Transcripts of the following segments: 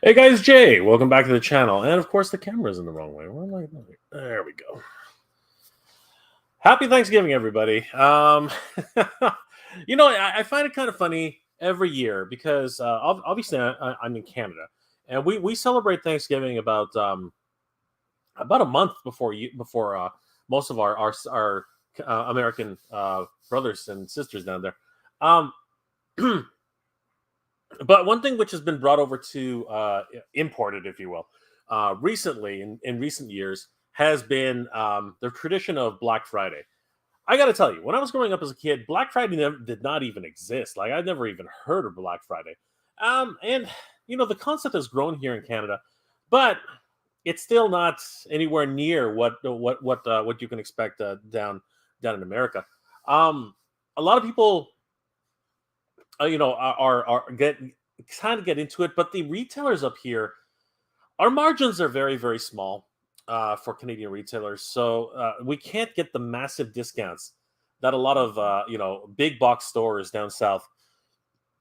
Hey guys, Jay, welcome back to the channel. And of course, the camera's in the wrong way. Where am I? There we go. Happy Thanksgiving, everybody. I find it kind of funny every year because obviously I'm in Canada, and we celebrate Thanksgiving about a month before most of our American brothers and sisters down there. Um, But one thing which has been brought over to imported, if you will, recently in recent years has been the tradition of Black Friday. I got to tell you, when I was growing up as a kid, Black Friday did not even exist. Like I'd never even heard of Black Friday. And the concept has grown here in Canada, but it's still not anywhere near what you can expect down in America. A lot of people are get kind of get into it, but the retailers up here, our margins are very very small for Canadian retailers, so we can't get the massive discounts that a lot of big box stores down south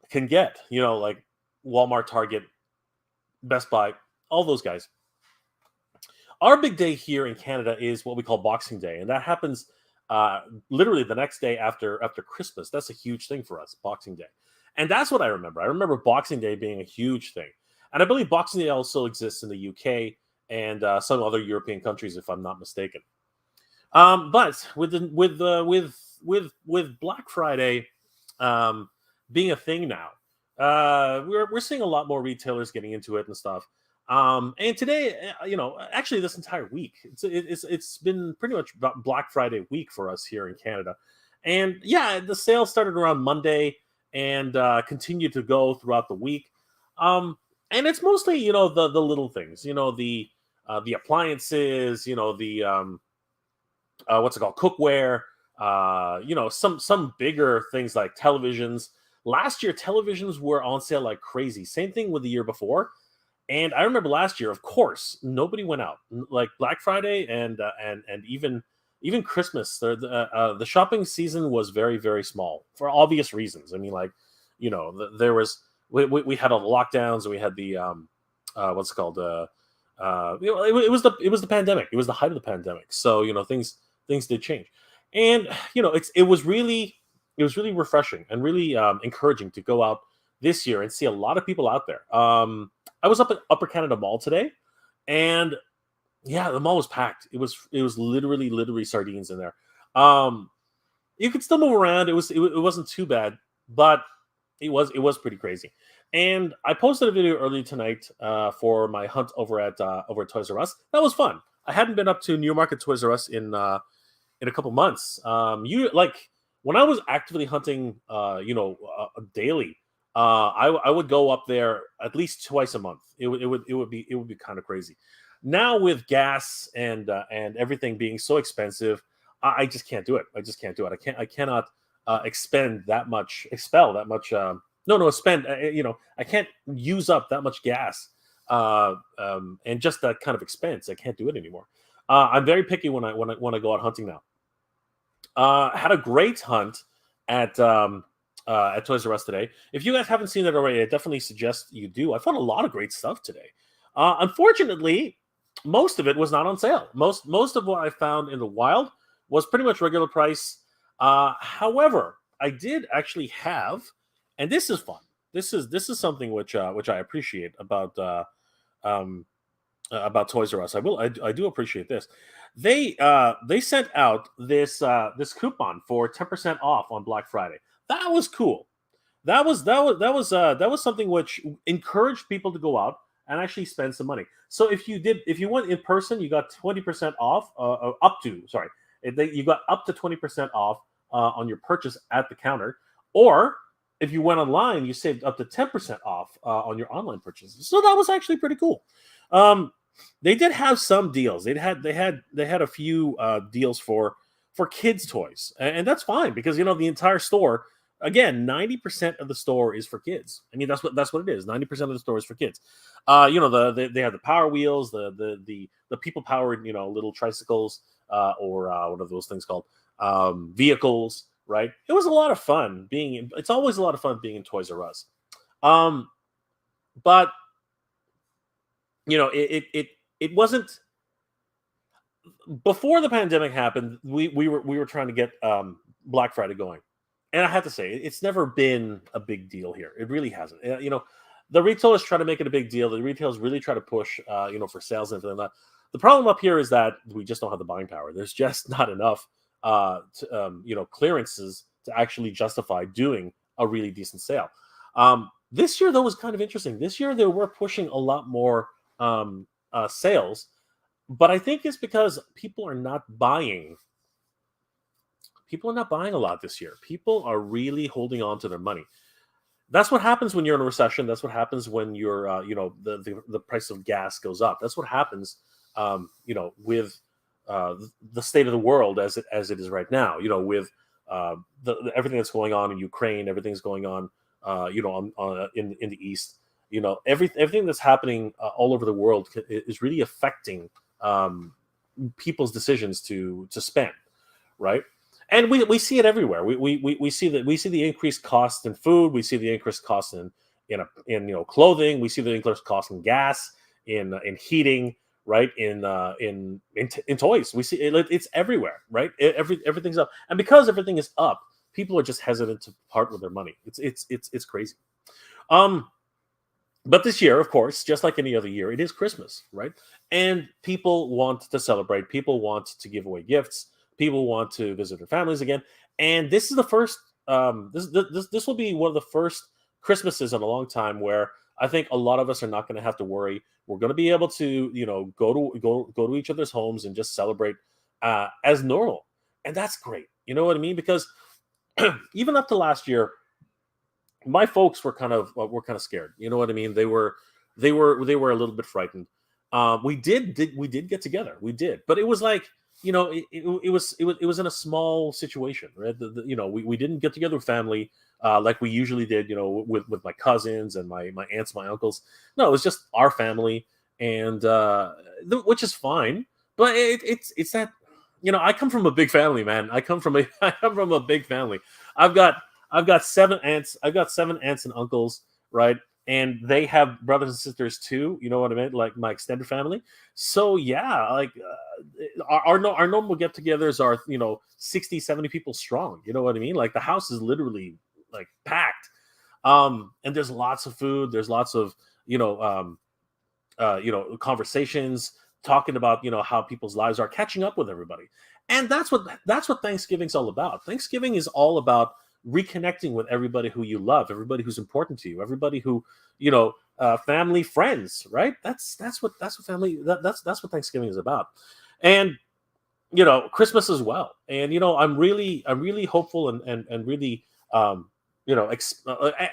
can get. Like Walmart, Target, Best Buy, all those guys. Our big day here in Canada is what we call Boxing Day, and that happens uh, literally the next day after Christmas. That's a huge thing for us, Boxing Day, and that's what I remember. I remember Boxing Day being a huge thing, and I believe Boxing Day also exists in the UK and some other European countries, if I'm not mistaken. But with Black Friday being a thing now, we're seeing a lot more retailers getting into it and stuff. And today, actually, this entire week, it's been pretty much Black Friday week for us here in Canada. And yeah, the sale started around Monday and continued to go throughout the week. And it's mostly the little things, the appliances, the what's it called, cookware, some bigger things like televisions. Last year televisions were on sale like crazy. Same thing with the year before. And I remember last year, of course, nobody went out. Like Black Friday and even Christmas, the shopping season was very very small for obvious reasons. I mean, like there was we had all the lockdowns, and we had the what's it called it was the pandemic. It was the height of the pandemic, so things did change, and it was really refreshing and really encouraging to go out this year and see a lot of people out there. I was up at Upper Canada Mall today, and yeah, the mall was packed. It was literally sardines in there. Um, you could still move around. It wasn't too bad, but it was pretty crazy. And I posted a video earlier tonight for my hunt over at Toys R Us. That was fun. I hadn't been up to Newmarket Toys R Us in a couple months. You like when I was actively hunting, daily. I would go up there at least twice a month. It would be kind of crazy. Now with gas and everything being so expensive, I just can't do it. I just can't do it. I cannot expel that much. No, spend. I can't use up that much gas, and just that kind of expense. I can't do it anymore. I'm very picky when I go out hunting now. Had a great hunt at at Toys R Us today. If you guys haven't seen it already, I definitely suggest you do. I found a lot of great stuff today. Unfortunately, most of it was not on sale. Most of what I found in the wild was pretty much regular price. However, I did actually have, and this is fun. This is something which I appreciate um, about Toys R Us. I do appreciate this. They sent out this coupon for 10% off on Black Friday. That was cool. That was something which encouraged people to go out and actually spend some money. So if you went in person, you got 20% off. Up to sorry, you got up to 20% off on your purchase at the counter, or if you went online, you saved up to 10% off on your online purchases. So that was actually pretty cool. Um, they did have some deals. They had a few deals for kids' toys, and that's fine because the entire store. Again, 90% of the store is for kids. I mean, that's what it is. 90% of the store is for kids. They have the Power Wheels, the people powered little tricycles, or what are those things called? Vehicles, right? It was a lot of fun being in. It's always a lot of fun being in Toys R Us. Um, but It wasn't before the pandemic happened. We were trying to get Black Friday going, and I have to say it's never been a big deal here. It really hasn't. The retailers try to make it a big deal. The retailers really try to push for sales and everything like that. The problem up here is that we just don't have the buying power. There's just not enough clearances to actually justify doing a really decent sale. This year though was kind of interesting. This year they were pushing a lot more sales, but I think it's because people are not buying. People are not buying a lot this year. People are really holding on to their money. That's what happens when you're in a recession. That's what happens when you're, the price of gas goes up. That's what happens, with the state of the world as it is right now. With everything that's going on in Ukraine, everything's going on, in the East. Everything that's happening all over the world is really affecting people's decisions to spend, right? And we see it everywhere. We see the increased cost in food. We see the increased cost in clothing. We see the increased cost in gas, in heating, right? In toys. We see it's everywhere, right? Everything's up, and because everything is up, people are just hesitant to part with their money. It's crazy. But this year, of course, just like any other year, it is Christmas, right? And people want to celebrate. People want to give away gifts. People want to visit their families again. And this is the first. This will be one of the first Christmases in a long time where I think a lot of us are not going to have to worry. We're going to be able to, go to each other's homes and just celebrate as normal, and that's great. You know what I mean? Because even up to last year, my folks were kind of scared. You know what I mean? They were a little bit frightened. We did get together. We did, but it was like it was in a small situation, right? We didn't get together with family like we usually did. With my cousins and my aunts, my uncles. No, it was just our family, and which is fine. But it's that I come from a big family, man. I come from a big family. I've got 7 aunts. I've got 7 aunts and uncles, right? And they have brothers and sisters too. You know what I mean? Like my extended family. So yeah, like our normal get-togethers are 60, 70 people strong. You know what I mean? Like the house is literally like packed. And there's lots of food. There's lots of conversations, talking about how people's lives are, catching up with everybody. And that's what Thanksgiving's all about. Thanksgiving is all about reconnecting with everybody who you love, everybody who's important to you, everybody who family, friends, right? That's what family, that's what Thanksgiving is about. And Christmas as well. And I'm really hopeful and really at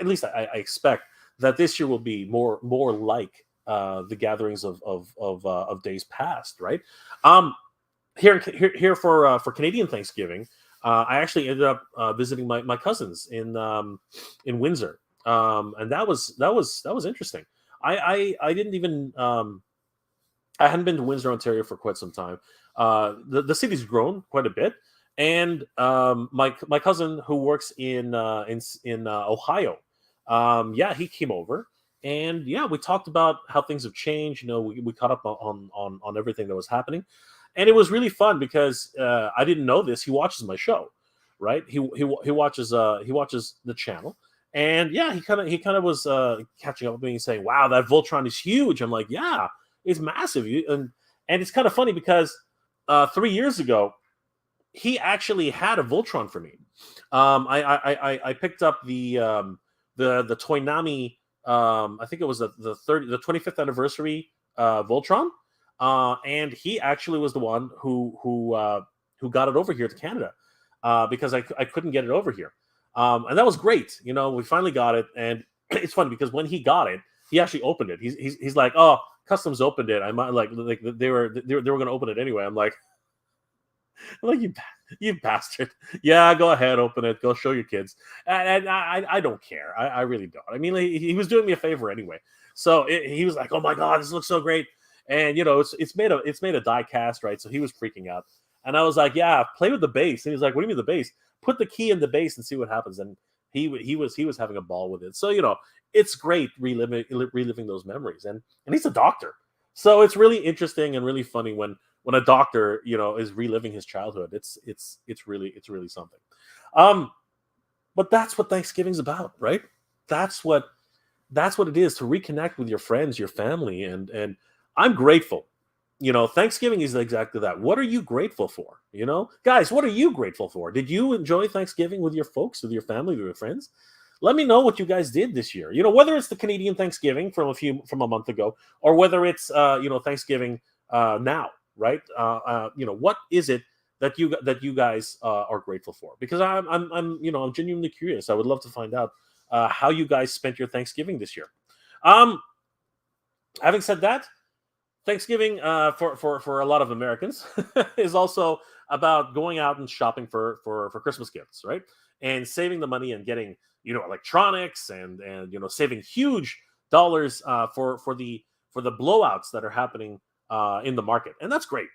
least I expect that this year will be more like the gatherings of days past, right? Here for Canadian Thanksgiving, I actually ended up visiting my cousins in Windsor, and that was interesting. I didn't even I hadn't been to Windsor, Ontario for quite some time. The city's grown quite a bit, and my cousin who works in Ohio, he came over. And yeah, we talked about how things have changed. We caught up on everything that was happening, and it was really fun because I didn't know this. He watches my show, right? He watches the channel, and yeah, he kind of was catching up with me and saying, "Wow, that Voltron is huge." I'm like, "Yeah, it's massive." And it's kind of funny because 3 years ago, he actually had a Voltron for me. I picked up the Toynami. I think it was the 25th anniversary Voltron, and he actually was the one who got it over here to Canada because I couldn't get it over here, and that was great. We finally got it, and it's funny because when he got it, he actually opened it. He's like, "Oh, customs opened it. I might like they were going to open it anyway." I'm like, you bastard. Yeah, go ahead, open it. Go show your kids. And I don't care. I really don't. I mean, he was doing me a favor anyway. So he was like, "Oh my god, this looks so great." And it's made a die cast, right? So he was freaking out. And I was like, "Yeah, play with the base." And he was like, "What do you mean the base? Put the key in the base and see what happens." And he was having a ball with it. So it's great reliving those memories. And he's a doctor. So it's really interesting and really funny when a doctor, is reliving his childhood. It's really something. Um, but that's what Thanksgiving's about, right? That's what that's what it is, to reconnect with your friends, your family, and I'm grateful. Thanksgiving is exactly that. What are you grateful for? Guys, what are you grateful for? Did you enjoy Thanksgiving with your folks, with your family, with your friends? Let me know what you guys did this year. Whether it's the Canadian Thanksgiving from a month ago, or whether it's Thanksgiving now, right? What is it that you guys are grateful for? Because I'm genuinely curious. I would love to find out how you guys spent your Thanksgiving this year. Um, Having said that, Thanksgiving for a lot of Americans is also about going out and shopping for Christmas gifts, right? And saving the money and getting electronics, and saving huge dollars for the blowouts that are happening in the market, and that's great.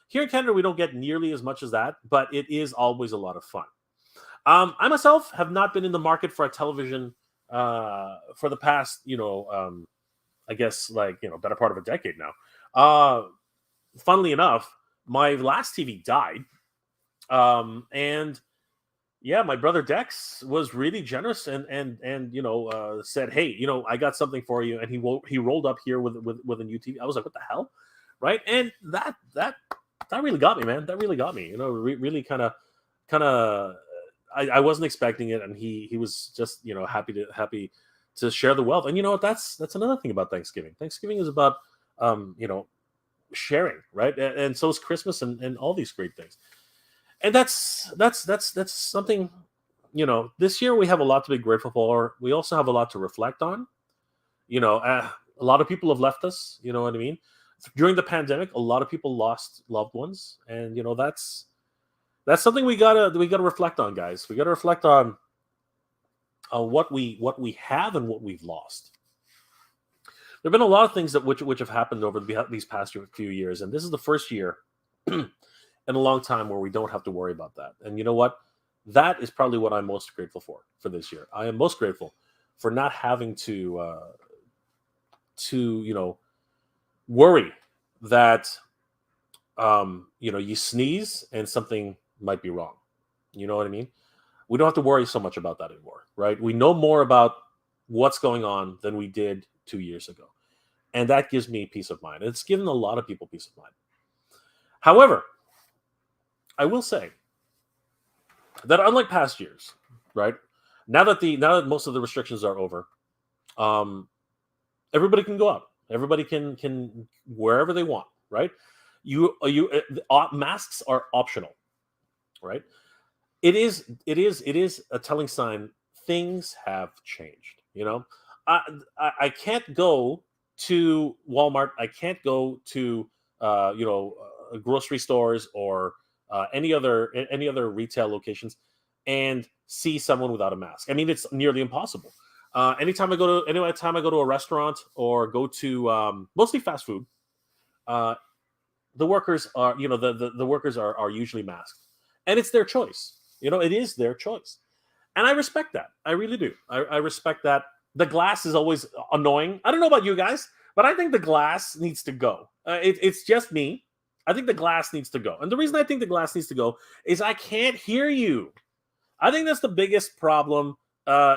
Here in Canada we don't get nearly as much as that, but it is always a lot of fun. I myself have not been in the market for a television for the past, I guess, like, better part of a decade now. Funnily enough, my last TV died. And yeah, my brother Dex was really generous, and said, "Hey, I got something for you." And he rolled up here with a new TV. I was like, "What the hell?" Right? And that really got me, man. That really got me. Really kind of. I wasn't expecting it, and he was just happy to share the wealth. And you know what? That's another thing about Thanksgiving. Thanksgiving is about sharing, right? And so is Christmas, and all these great things. And that's something. This year we have a lot to be grateful for. We also have a lot to reflect on. A lot of people have left us. You know what I mean? During the pandemic, a lot of people lost loved ones, and that's something we gotta reflect on, guys. We gotta reflect on what we have and what we've lost. There have been a lot of things which have happened over these past few years, and this is the first year in a long time where we don't have to worry about that. And you know what? That is probably what I'm most grateful for this year. I am most grateful for not having to worry that you sneeze and something might be wrong. You know what I mean? We don't have to worry so much about that anymore, right? We know more about what's going on than we did 2 years ago. And that gives me peace of mind. It's given a lot of people peace of mind. However, I will say that unlike past years, right? Now that most of the restrictions are over, everybody can go out. Everybody can wherever they want, right? Masks are optional, right? It is a telling sign things have changed. I can't go to Walmart. I can't go to grocery stores or any other retail locations and see someone without a mask. I mean, it's nearly impossible. Anytime I go to a restaurant or go to mostly fast food, the workers are the workers are usually masked, and it's their choice. It is their choice, and I respect that. I really do. I respect that. The glass is always annoying. I don't know about you guys, but I think the glass needs to go. It's just me. I think the glass needs to go, and the reason I think the glass needs to go is I can't hear you. I think that's the biggest problem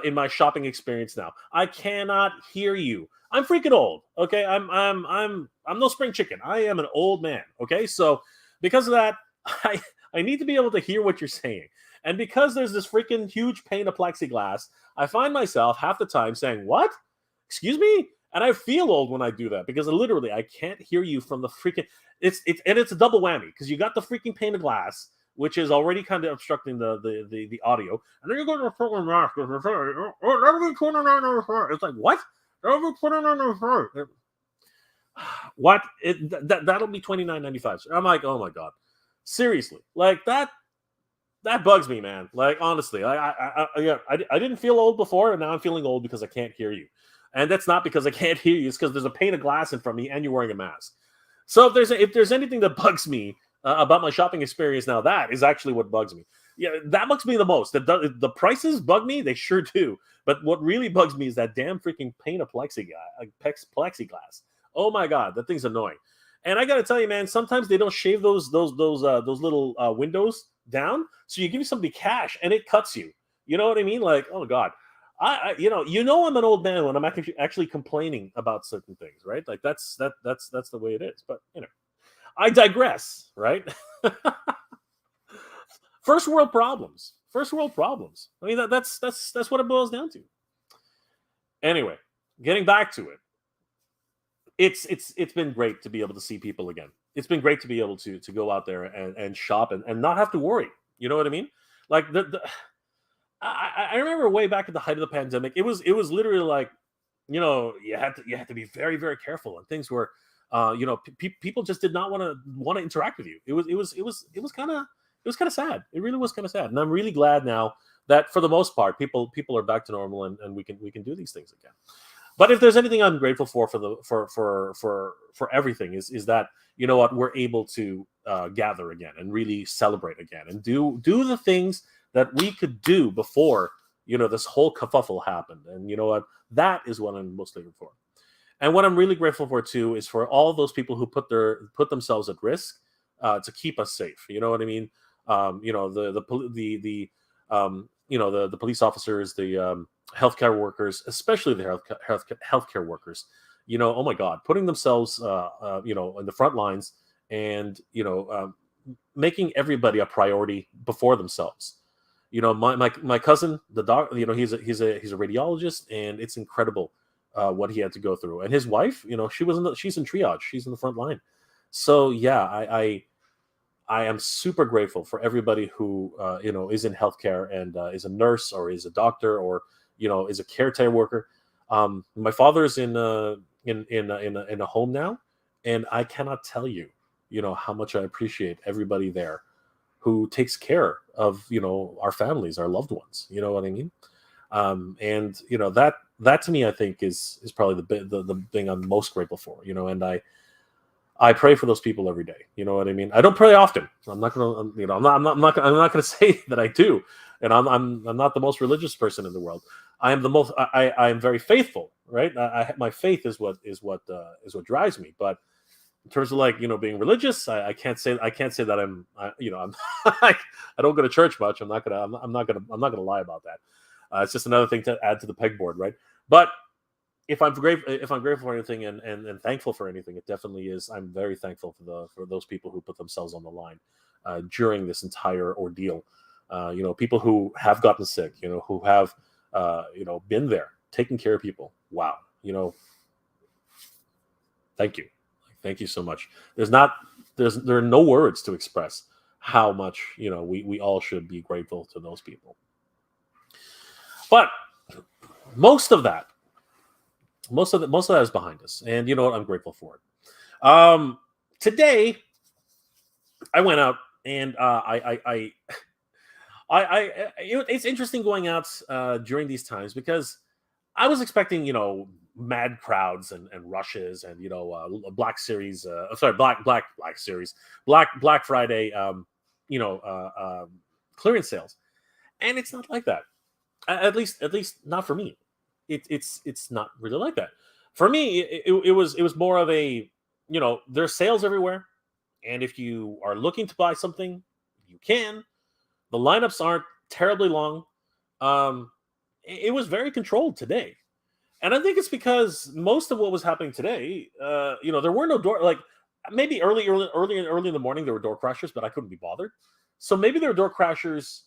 in my shopping experience now. I cannot hear you. I'm freaking old. Okay, I'm no spring chicken. I am an old man. Okay, so because of that, I need to be able to hear what you're saying. And because there's this freaking huge pane of plexiglass, I find myself half the time saying, "What? Excuse me?" And I feel old when I do that because literally I can't hear you from the freaking. It's a double whammy because you got the freaking pane of glass, which is already kind of obstructing the audio, and then you go to the freaking mask. It's like, what? What? That'll be $29.95. I'm like, oh my god, seriously, like that bugs me, man. Like, honestly, I didn't feel old before, and now I'm feeling old because I can't hear you. And that's not because I can't hear you; it's because there's a pane of glass in front of me, and you're wearing a mask. So if there's anything that bugs me about my shopping experience now, that is actually what bugs me. Yeah, that bugs me the most. The prices bug me; they sure do. But what really bugs me is that damn freaking pane of plexiglass. Oh my god, that thing's annoying. And I gotta tell you, man, sometimes they don't shave those little windows down, so you give somebody cash and it cuts you. You know what I mean? Like, oh god, I'm an old man when I'm actually complaining about certain things, right? Like that's the way it is. But I digress, right? First world problems. First world problems. I mean, that's what it boils down to. Anyway, getting back to it, it's been great to be able to see people again. It's been great to be able to go out there and shop and not have to worry. You know what I mean? Like I remember way back at the height of the pandemic, it was literally like, you had to be very, very careful, and things were people just did not want to interact with you. It was kind of sad. It really was kind of sad, and I'm really glad now that for the most part people are back to normal, and we can do these things again. But if there's anything I'm grateful for everything is that, you know what, we're able to gather again and really celebrate again and do the things that we could do before this whole kerfuffle happened. And you know what, that is what I'm most grateful for. And what I'm really grateful for too is for all those people who put themselves at risk to keep us safe. You know what I mean? The police officers, the healthcare workers, especially the healthcare workers. Oh my God, putting themselves in the front lines, and making everybody a priority before themselves. My cousin, the doc, he's a radiologist, and it's incredible what he had to go through. And his wife, she's in triage, she's in the front line. So yeah, I am super grateful for everybody who is in healthcare and is a nurse or is a doctor or is a caretaker worker. My father's in a home now, and I cannot tell you how much I appreciate everybody there who takes care of our families, our loved ones. You know what I mean? And that to me, I think is probably the thing I'm most grateful for. And I pray for those people every day. You know what I mean? I don't pray often. I'm not gonna, I'm not gonna say that I do. And I'm not the most religious person in the world. I am the most. I am very faithful, right? My faith is what drives me. But in terms of being religious, I can't say that I'm I don't go to church much. I'm not gonna lie about that. It's just another thing to add to the pegboard, right? But if I'm grateful for anything and thankful for anything, it definitely is. I'm very thankful for those people who put themselves on the line during this entire ordeal. People who have gotten sick, who have been there taking care of people. Wow, thank you so much. There are no words to express how much we all should be grateful to those people. But most of that is behind us, and you know what? I'm grateful for it. Today, I went out, and it's interesting going out during these times, because I was expecting mad crowds and rushes and Black Series, Black Series, Black Friday, clearance sales, and it's not like that. At least not for me. It's not really like that. For me, it was more of a, there's sales everywhere, and if you are looking to buy something, you can. The lineups aren't terribly long. It was very controlled today, and I think it's because most of what was happening today, there were no door, like maybe early in the morning there were door crashers, but I couldn't be bothered. So maybe there were door crashers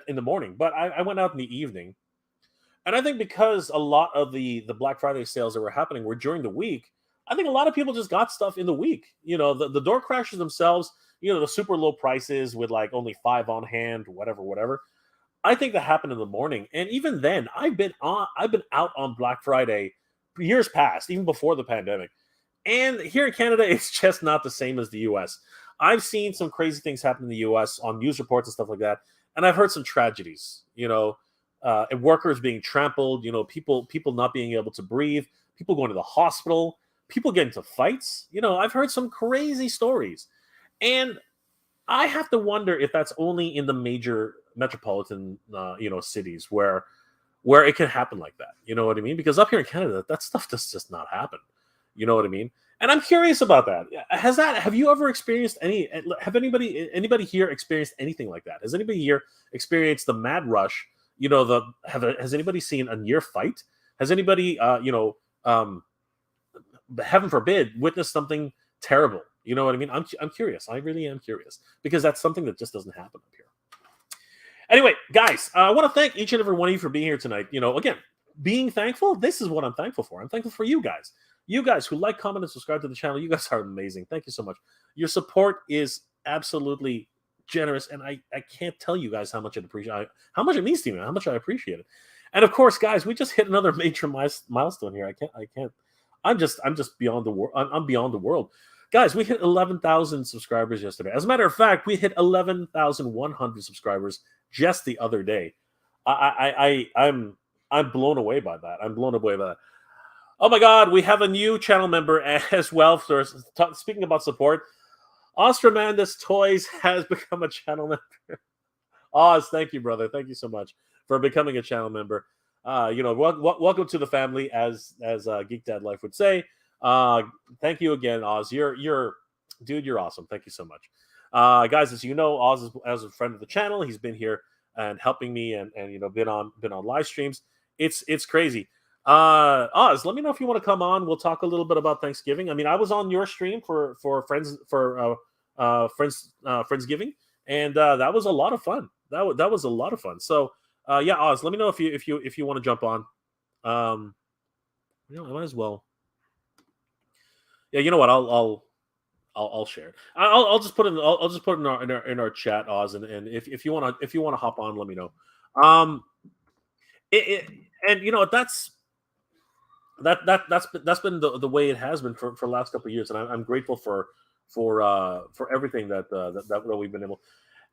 in the morning, but I went out in the evening. And I think because a lot of the Black Friday sales that were happening were during the week, I think a lot of people just got stuff in the week. The door crashers themselves, the super low prices with like only 5 on hand, whatever. I think that happened in the morning. And even then, I've been out on Black Friday years past, even before the pandemic. And here in Canada, it's just not the same as the US. I've seen some crazy things happen in the US on news reports and stuff like that. And I've heard some tragedies, and workers being trampled, people not being able to breathe, people going to the hospital, people getting into fights. I've heard some crazy stories. And I have to wonder if that's only in the major metropolitan, cities where it can happen like that. You know what I mean? Because up here in Canada, that stuff does just not happen. You know what I mean? And I'm curious about that. Have you ever experienced have anybody here experienced anything like that? Has anybody here experienced the mad rush? Has anybody seen a near fight? Has anybody heaven forbid, witnessed something terrible? You know what I mean? I'm curious. I really am curious, because that's something that just doesn't happen up here. Anyway, guys, I want to thank each and every one of you for being here tonight. Again, being thankful. This is what I'm thankful for. I'm thankful for you guys. You guys who like, comment, and subscribe to the channel. You guys are amazing. Thank you so much. Your support is absolutely generous, and I can't tell you guys how much I appreciate, how much it means to me, how much I appreciate it. And of course, guys, we just hit another major milestone here. I can't. I'm just beyond the world. I'm beyond the world. Guys, we hit 11,000 subscribers yesterday. As a matter of fact, we hit 11,100 subscribers just the other day. I'm blown away by that. I'm blown away by that. Oh my God, we have a new channel member as well. So, speaking about support, Ostromanda's Toys has become a channel member. Oz, thank you, brother. Thank you so much for becoming a channel member. Welcome to the family, as Geek Dad Life would say. Thank you again, Oz. You're awesome. Thank you so much. Guys, as you know, Oz is as a friend of the channel. He's been here and helping me, and been on live streams. It's crazy. Oz, let me know if you want to come on. We'll talk a little bit about Thanksgiving. I mean, I was on your stream for Friendsgiving, and that was a lot of fun. That was a lot of fun. So yeah, Oz, let me know if you want to jump on. I might as well. Yeah, you know what? I'll share it. I'll just put it in our chat, Oz, and if you want to hop on, let me know. That's been the way it has been for the last couple of years, and I'm grateful for everything that we've been able.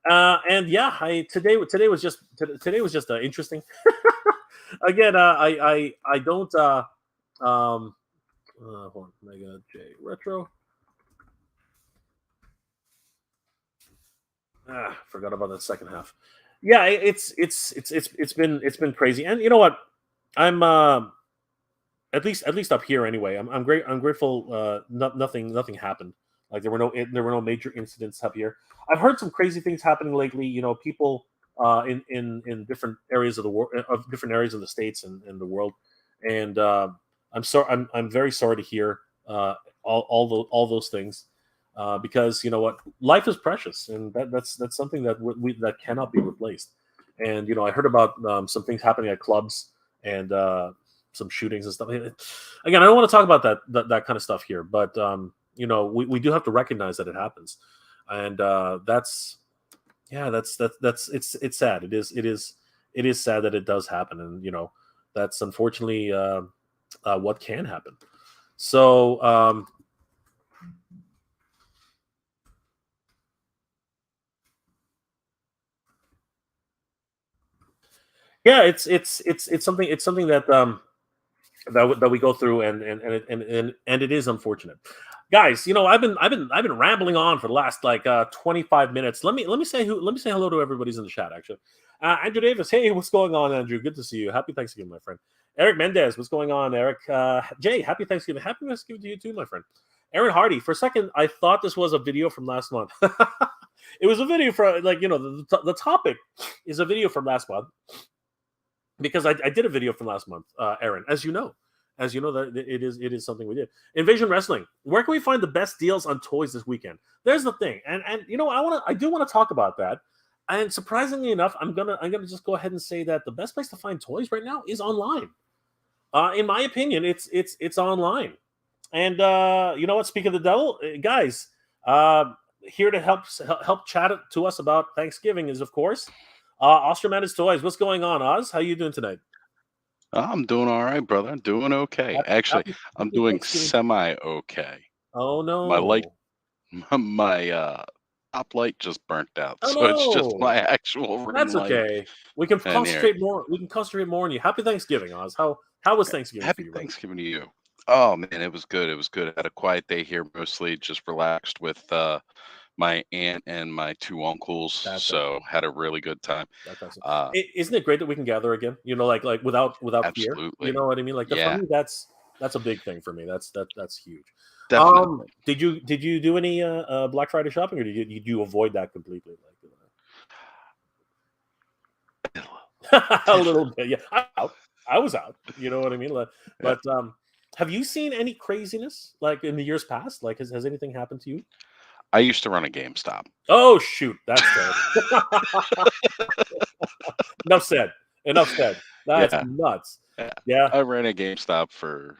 And yeah, today was just interesting. Again, I don't hold on, Mega J Retro. Forgot about that second half. Yeah, it's been crazy, and you know what? I'm at least up here anyway. I'm grateful. Nothing happened. Like there were no major incidents up here. I've heard some crazy things happening lately. People in different areas of the world, of different areas of the states and the world, and I'm very sorry to hear all those things, because you know what, life is precious, and that's something that cannot be replaced. And I heard about some things happening at clubs and some shootings and stuff. Again, I don't want to talk about that kind of stuff here, but we do have to recognize that it happens, and it's sad. It is sad that it does happen, and that's unfortunately what can happen. So yeah, it's something that that we go through, and it is unfortunate. Guys, I've been rambling on for the last 25 minutes. Let me say hello to everybody's in the chat. Actually, Andrew Davis, hey, what's going on, Andrew? Good to see you. Happy Thanksgiving, my friend. Eric Mendez, what's going on, Eric? Jay, happy Thanksgiving. Happy Thanksgiving to you too, my friend. Aaron Hardy, for a second, I thought this was a video from last month. It was a video for the topic is a video from last month, because I did a video from last month, Aaron, as you know that it is something we did. Invasion Wrestling. Where can we find the best deals on toys this weekend? There's the thing, and I do want to talk about that. And surprisingly enough, I'm gonna just go ahead and say that the best place to find toys right now is online. In my opinion, it's online. And you know what? Speak of the devil, guys, here to help chat to us about Thanksgiving is, of course, Ostromanda's Toys. What's going on, Oz? How you doing tonight? I'm doing all right, brother. I'm doing okay. Actually, I'm doing semi-okay. Oh no. My top light just burnt out. Oh, so it's just no. my actual ring That's light. okay. We can concentrate more. We can concentrate more on you. Happy Thanksgiving, Oz. How was Thanksgiving for Happy you, brother? Thanksgiving to you. Oh man, it was good. It was good. I had a quiet day here, mostly just relaxed with my aunt and my two uncles. That's so had a really good time. That's awesome. Isn't it great that we can gather again? Like without fear. Absolutely. You know what I mean? Like Yeah. for me, that's That's a big thing for me. That's huge. Definitely. Did you do any Black Friday shopping, or did you avoid that completely? A little bit, yeah. I was out. You know what I mean? Yeah. But have you seen any craziness like in the years past? Like, has anything happened to you? I used to run a GameStop. Oh shoot, that's terrible. Enough said. Enough said. That's Yeah. nuts. Yeah. Yeah. I ran a GameStop for,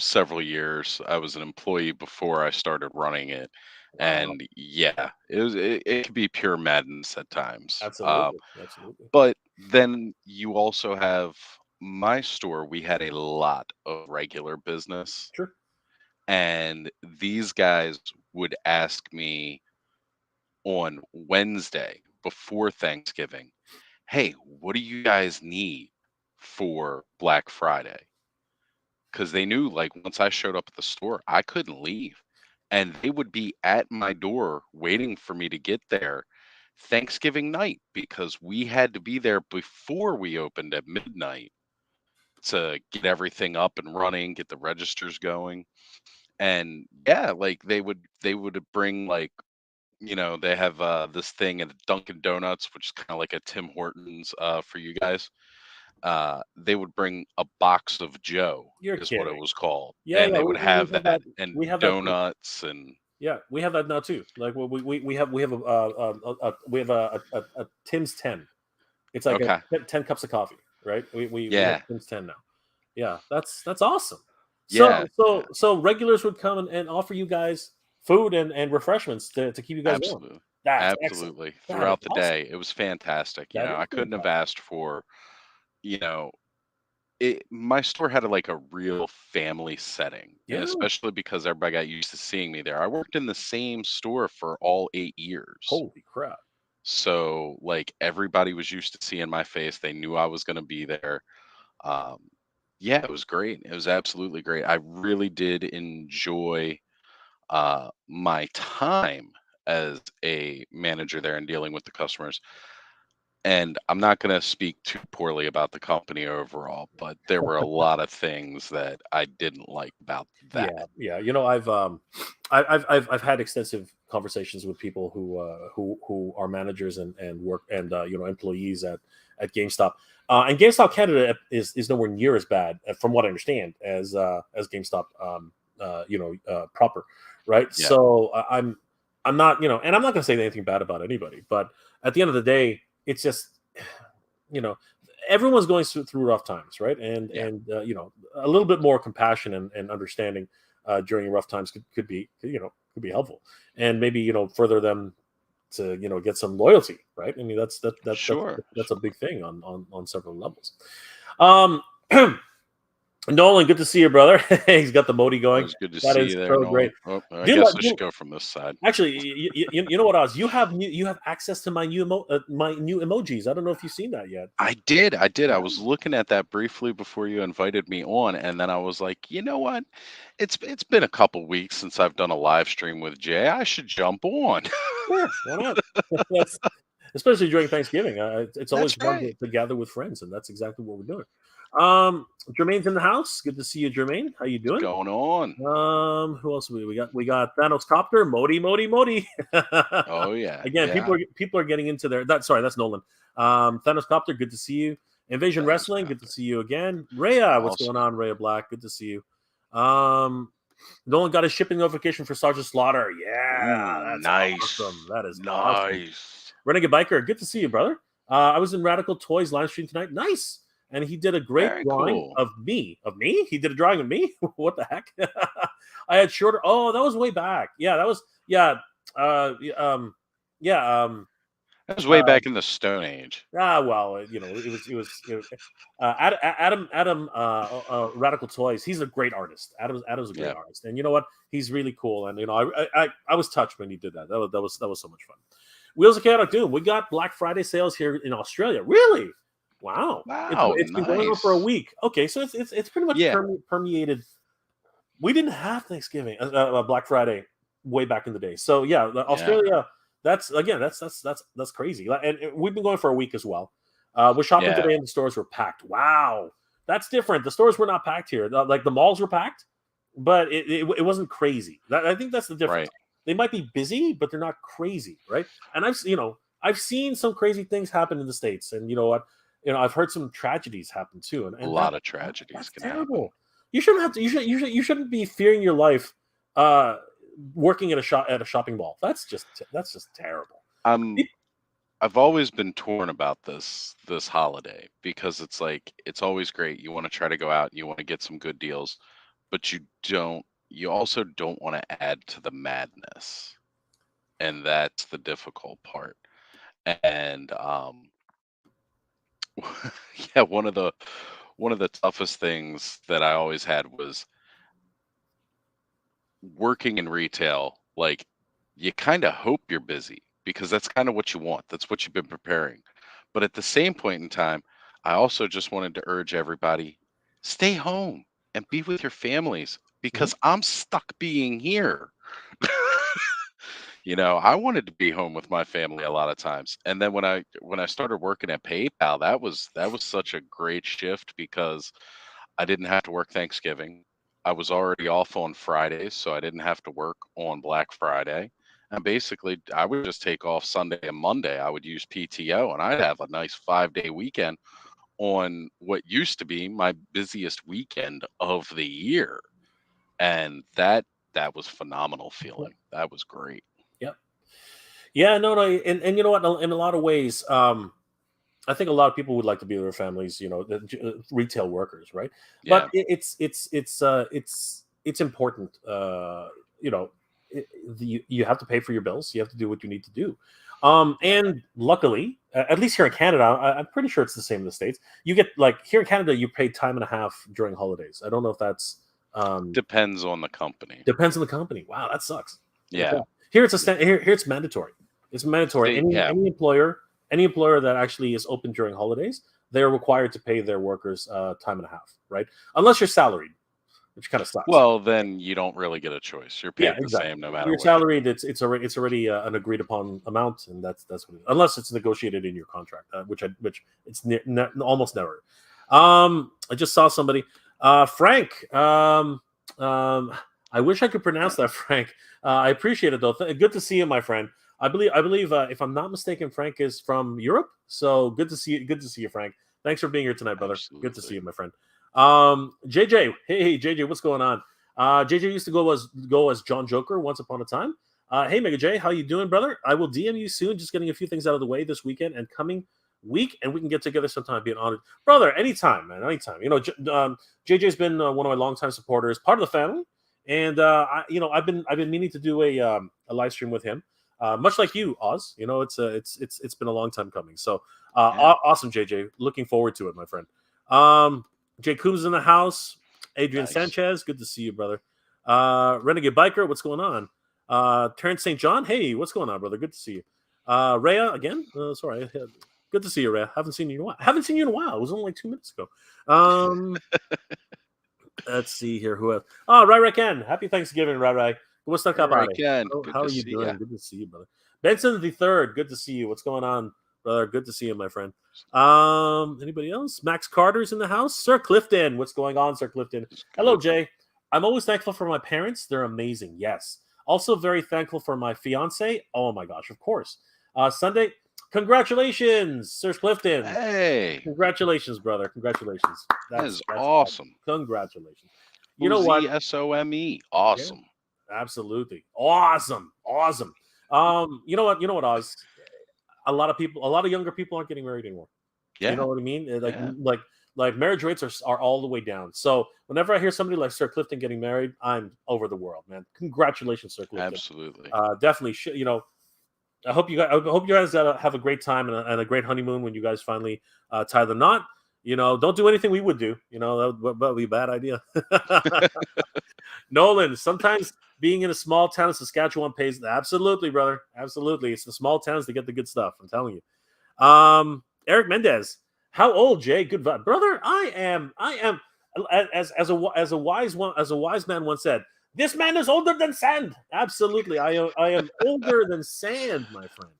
several years. I was an employee before I started running it. Wow. And yeah, it could be pure madness at times. Absolutely. Absolutely. But then you also have my store. We had a lot of regular business, Sure. and these guys would ask me on Wednesday before Thanksgiving, "Hey, what do you guys need for Black Friday?" Because they knew, like, once I showed up at the store, I couldn't leave. And they would be at my door waiting for me to get there Thanksgiving night because we had to be there before we opened at midnight to get everything up and running, get the registers going. And yeah, like they would bring like, they have this thing at Dunkin' Donuts, which is kind of like a Tim Hortons for you guys. They would bring a box of Joe, You're is what it kidding. was called, Yeah, and yeah. they would We have have that. that and We have that too. donuts and Yeah, we have that now too. Like we have we have a Tim's 10. It's like okay, 10 cups of coffee, right? We have yeah, Tim's 10 now. Yeah, that's awesome. yeah, yeah, So regulars would come and offer you guys food and refreshments to keep you guys going. absolutely, That's excellent. absolutely. That is Throughout the awesome. day, it was fantastic. That is I couldn't have fantastic. asked for, you know, my store had like a real family setting, and Yeah. especially because everybody got used to seeing me there. I worked in the same store for all 8 years. Holy crap. So, like, everybody was used to seeing my face. They knew I was going to be there. Um, yeah, it was great. It was absolutely great. I really did enjoy my time as a manager there and dealing with the customers. And I'm not going to speak too poorly about the company overall, but there were a lot of things that I didn't like about Yeah, that. yeah. I've had extensive conversations with people who are managers and work and employees at GameStop. And GameStop Canada is nowhere near as bad, from what I understand, as GameStop proper, right? Yeah, So I'm not, and I'm not going to say anything bad about anybody, but at the end of the day, it's just you know everyone's going through rough times, right? yeah, And a little bit more compassion and understanding during rough times could be helpful, and maybe further them to get some loyalty, right? I mean, sure, that's a sure. big thing on several levels. um Nolan, good to see you, brother. He's got the Modi going. Always good to That see is you there, so great. Nolan. Oh, I do you, guess li- I do should you- go from this side. Actually, you know what, Oz? You have access to my new emojis. I don't know if you've seen that yet. I did. I did. I Yeah. was looking at that briefly before you invited me on, and then I was like, you know what? It's been a couple weeks since I've done a live stream with Jay. I should jump on. Sure, why not? That's especially during Thanksgiving. It's always That's fun right. to gather with friends, and that's exactly what we're doing. Jermaine's in the house. Good to see you, Jermaine. How you What's doing? going on? Who else we got? We got Thanos Copter, Modi. Oh yeah, Again, yeah. people are getting into their that's Nolan. Thanos Copter, good to see you. Invasion Thanos Wrestling, good to Copter. see you again. Rhea, what's going Awesome. on? Rhea Black, good to see you. Nolan got a shipping notification for Sergeant Slaughter. Yeah, Ooh, that's awesome. nice, That is awesome. nice. Renegade Biker, good to see you, brother. I was in Radical Toys live stream tonight. Nice. And he did a great Very drawing cool. of me. Of me? He did a drawing of me? What the heck? I had shorter. Oh, that was way back. Yeah, that was yeah. Yeah. That was way back in the Stone Age. Well, Adam Radical Toys. He's a great artist. Adam's a great Yeah, artist, and you know what? He's really cool. And I was touched when he did that. That was so much fun. Wheels of Chaotic Doom. We got Black Friday sales here in Australia. Really? Wow. wow, It's been going on for a nice. week. Okay, so it's pretty much Yeah, permeated. We didn't have Thanksgiving, Black Friday, way back in the day. So yeah, yeah, Australia. That's crazy. And we've been going for a week as well. We're shopping yeah. today, and the stores were packed. Wow. That's different. The stores were not packed here. Like the malls were packed, but it wasn't crazy. I think that's the difference. Right. They might be busy, but they're not crazy, right? And I've seen some crazy things happen in the States, and you know what? I've heard some tragedies happen too, A and lot of tragedies that's can terrible. happen. You shouldn't have to. You shouldn't be fearing your life, working at a shopping mall. That's just terrible. I've always been torn about this holiday because it's like it's always great. You want to try to go out and you want to get some good deals, but you also don't want to add to the madness. And that's the difficult part. And yeah, one of the toughest things that I always had was working in retail. Like, you kind of hope you're busy because that's kind of what you want. That's what you've been preparing. But at the same point in time, I also just wanted to urge everybody, stay home and be with your families because I'm stuck being here. I wanted to be home with my family a lot of times. And then when I started working at PayPal, that was such a great shift because I didn't have to work Thanksgiving. I was already off on Fridays, so I didn't have to work on Black Friday. And basically, I would just take off Sunday and Monday. I would use PTO, and I'd have a nice 5-day weekend on what used to be my busiest weekend of the year. And that was phenomenal feeling. That was great. Yep. Yeah, no, and you know what? In a lot of ways, I think a lot of people would like to be with their families. Retail workers, right? But Yeah. it's important. You have to pay for your bills. You have to do what you need to do. And luckily, at least here in Canada, I'm pretty sure it's the same in the States. You get like here in Canada, you pay time and a half during holidays. I don't know if that's Depends on the company. depends on the company. Wow, that sucks. Yeah. Here here it's mandatory. It's mandatory. Yeah. Any employer that actually is open during holidays, they are required to pay their workers time and a half, right? Unless you're salaried, which kind of sucks. Well, then you don't really get a choice. You're Yeah, paid the exactly. same no matter You're what you do. salaried. It's already an agreed upon amount, and that's what it is. Unless it's negotiated in your contract, which it's almost never. I just saw somebody, Frank. I wish I could pronounce that, Frank. I appreciate it though. Good to see you, my friend. I believe, if I'm not mistaken, Frank is from Europe. So good to see you. Good to see you, Frank. Thanks for being here tonight, brother. Absolutely. Good to see you, my friend. JJ, hey, JJ, what's going on? JJ used to go as John Joker once upon a time. Hey, Mega J, how you doing, brother? I will DM you soon. Just getting a few things out of the way this weekend and coming week, and we can get together sometime. Be an honor, brother. Anytime, man. Anytime. JJ's been one of my longtime supporters, part of the family, and I've been meaning to do a live stream with him. Much like you, Oz. It's been a long time coming. So awesome, JJ. Looking forward to it, my friend. Jay Coombs in the house. Adrian Sanchez, good to see you, brother. Renegade Biker, what's going on? Terrence St. John, hey, what's going on, brother? Good to see you. Rhea again. Sorry, good to see you, Rhea. Haven't seen you in a while. It was only like 2 minutes ago. Let's see here. Who else? Oh, Rai Ken. Happy Thanksgiving, Rai. What's up, Rai Ken. How are you doing? Good to see you, brother. Benson the Third. Good to see you. What's going on, brother? Good to see you, my friend. Anybody else? Max Carter's in the house. Sir Clifton. What's going on, Sir Clifton? Hello, Jay. I'm always thankful for my parents. They're amazing. Yes. Also very thankful for my fiance. Oh my gosh, of course. Sunday. Congratulations, Sir Clifton. Hey. Congratulations, brother. Congratulations. That's awesome. Congratulations. You know what? SOME. Awesome. Yeah, absolutely. Awesome. You know what, Oz? A lot of younger people aren't getting married anymore. Yeah. You know what I mean? Like marriage rates are all the way down. So whenever I hear somebody like Sir Clifton getting married, I'm over the world, man. Congratulations, Sir Clifton. Absolutely. Definitely. I hope you guys have a great time and a great honeymoon when you guys finally tie the knot. Don't do anything we would do. That would be a bad idea. Nolan, sometimes being in a small town in Saskatchewan pays. Absolutely, brother. Absolutely. It's the small towns that get the good stuff. I'm telling you. Eric Mendez. How old, Jay? Good vibe. Brother, I am as a wise man once said, this man is older than sand. Absolutely. I am older than sand, my friend.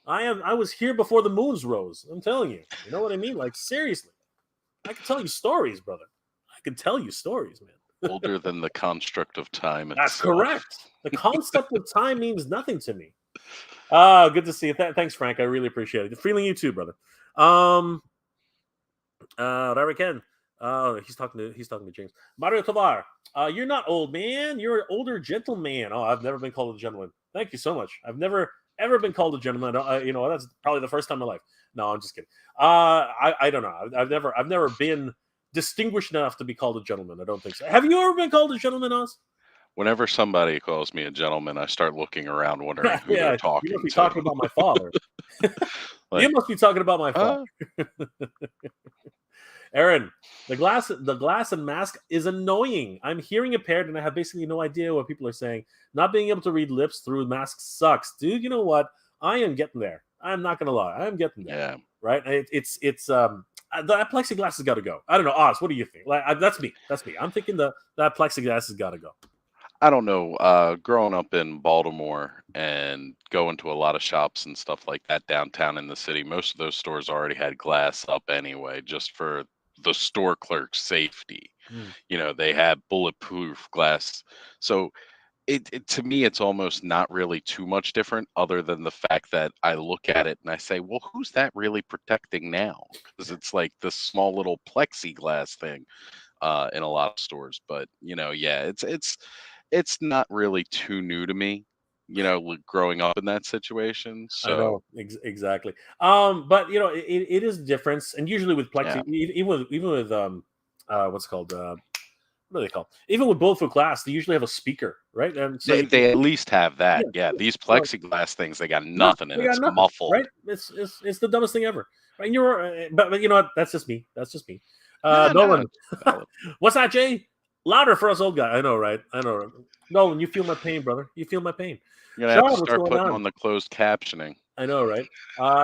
I was here before the moons rose. I'm telling you. You know what I mean? Like, seriously. I can tell you stories, brother. I can tell you stories, man. Older than the construct of time That's itself. correct. The concept of time means nothing to me. Good to see you. Thanks, Frank. I really appreciate it. Feeling you too, brother. Larry Ken. He's talking to James. Mario Tovar. You're not old, man. You're an older gentleman. Oh, I've never been called a gentleman. Thank you so much. I've never ever been called a gentleman. That's probably the first time in my life. No, I'm just kidding. I don't know. I've never been distinguished enough to be called a gentleman. I don't think so. Have you ever been called a gentleman, Oz? Whenever somebody calls me a gentleman, I start looking around, wondering who they're talking you must be to. talking about my father. You must be talking about my father. Aaron, the glass and mask is annoying. I'm hearing impaired and I have basically no idea what people are saying. Not being able to read lips through masks sucks. Dude, you know what? I am getting there. I'm not going to lie. I'm getting there. Yeah. Right? It's that plexiglass has got to go. I don't know. Oz, what do you think? That's me. I'm thinking that plexiglass has got to go. I don't know. Growing up in Baltimore and going to a lot of shops and stuff like that downtown in the city, most of those stores already had glass up anyway, just for the store clerk's safety. They had bulletproof glass. So it to me, it's almost not really too much different, other than the fact that I look at it and I say, well, who's that really protecting now? Because it's like this small little plexiglass thing in a lot of stores. But yeah, it's not really too new to me, growing up in that situation. So I know exactly. But it is difference, and usually with plexi, even with what's called what are they called? Even with bulletproof glass, they usually have a speaker, right? And so they at least have that. Yeah. These plexiglass things, they got nothing, and it's nothing, muffled. right? It's the dumbest thing ever. Right? And but you know what? That's just me. No, Nolan, valid. what's that, Jay? Louder for us old guy. I know, right? Nolan, you feel my pain, brother. You feel my pain. You're gonna have to start putting on the closed captioning. I know, right?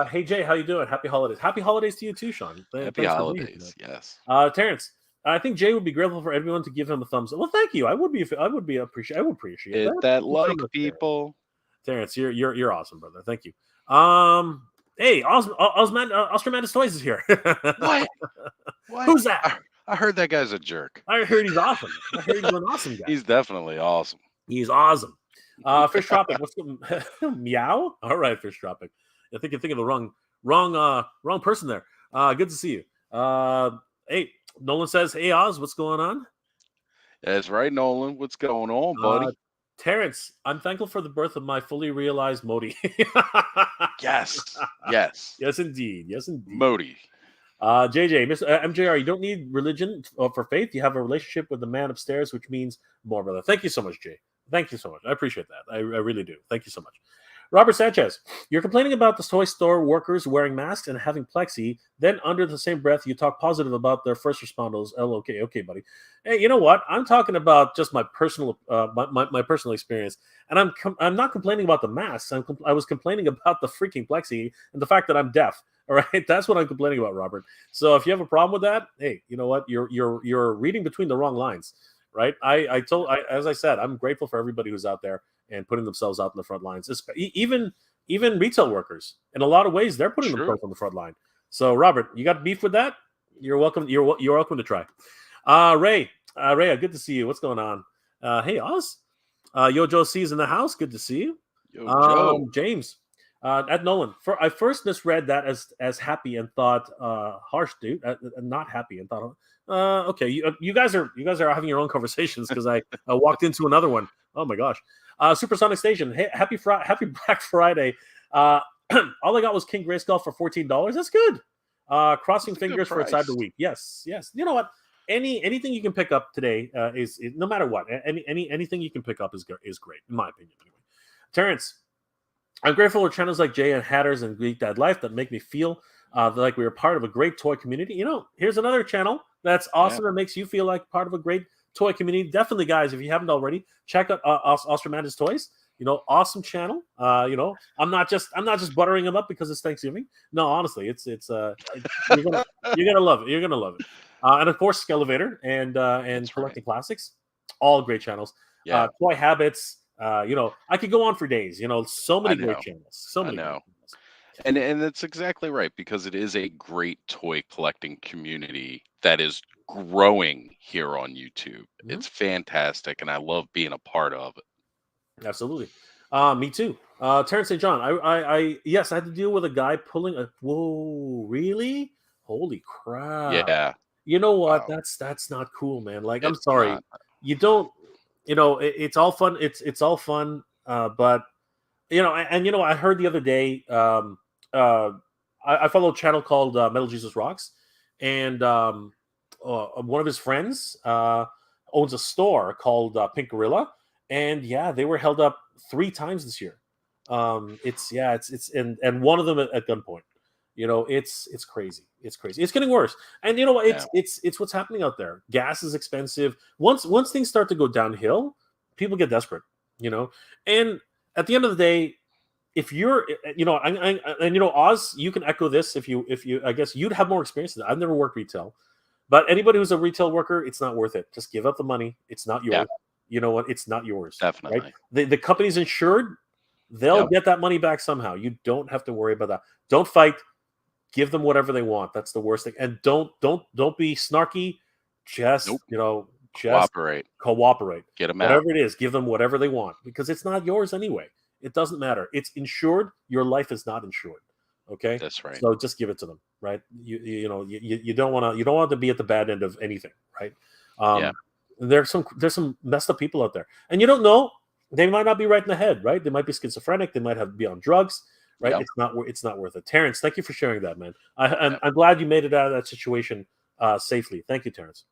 Hey Jay, how you doing? Happy holidays. Happy holidays to you too, Sean. Happy holidays. Yes. Terrence, I think Jay would be grateful for everyone to give him a thumbs up. Well, thank you. I would appreciate Hit that like, people. Terrence, you're awesome, brother. Thank you. Hey, Ostromandus Toys is here. What? Who's that? I heard that guy's a jerk. I heard he's awesome. I heard he's an awesome guy. He's definitely awesome. He's awesome. Fish Tropic, what's the meow? All right, Fish Tropic. I think you're thinking of the wrong person there. Good to see you. Hey, Nolan says, "Hey Oz, what's going on?" That's right, Nolan. What's going on, buddy? Terrence, I'm thankful for the birth of my fully realized Modi. Yes. Yes, indeed. Modi. JJ, MJR, you don't need religion for faith. You have a relationship with the man upstairs, which means more, brother. Thank you so much, Jay. Thank you so much. I appreciate that. I really do. Thank you so much. Robert Sanchez, you're complaining about the toy store workers wearing masks and having plexi. Then, under the same breath, you talk positive about their first responders. Okay, buddy. Hey, you know what? I'm talking about just my personal, my personal experience, and I'm not complaining about the masks. I was complaining about the freaking plexi and the fact that I'm deaf. All right, that's what I'm complaining about, Robert. So if you have a problem with that, hey, you know what? You're reading between the wrong lines, right? As I said, I'm grateful for everybody who's out there and putting themselves out in the front lines. Even retail workers, in a lot of ways, they're putting themselves on the front line. So, Robert, you got beef with that? You're welcome. You're welcome to try. Ray, good to see you. What's going on? Hey, Oz. Joe C's in the house. Good to see you. Joe. James. At Nolan, I first misread that as happy and thought harsh, dude. Not happy and thought. Okay, you guys are having your own conversations because I walked into another one. Oh my gosh, Supersonic Station. Hey, happy Black Friday. All I got was King Grayskull for $14. That's good. Crossing fingers for Cyber Week. Yes. You know what? Anything you can pick up today is no matter what. Anything you can pick up is great in my opinion. Anyway, Terrence. I'm grateful for channels like Jay and Hatters and Geek Dad Life that make me feel like we are part of a great toy community. Here's another channel that's awesome that makes you feel like part of a great toy community. Definitely, guys, if you haven't already, check out Ostromandus Toys. Awesome channel. I'm not just buttering them up because it's Thanksgiving. No, honestly, it's you're gonna love it. You're gonna love it. And of course, Skelevator and Collecting Classics, all great channels. Yeah. Toy Habits. I could go on for days. So many great channels. So many. And that's exactly right, because it is a great toy collecting community that is growing here on YouTube. Mhm. It's fantastic, and I love being a part of it. Absolutely. Me too. Terrence St. John. Yes, I had to deal with a guy pulling a. Whoa, really? Holy crap! Yeah. You know what? Wow. That's not cool, man. Like, I'm It's sorry. not. You don't. It's all fun. It's all fun. But I heard the other day. Uh, I follow a channel called Metal Jesus Rocks, and one of his friends owns a store called Pink Gorilla, and yeah, they were held up 3 times this year. It's and one of them at gunpoint. It's crazy. It's crazy. It's getting worse. And you know what? Yeah. It's what's happening out there. Gas is expensive. Once things start to go downhill, people get desperate. And at the end of the day, if you're, and Oz, you can echo this if you, I guess you'd have more experience than that. I've never worked retail, but anybody who's a retail worker, it's not worth it. Just give up the money. It's not Yeah. yours. You know what? It's not yours, right? Definitely. The company's insured. They'll Yep. get that money back somehow. You don't have to worry about that. Don't fight. Give them whatever they want. That's the worst thing. And don't be snarky. Just Nope. just Cooperate. cooperate. Get them out. Whatever it is, give them whatever they want because it's not yours anyway. It doesn't matter. It's insured. Your life is not insured. Okay, That's right. so just give it to them, right? You don't want to be at the bad end of anything, right? Yeah. There's some messed up people out there, and you don't know. They might not be right in the head, right? They might be schizophrenic. They might be on drugs, right? Yep. It's not worth it. Terrence, thank you for sharing that, man. Yep. I'm glad you made it out of that situation safely. Thank you, Terrence.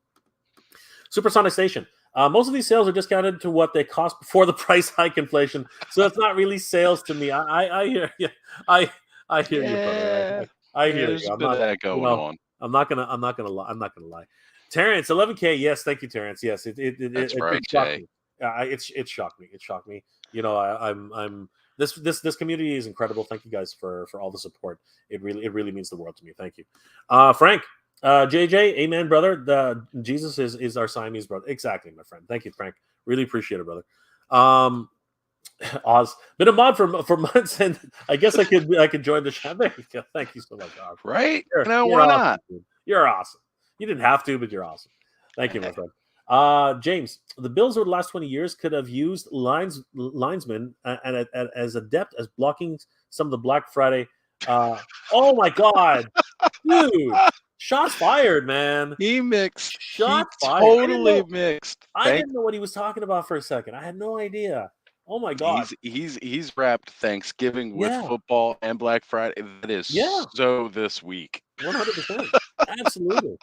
Supersonic Station. Most of these sales are discounted to what they cost before the price hike inflation, so it's not really sales to me. I hear you. I hear you, brother. Yeah. I Yeah, hear there's you. a bit of that going on. I'm not gonna lie. I'm not gonna lie. Terrence, 11K. Yes, thank you, Terrence. Yes, it That's did right, shock Jay. me. It shocked me. It shocked me. I'm this community is incredible. Thank you guys for all the support. It really means the world to me. Thank you, Frank. JJ, amen, brother. Jesus is our Siamese brother. Exactly, my friend. Thank you, Frank. Really appreciate it, brother. Oz, been a mod for months, and I guess I could join the show. Thank you so much, Oz. Right? You're Why awesome, not? dude. You're awesome. You didn't have to, but you're awesome. Thank you, my friend. James, the Bills over the last 20 years could have used linesmen as adept as blocking some of the Black Friday. Oh my God, dude! Shots fired, man. He mixed. Shots He fired. totally mixed. I didn't know what he was talking about for a second. I had no idea. Oh my God. He's wrapped Thanksgiving with Yeah. football and Black Friday. That is Yeah. so this week. 100%. Absolutely.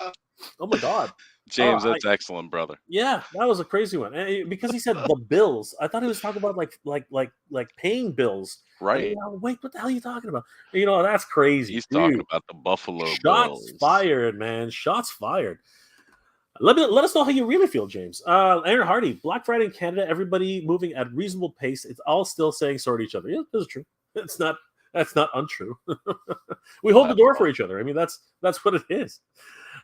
Oh my God. James, that's excellent, brother. Yeah, that was a crazy one. Because he said the bills. I thought he was talking about like paying bills. Right. Wait, what the hell are you talking about? That's crazy. He's talking about the Buffalo Shots Bills. fired, man. Shots fired. Let us know how you really feel, James. Aaron Hardy, Black Friday in Canada, everybody moving at reasonable pace. It's all still saying sorry to each other. Yeah, that's true. That's not untrue. We hold the door for each other. I mean, that's what it is.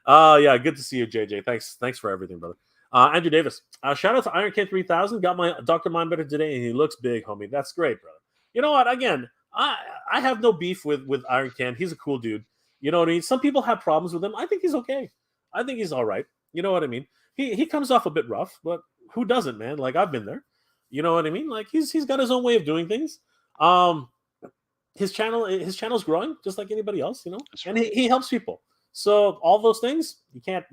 Yeah, good to see you, JJ. Thanks for everything, brother. Andrew Davis, shout out to Iron Ken 3000. Got my Dr. Mindbetter today, and he looks big, homie. That's great, brother. You know what? Again, I have no beef with Iron Ken. He's a cool dude. You know what I mean? Some people have problems with him. I think he's okay. I think he's all right. You know what I mean? He comes off a bit rough, but who doesn't, man? Like, I've been there. You know what I mean? Like, he's got his own way of doing things. His channel's growing just like anybody else, and he helps people. So all those things, you can't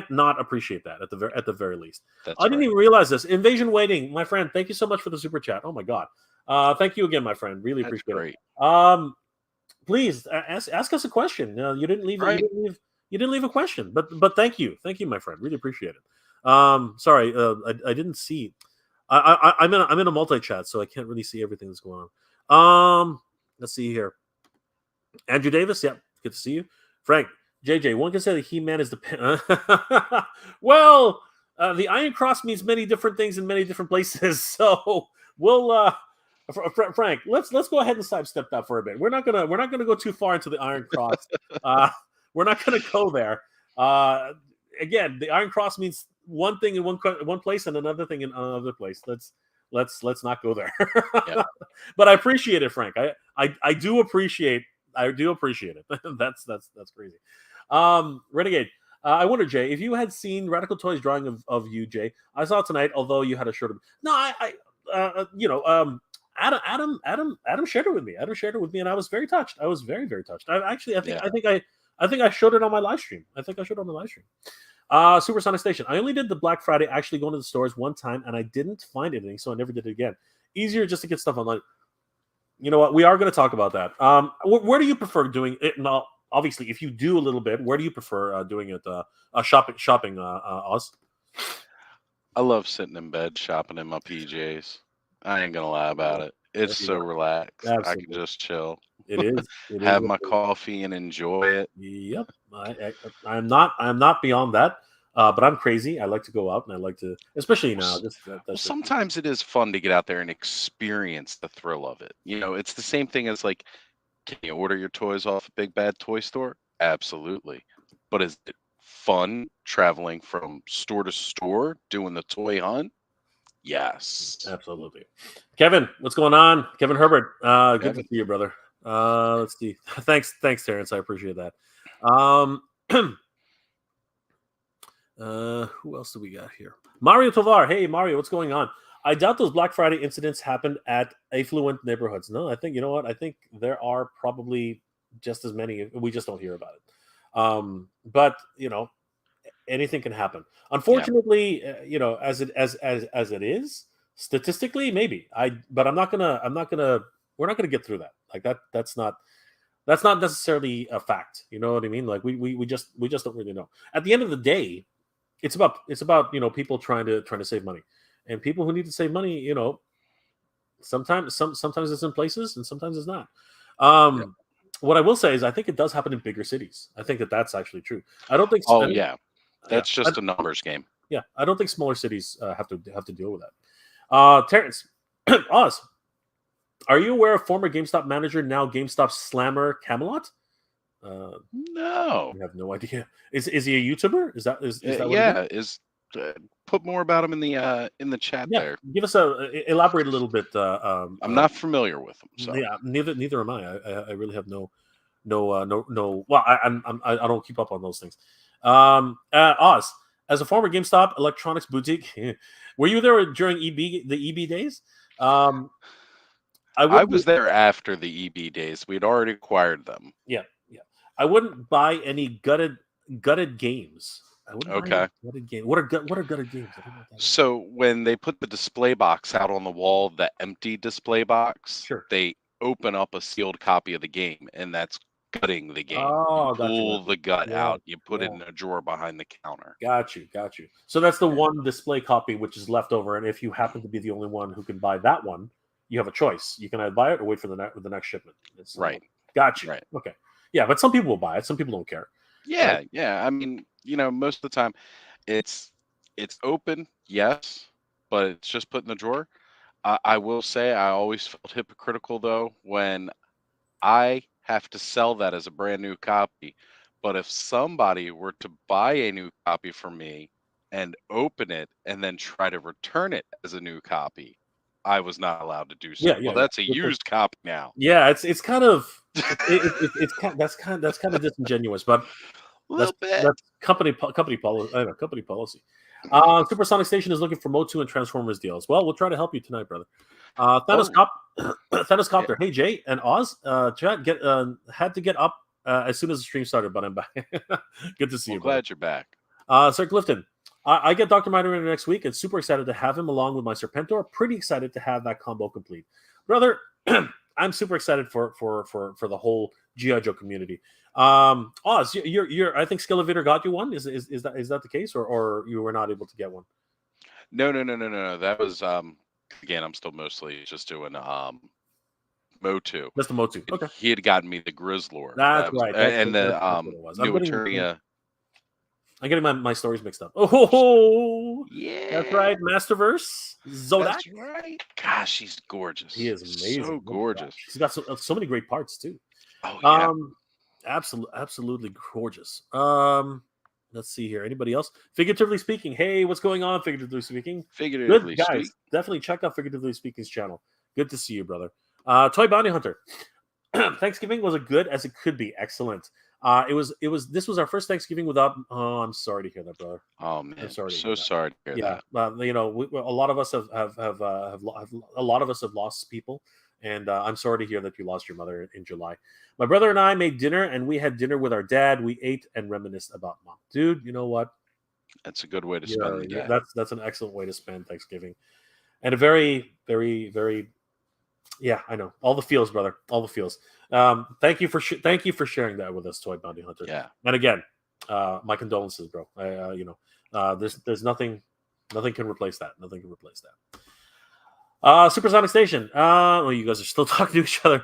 not appreciate that at the very least. I didn't even realize this. Invasion waiting, my friend. Thank you so much for the super chat. Oh my God. Thank you again, my friend. Really appreciate it. Please ask us a question. You didn't leave. You didn't leave a question, but thank you, my friend. Really appreciate it. Sorry, I didn't see. I'm in a multi chat, so I can't really see everything that's going on. Let's see here. Andrew Davis, yeah, good to see you. Frank, JJ, one can say that He-Man is the well, the Iron Cross means many different things in many different places. So we'll Frank, let's go ahead and sidestep that for a bit. We're not gonna go too far into the Iron Cross. We're not gonna go there. Again, the Iron Cross means one thing in one place and another thing in another place. let's not go there. Yeah. But I appreciate it, Frank. I do appreciate it. That's crazy. Renegade. I wonder, Jay, if you had seen Radical Toys drawing of you, Jay. I saw it tonight, although you had a shirt. No, Adam shared it with me. And I was very touched. I was very, very touched. I think I showed it on my live stream. Supersonic Station. I only did the Black Friday actually going to the stores one time, and I didn't find anything, so I never did it again. Easier just to get stuff online. You know what? We are going to talk about that. Where do you prefer doing it? Now, obviously, if you do a little bit, where do you prefer doing it? Shopping, Oz? I love sitting in bed shopping in my PJs. I ain't gonna lie about it. It's so relaxed. Absolutely. I can just chill. It is. Have my coffee and enjoy it. Yep. I'm not beyond that. But I'm crazy. I like to go out, and I like to, especially now. Sometimes it is fun to get out there and experience the thrill of it. You know, it's the same thing as like, can you order your toys off a big bad toy store? Absolutely. But is it fun traveling from store to store doing the toy hunt? Yes. Absolutely. Kevin, what's going on? Kevin Herbert. Good to see you, brother. Let's see. Thanks, Terrence. I appreciate that. Who else do we got here? Mario Tovar. Hey, Mario, what's going on? I doubt those Black Friday incidents happened at affluent neighborhoods. No, I think, you know what? I think there are probably just as many. We just don't hear about it. But, you know, anything can happen. Unfortunately, you know, as it is, statistically, maybe. But we're not gonna get through that. Like that's not necessarily a fact. You know what I mean? Like we just don't really know. At the end of the day, it's about you know, people trying to save money, and people who need to save money, you know, sometimes it's in places and sometimes it's not. What I will say is I think it does happen in bigger cities. I think that's actually true. I don't think. That's just a numbers game. Yeah, I don't think smaller cities have to deal with that. Terrence, Oz, are you aware of former GameStop manager, now GameStop slammer Camelot? No, I have no idea. Is he a YouTuber? Is that what it is? Put more about him in the chat there. Give us elaborate a little bit. I'm not familiar with him. So. Yeah, neither am I. I really have no. Well, I don't keep up on those things. Oz, as a former GameStop electronics boutique, were you there during the EB days? I was there after the EB days. We'd already acquired them. Yeah. I wouldn't buy any gutted games. Okay. What are gutted games? So when they put the display box out on the wall, the empty display box, sure, they open up a sealed copy of the game, and that's gutting the game. Oh, pull the gut out. You put it in a drawer behind the counter. Got you. So that's the one display copy which is left over, and if you happen to be the only one who can buy that one, you have a choice. You can either buy it or wait for the next shipment. Right. Got you. Right. Okay. Yeah, but some people will buy it. Some people don't care. Yeah, right? Yeah. I mean, you know, most of the time, it's open, yes, but it's just put in the drawer. I will say I always felt hypocritical though when I have to sell that as a brand new copy. But if somebody were to buy a new copy from me and open it and then try to return it as a new copy, I was not allowed to do so. Well, that's a used copy now. Yeah, it's kind of that's kind of disingenuous, but that's company policy. I know, company policy. Supersonic Station is looking for Motu and Transformers deals. Well, we'll try to help you tonight, brother. Thanos Copter. Hey, Jay and Oz. Chat had to get up as soon as the stream started, but I'm back. Good to see you. Glad you're back. Sir Clifton. I get Dr. Miner next week and super excited to have him along with my Serpentor. Pretty excited to have that combo complete. Brother, I'm super excited for the whole G.I. Joe community. Oz, you're I think Skelevator got you one. Is that the case, or you were not able to get one? No. That was again, I'm still mostly just doing Motu. That's the Motu. Okay. He had gotten me the Grizzlord. That's right. And the new Eternia. I'm getting my stories mixed up. Oh, yeah. That's right. Masterverse. Zodak. That's right. Gosh, he's gorgeous. He is amazing. So gorgeous. He's got so many great parts too. Oh yeah. Absolutely gorgeous. Let's see here. Anybody else? Figuratively speaking. Hey, what's going on? Figuratively speaking. Figuratively Good guys. speak. Definitely check out Figuratively Speaking's channel. Good to see you, brother. Toy Bounty Hunter. Thanksgiving was as good as it could be. Excellent. This was our first Thanksgiving without. Oh, I'm sorry to hear that, brother. Oh I'm man, sorry to so hear that. sorry to hear Yeah, that. a lot of us have a lot of us have lost people, and I'm sorry to hear that you lost your mother in July. My brother and I made dinner, and we had dinner with our dad. We ate and reminisced about mom. Dude, you know what? That's a good way to spend the day. That's an excellent way to spend Thanksgiving, and a very, very, very, yeah, I know all the feels, brother, all the feels. Thank you for sharing that with us, Toy Bounty Hunter. Yeah. And again, my condolences, bro. There's nothing can replace that. Nothing can replace that. Supersonic Station. Well, you guys are still talking to each other.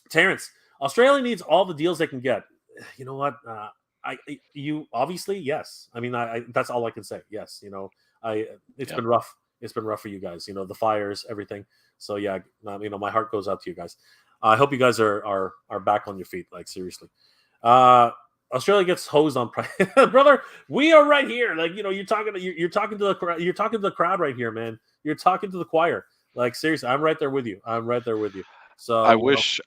Terrence, Australia needs all the deals they can get. You know what? You obviously, yes. I mean, I that's all I can say. Yes, it's been rough. It's been rough for you guys. The fires, everything. So yeah, my heart goes out to you guys. I hope you guys are back on your feet. Like seriously. Australia gets hosed on price, brother. We are right here. Like you're talking to the crowd. You're talking to the crowd right here, man. You're talking to the choir. Like seriously, I'm right there with you. I'm right there with you. So I wish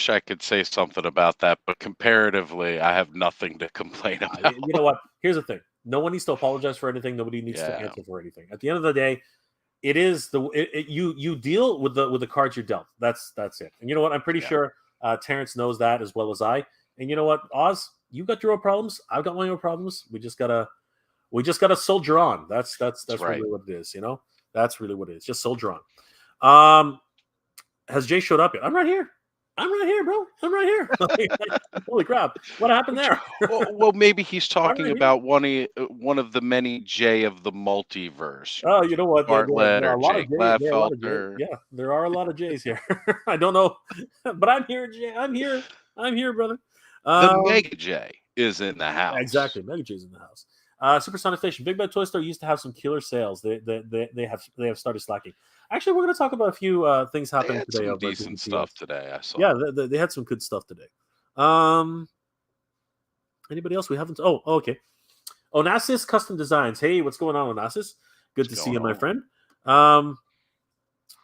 I could say something about that, but comparatively, I have nothing to complain about. you know what? Here's the thing. No one needs to apologize for anything. Nobody needs to answer for anything. At the end of the day, it is you deal with the cards you're dealt. That's it. And you know what? I'm pretty sure Terrence knows that as well as I. And you know what, Oz, you got your own problems. I've got my own problems. We just gotta soldier on. That's right. really what it is. That's really what it is. Just soldier on. Has Jay showed up yet? I'm right here. I'm right here, bro. I'm right here. Holy crap! What happened there? well, maybe he's talking about one of the many Jay of the multiverse. Oh, you know what? There Bartlett are a or lot of Jay J's. Gladfelter. Yeah, there are a lot of J's here. I don't know, but I'm here, Jay. I'm here, brother. The Mega J is in the house. Exactly, Mega J's in the house. Supersonic Station. Big Bad Toy Store used to have some killer sales. They have started slacking. Actually, we're going to talk about a few things happening today. Some decent stuff today. I saw. Yeah, they had some good stuff today. Anybody else we haven't? Oh, okay. Onassis Custom Designs. Hey, what's going on, Onassis? Good to see you, my friend.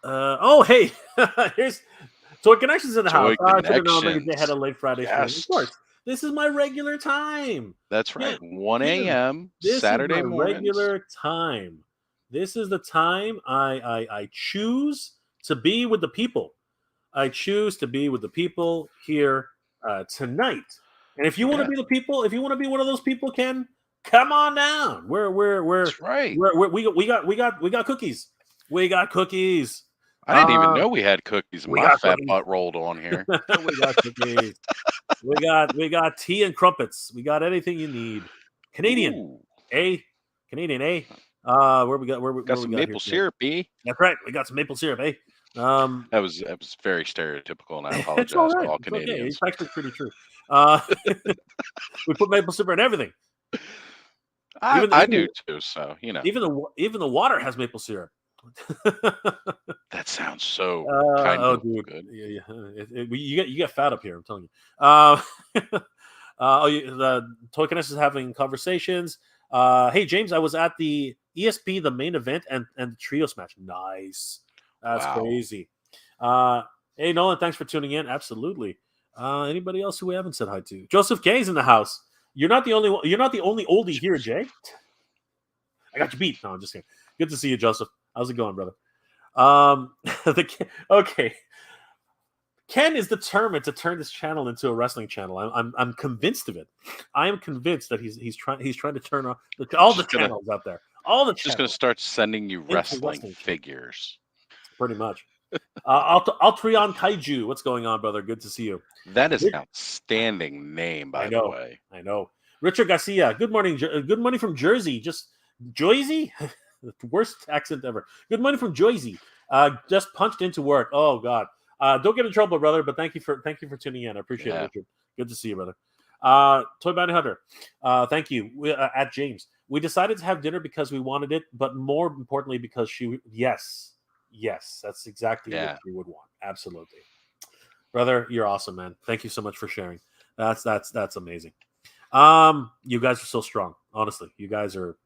Hey, here's Toy Connections in the house. I should have known they had a late Friday stream. Of course. This is my regular time. That's right. 1 a.m. Saturday morning. Regular time. This is the time I choose to be with the people. I choose to be with the people here tonight. And if you want to be the people, if you want to be one of those people, Ken, come on down. That's right. We got cookies. We got cookies. I didn't even know we had cookies. My fat butt rolled on here. We got cookies. we got tea and crumpets. We got anything you need. Canadian, Canadian, where we got some maple syrup, That's right. We got some maple syrup, That was very stereotypical, and I apologize to all Canadians. Okay. It's actually pretty true. We put maple syrup in everything. I do too. So even the water has maple syrup. That sounds so dude. Good. Yeah. You get fat up here. I'm telling you. The Toy Connections is having conversations. Hey James, I was at the ESP, the main event, and the trios match. Nice. That's crazy. Hey Nolan, thanks for tuning in. Absolutely. Anybody else who we haven't said hi to? Joseph K's in the house. You're not the only one. You're not the only oldie here, Jay. I got you beat. No, I'm just kidding. Good to see you, Joseph. How's it going, brother? Okay. Ken is determined to turn this channel into a wrestling channel. I'm convinced of it. I am convinced that he's trying to turn on all the channels out there. All the just going to start sending you wrestling figures. Pretty much. Altreon Kaiju, what's going on, brother? Good to see you. That is an outstanding name, by the way. I know. Richard Garcia, good morning. Good morning from Jersey. Just Jersey? The worst accent ever. Good morning from Jersey. Just punched into work. Oh God. Don't get in trouble, brother. But thank you for tuning in. I appreciate it, Richard. Good to see you, brother. Toy Bounty Hunter. Thank you. At James, we decided to have dinner because we wanted it, but more importantly because she. Yes, that's exactly what we would want. Absolutely, brother. You're awesome, man. Thank you so much for sharing. That's amazing. You guys are so strong. Honestly, you guys are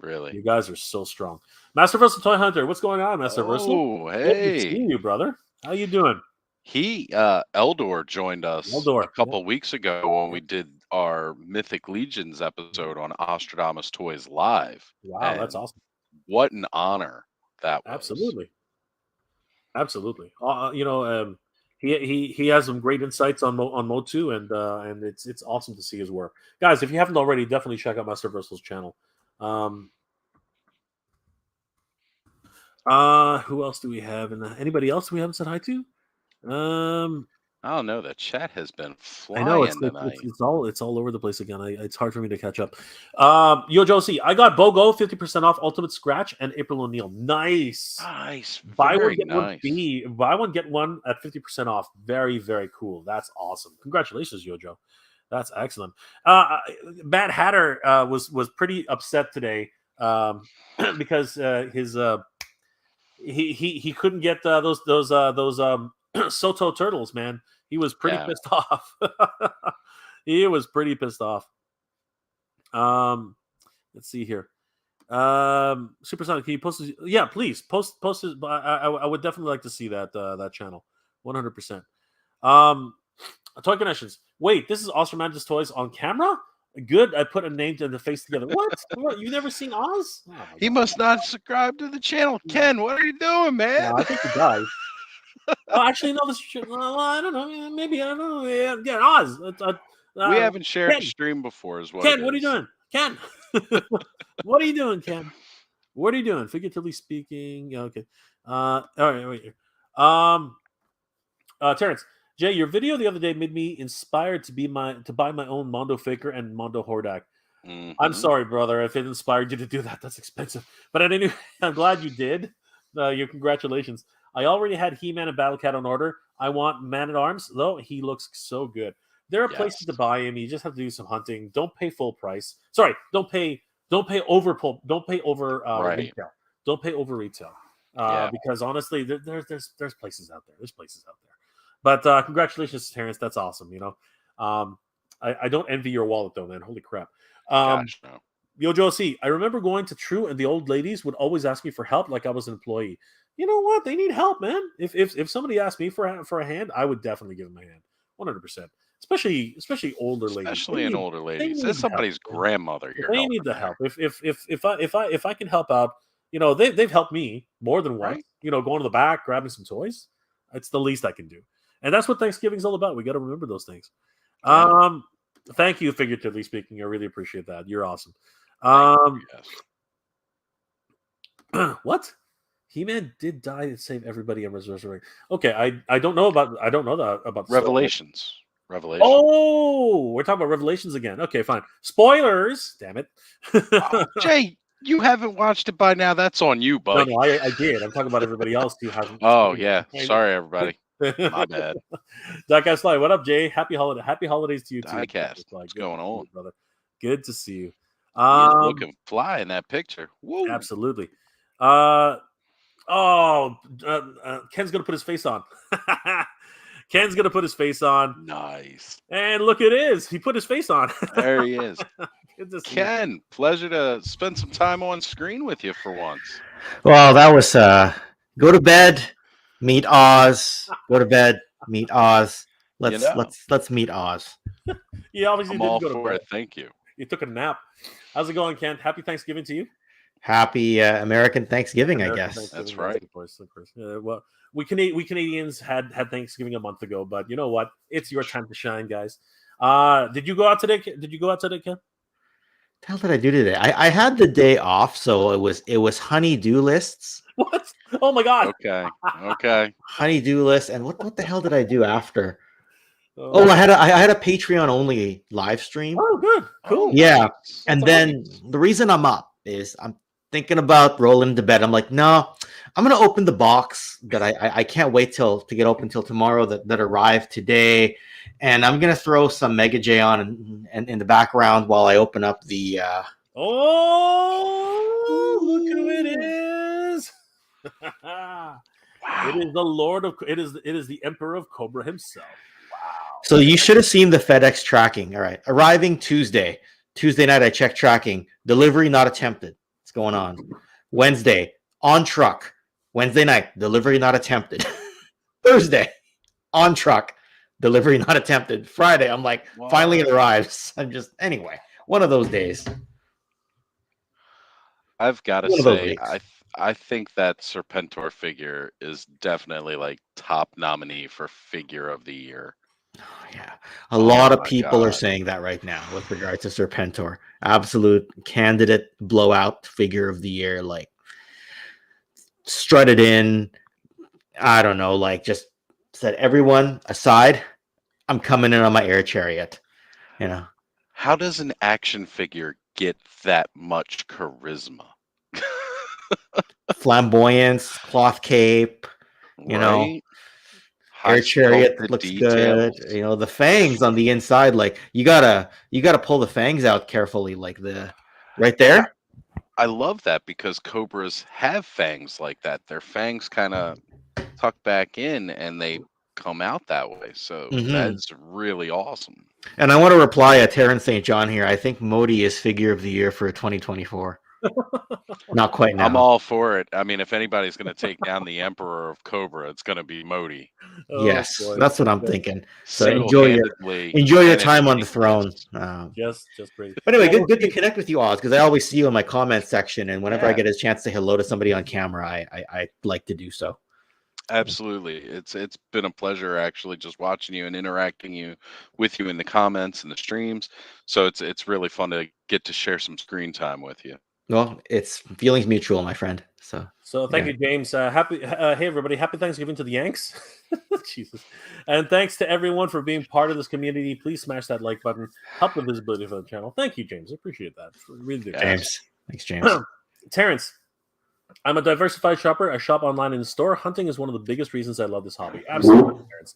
Really. so strong. Master Versal Toy Hunter, what's going on, Master Versal? Oh, Good to see hey. you, brother. How you doing? He Eldor joined us a Eldor. couple weeks ago when we Yep. did our Mythic Legions episode on Ostradamus Toys Live. Wow, that's And awesome. what an honor that was. Absolutely. Absolutely. He has some great insights on Motu, and it's awesome to see his work, guys. If you haven't already, definitely check out Master Versal's channel. Who else do we have? And anybody else we haven't said hi to? I don't know. The chat has been I know flying tonight. it's all over the place again. It's hard for me to catch up. Yo, Josie, I got BOGO 50% off Ultimate Scratch and April O'Neil. Nice. Nice. Buy one Very get one nice. free. Buy one get one at 50% off. Very, very cool. That's awesome. Congratulations, Yojo. That's excellent. Mad Hatter was pretty upset today because his he couldn't get those Soto turtles, man. He was pretty Yeah. pissed off. He was pretty pissed off. Let's see here. Supersonic, can you post this? Yeah, please post it. I would definitely like to see that channel. 100%. Toy Connections. Wait, this is Ostradamus Toys on camera? Good. I put a name to the face together. What? You've never seen Oz? Oh, He must not subscribe to the channel. Ken, what are you doing, man? no, I think he does. Oh, actually, no. This well, I don't know. Maybe I don't know. Yeah, Oz. We haven't shared Ken, a stream before, is what Ken, it what are you is. doing? Ken, what are you doing, Ken? What are you doing? Figuratively speaking. Yeah, okay. All right, wait here. Terrence, Jay, your video the other day made me inspired to buy my own Mondo Faker and Mondo Hordak. I'm sorry, brother, if it inspired you to do that. That's expensive. But anyway, I'm glad you did. Your congratulations. I already had He-Man and Battle Cat on order. I want Man at Arms, though. He looks so good. There are places to buy him. You just have to do some hunting. Don't pay full price. Sorry, don't pay over retail. Don't pay over retail. Because honestly, there's places out there. There's places out there. But congratulations, Terrence. That's awesome. I don't envy your wallet though, man. Holy crap. Gosh, no. Yo, Josie, I remember going to True, and the old ladies would always ask me for help, like I was an employee. You know what? They need help, man. If somebody asked me for a hand, I would definitely give them a hand, 100%. Especially older ladies. Especially in older ladies. It's somebody's grandmother. They need the help. If I can help out, they've helped me more than once. Right? Going to the back, grabbing some toys. It's the least I can do, and that's what Thanksgiving's all about. We got to remember those things. Yeah. Thank you, figuratively speaking. I really appreciate that. You're awesome. Yes. What? He-Man did die to save everybody in Resurrection. Okay, I don't know about the Revelations. Oh, we're talking about Revelations again. Okay, fine. Spoilers. Damn it. Jay, you haven't watched it by now. That's on you, buddy. No, I did. I'm talking about everybody else who hasn't. Oh yeah. Sorry, everybody. My bad. Diecast Fly, what up, Jay? Happy holidays to you too. Diecast. What's going on, brother? Good to see you. He's looking fly in that picture. Woo. Absolutely. Ken's gonna put his face on. Ken's gonna put his face on. Nice. And look, it is. He put his face on. There he is. Good to see Ken, you. pleasure to spend some time on screen with you for once. Well, that was go to bed, meet Oz. Go to bed, meet Oz. Let's meet Oz. You obviously didn't go to bed. Thank you. You took a nap. How's it going, Ken? Happy Thanksgiving to you. Happy American Thanksgiving, I guess. That's right. Of course. Well, we Canadians had Thanksgiving a month ago, but you know what? It's your time to shine, guys. Did you go out today? Ken? What the hell did I do today? I had the day off, so it was honey-do lists. What? Oh my god. Okay. Honey-do list, and what the hell did I do after? I had a Patreon only live stream. Oh, good, cool. Yeah, and then the reason I'm up is I'm thinking about rolling into bed. I'm like, no, I'm gonna open the box that I can't wait to get open till tomorrow that arrived today, and I'm gonna throw some Mega J on and in the background while I open up the. Oh, look who it is! Wow. It is the Lord of. It is the Emperor of Cobra himself. Wow. So you should have seen the FedEx tracking. All right, arriving Tuesday. Tuesday night, I checked tracking. Delivery not attempted. What's going on? Wednesday, on truck. Wednesday night, delivery not attempted. Thursday, on truck. Delivery not attempted. Friday, I'm like, finally it arrives. I'm just, anyway, one of those days. I've got to One of those say, weeks. I think that Serpentor figure is definitely like top nominee for figure of the year. Yeah, a lot of my people are God. saying that right now with regard to Serpentor. Absolute candidate blowout figure of the year. Like, strutted in. I don't know, like just said, everyone aside, I'm coming in on my air chariot. You know, How does an action figure get that much charisma? flamboyance, cloth cape, you know, Right? High air chariot sculpted looks good. details. You know, the fangs on the inside, like you gotta pull the fangs out carefully, like the right there. I love that because cobras have fangs like that. Their fangs kind of tuck back in and they come out that way. So Mhm. that's really awesome. And I want to reply at Terrence St. John here. I think Modi is figure of the year for 2024. Not quite now. I'm all for it. I mean, if anybody's going to take down the Emperor of Cobra, it's going to be Modi. Yes, boy. that's what I'm thinking. So Single-handedly. enjoy your and in time on the many throne. ways. Just crazy. But anyway, Well, good to connect with you, Oz, because I always see you in my comment section, and whenever I Yeah. get a chance to say hello to somebody on camera, I like to do so. Absolutely. It's been a pleasure actually just watching you and interacting with you in the comments and the streams. So it's really fun to get to share some screen time with you. Well, it's feelings mutual, my friend. So thank you, James. Hey everybody, happy Thanksgiving to the Yanks. Jesus. And thanks to everyone for being part of this community. Please smash that like button. Help the visibility for the channel. Thank you, James. I appreciate that. Really do. Yes. James. Thanks, James. Terrence, I'm a diversified shopper. I shop online and in store. Hunting is one of the biggest reasons I love this hobby. Absolutely, Terrence.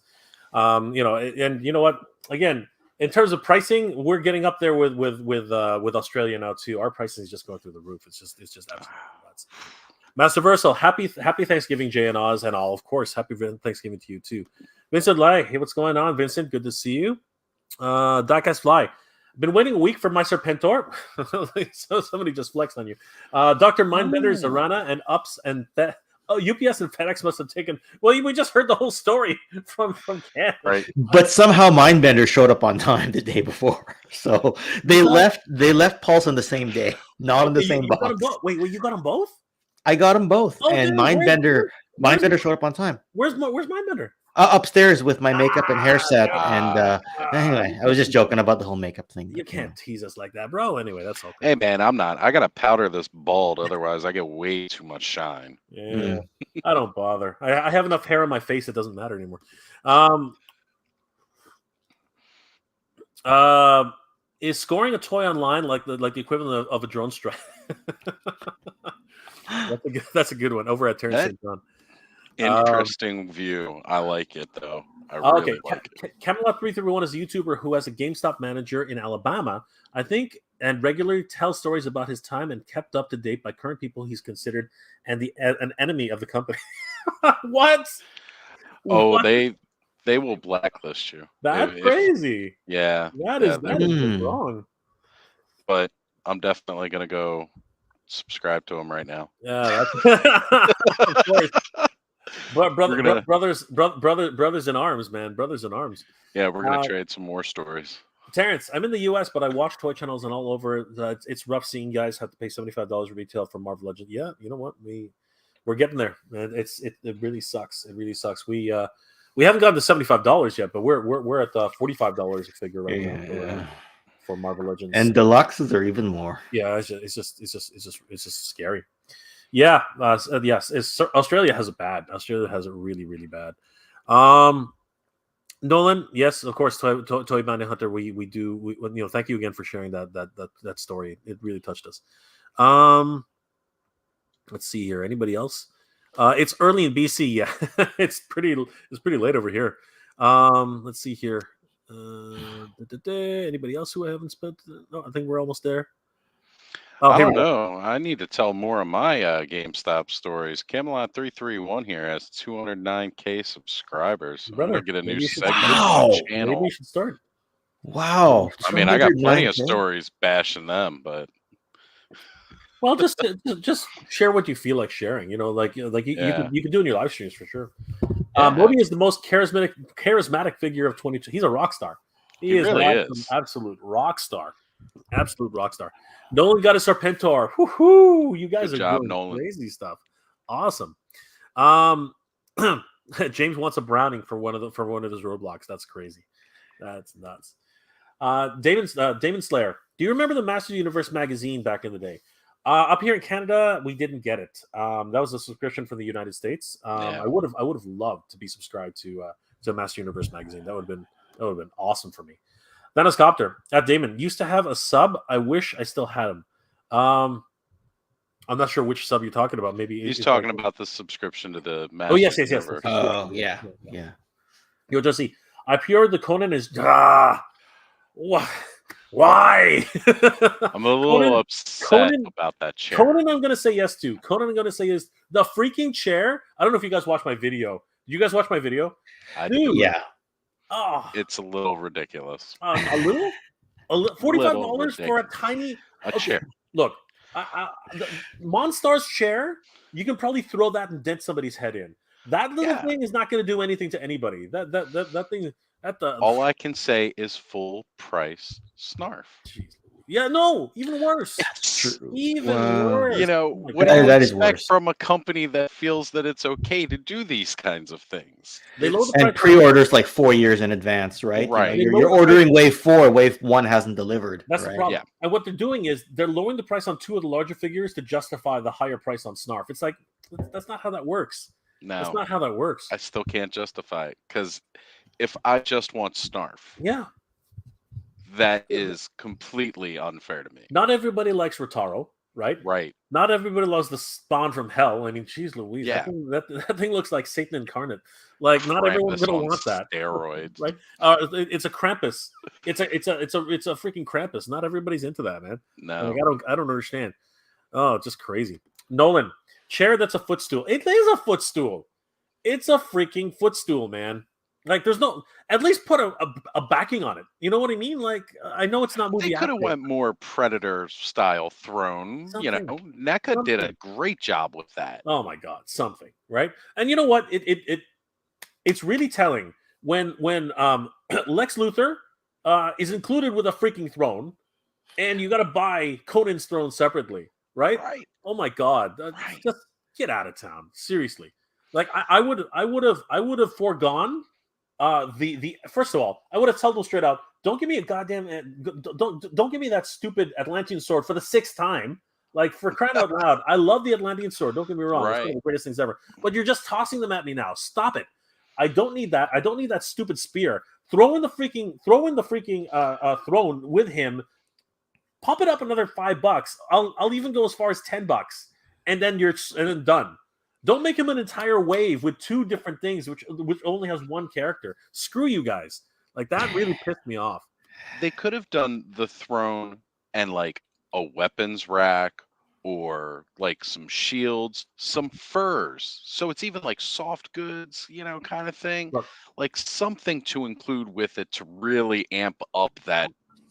You know, and you know what? Again, in terms of pricing, we're getting up there with Australia now too. Our pricing is just going through the roof. It's just absolutely nuts. Master Versal, happy Thanksgiving, Jay and Oz, and all, of course, happy Thanksgiving to you too. Vincent Lai, hey, what's going on, Vincent? Good to see you. Diecast Fly, been waiting a week for my Serpentor. So somebody just flexed on you. Dr. Mindbender, Zarana, and Ups and UPS and FedEx must have taken. Well, we just heard the whole story from Canada. Right. But somehow Mindbender showed up on time the day before, so they left Pulse on the same day, not on the same box. Got them both? Wait, you got them both? I got them both, Oh, and dude, Mindbender showed up on time. Where's Mindbender? Upstairs with my makeup and hair set. And anyway, I was just joking about the whole makeup thing. You can't tease us like that, bro. Anyway, that's okay. Hey man, I'm not. I gotta powder this bald, otherwise I get way too much shine. Yeah, I don't bother. I have enough hair on my face; it doesn't matter anymore. Is scoring a toy online like the equivalent of a drone strike? That's a good one. Over at Terrence St. John. Interesting view. I like it though. I really like it. Camelot 331 is a YouTuber who has a GameStop manager in Alabama, I think, and regularly tells stories about his time and kept up to date by current people he's considered an enemy of the company. What? Oh, What? they will blacklist you. That's crazy. Yeah. That is wrong. But I'm definitely gonna go subscribe to him right now. Yeah, of course. Brothers in arms, man. Brothers in arms. Yeah, we're gonna trade some more stories. Terrence, I'm in the U.S., but I watch toy channels and all over. It's rough seeing guys have to pay $75 retail for Marvel Legends. Yeah, you know what? We're getting there. It really sucks. It really sucks. We haven't gotten to $75 yet, but we're at $45 a figure right now for Marvel Legends. And deluxes are even more. Yeah, it's just scary. Yeah, yes. Australia has it bad. Australia has it really, really bad. Nolan, yes, of course. Toy Bounty Hunter. We do. Thank you again for sharing that story. It really touched us. Let's see here. Anybody else? It's early in BC. Yeah, it's pretty late over here. Let's see here. Anybody else who I haven't spent? No, I think we're almost there. Oh, I here we don't go. know. I need to tell more of my GameStop stories. Camelot 331 here has 209K subscribers. I'm Brother, gonna get a new maybe you should segment maybe, on the Wow. maybe channel. you should start. Wow. I mean, I got plenty of 209K? stories bashing them, but Well, just share what you feel like sharing. You know, like you Yeah. could do it in your live streams for sure. Yeah. Modi is the most charismatic figure of 22. He's a rock star. He Is really an is. absolute rock star. Absolute rock star. Nolan got a Serpentor. Woohoo! You guys Good are job, doing Nolan. crazy stuff. Awesome. James wants a Browning for one of his roadblocks. That's crazy. That's nuts. Damon Slayer. Do you remember the Master Universe magazine back in the day? Up here in Canada, we didn't get it. That was a subscription from the United States. Yeah. I would have loved to be subscribed to Master Universe magazine. That would have been awesome for me. Dennis Copter at Damon used to have a sub. I wish I still had him. I'm not sure which sub you're talking about. Maybe He's talking about the subscription to the Master Oh yes. Universe. Oh, yeah. Yo, Jesse, I pre-ordered the Conan is why? I'm a little upset Conan- about that chair. Conan, I'm gonna say yes to. Conan, I'm gonna say is the freaking chair. I don't know if you guys watched my video. Did you guys watch my video? I Dude. do. Yeah. Oh, It's a little ridiculous. a little, $45 for a tiny chair. Look, the Monstar's chair. You can probably throw that and dent somebody's head in. That little thing is not going to do anything to anybody. That thing. All I can say is full price snarf. Jeez. Yeah, no, even worse. Even worse. You know, Oh my what God. do you That is expect worse. from a company that feels that it's okay to do these kinds of things? They lower the And price. pre-orders like 4 years in advance, right? Right. You know, They you're lower the ordering wave 4, wave 1 hasn't delivered. That's the right? problem. Yeah. And what they're doing is they're lowering the price on two of the larger figures to justify the higher price on Snarf. It's like that's not how that works. That's No, not how that works. I still can't justify it because if I just want snarf, Yeah. that is completely unfair to me. Not everybody likes Rotaro, right? Right. Not everybody loves the Spawn from Hell. I mean, geez Louise, Yeah. that thing looks like Satan incarnate. Like, not everyone's Krampus gonna on want that. steroids. Right? It's a Krampus. It's a freaking Krampus. Not everybody's into that, man. No. Like, I don't understand. Oh, just crazy. Nolan, chair that's a footstool. It is a footstool. It's a freaking footstool, man. Like, there's no. At least put a backing on it. You know what I mean? Like, I know it's not movie. They could have accurate. went more Predator style throne. You know, Something. NECA did a great job with that. Oh my God, something, right? And you know what? It's really telling when Lex Luthor is included with a freaking throne, and you got to buy Conan's throne separately, right? Right. Oh my God, Right. just get out of town, seriously. Like I would have foregone the first of all, I would have told them straight out, don't give me a goddamn don't give me that stupid Atlantean sword for the 6th time. Like, for crying out loud, I love the Atlantean sword. Don't get me wrong; it's one of the greatest things ever. But you're just tossing them at me now. Stop it! I don't need that. I don't need that stupid spear. Throw in the freaking throne with him. Pump it up another $5. I'll even go as far as $10, and then done. Don't make him an entire wave with 2 different things, which only has 1 character. Screw you guys! Like, that really pissed me off. They could have done the throne and like a weapons rack or like some shields, some furs. So it's even like soft goods, you know, kind of thing. Look. Like something to include with it to really amp up that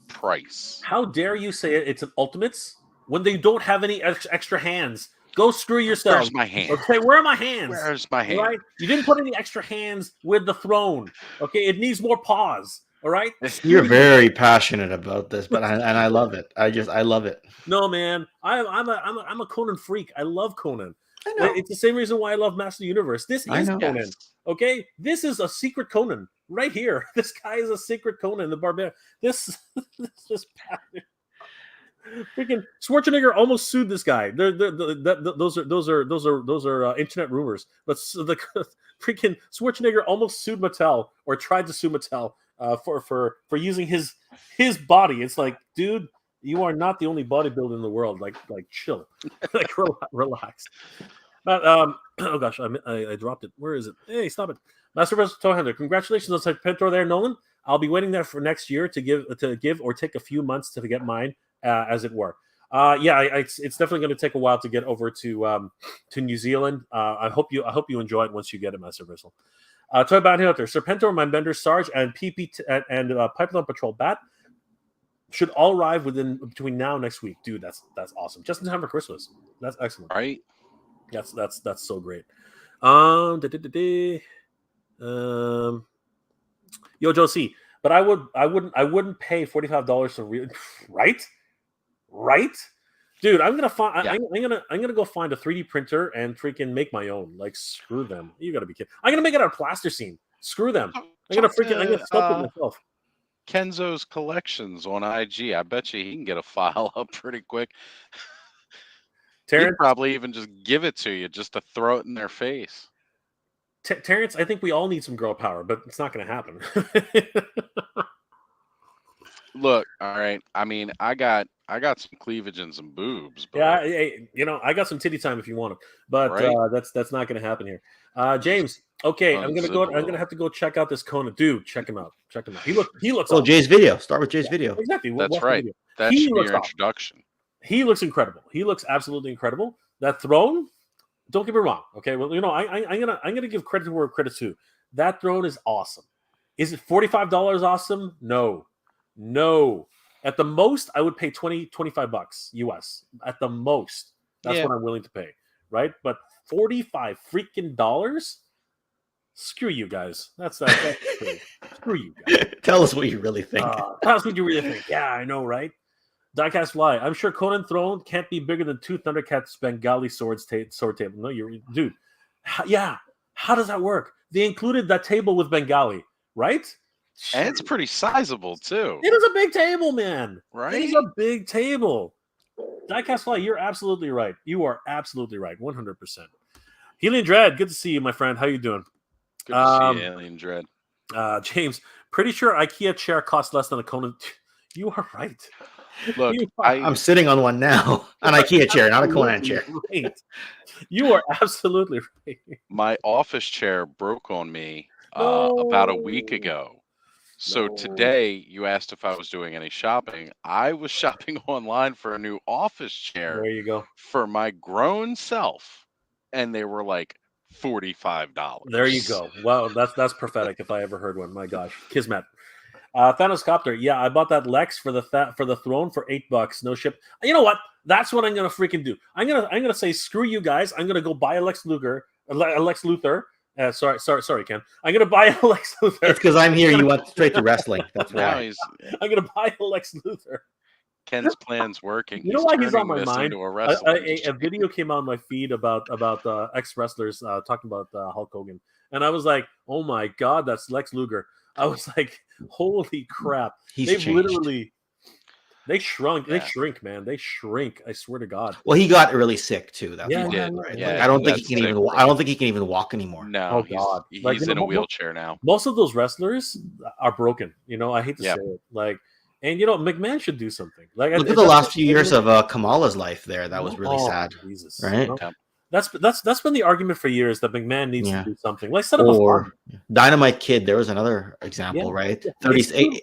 price. How dare you say it's an Ultimates when they don't have any extra hands? Go screw yourself. Where's my hand? Okay, where are my hands? Where's my hand? Right? You didn't put any extra hands with the throne. Okay, it needs more paws. All right. You're very passionate about this, but I love it. I love it. No, man, I'm a Conan freak. I love Conan. I know. It's the same reason why I love Master Universe. This I is know. Conan. Yes. Okay, this is a secret Conan right here. This guy is a secret Conan, the barbarian. This just freaking Schwarzenegger almost sued this guy. Those are internet rumors. But the freaking Schwarzenegger almost sued Mattel or tried to sue Mattel for using his body. It's like, dude, you are not the only bodybuilder in the world. Like chill, like relax. Oh gosh, I dropped it. Where is it? Hey, stop it, Master Vessel Toyhander. Congratulations on Serpentor there, Nolan. I'll be waiting there for next year to give or take a few months to get mine, as it were. It's definitely going to take a while to get over to New Zealand. I hope you enjoy it once you get it, Master Bristle. Toy Bounty Hunter, Serpentor, Mindbender, Sarge, and and Pipeline Patrol Bat should all arrive between now and next week, dude. That's awesome. Just in time for Christmas. That's excellent. Right? That's so great. Yo, Joe C. But I wouldn't pay $45 for right, dude. I'm gonna find. Yeah. I'm gonna go find a 3D printer and freaking make my own. Like, screw them. You gotta be kidding. I'm gonna make it out of plasticine. Screw them. I'm gonna sculpt it myself. Kenzo's Collections on IG. I bet you he can get a file up pretty quick. Terrence, he'd probably even just give it to you just to throw it in their face. Terrence, I think we all need some girl power, but it's not going to happen. Look, all right. I mean, I got some cleavage and some boobs. But... Yeah, I got some titty time if you want it, but right? That's not going to happen here. James, okay, I'm gonna have to go check out this Conan. Dude, check him out. He looks. Oh, awesome. Jay's video. Start with Jay's video. Exactly. That's right. That should be your introduction. He looks incredible. He looks absolutely incredible. That throne. Don't get me wrong. Okay, well, I'm gonna give credit where credit's due. That throne is awesome. Is it $45 awesome? No. At the most, I would pay $25 US. At the most, that's what I'm willing to pay, right? But $45 freaking dollars? Screw you guys. That's crazy. Screw you guys. Tell us what you really think. Tell us what you really think. Yeah, I know, right? Diecast Fly. I'm sure Conan throne can't be bigger than 2 Thundercats Bengali sword table. No, dude. Yeah. How does that work? They included that table with Bengali, right? And it's pretty sizable too. It is a big table, man. Right? It is a big table. Diecast Fly, you're absolutely right. You are absolutely right. 100%. Helium Dread, good to see you, my friend. How you doing? Good to see you, Alien Dread. James, pretty sure IKEA chair costs less than a Conan. You are right. Look, I'm sitting on one now. An IKEA chair, not a Conan chair. Right. You are absolutely right. My office chair broke on me about a week ago. So today, you asked if I was doing any shopping. I was shopping online for a new office chair. There you go. For my grown self, and they were like $45. There you go. Wow, that's prophetic if I ever heard one. My gosh, Kismet. Thanos Copter. Yeah, I bought that Lex for the throne for $8. No ship. You know what? That's what I'm gonna freaking do. I'm gonna say screw you guys. I'm gonna go buy a Lex Luthor. Sorry, Ken. I'm gonna buy a Lex Luthor. It's because I'm here. You went straight to wrestling. That's why. I'm gonna buy a Lex Luthor. Ken's plan's working. You know why he's on my mind? A video came on my feed about ex wrestlers talking about Hulk Hogan, and I was like, "Oh my god, that's Lex Luger." I was like, "Holy crap!" They shrunk. Yeah. They shrink, man. They shrink. I swear to God. Well, he got really sick too. That's he did. Right? Yeah, like, I don't think he can even. I don't think he can even walk anymore. No, he's in a wheelchair now. Most of those wrestlers are broken. I hate to say it. Like. And McMahon should do something. Like, look at the last few years of Kamala's life there. That was really sad. Jesus. Right? That's been the argument for years that McMahon needs to do something. Like set up a farm. Dynamite Kid. There was another example, right?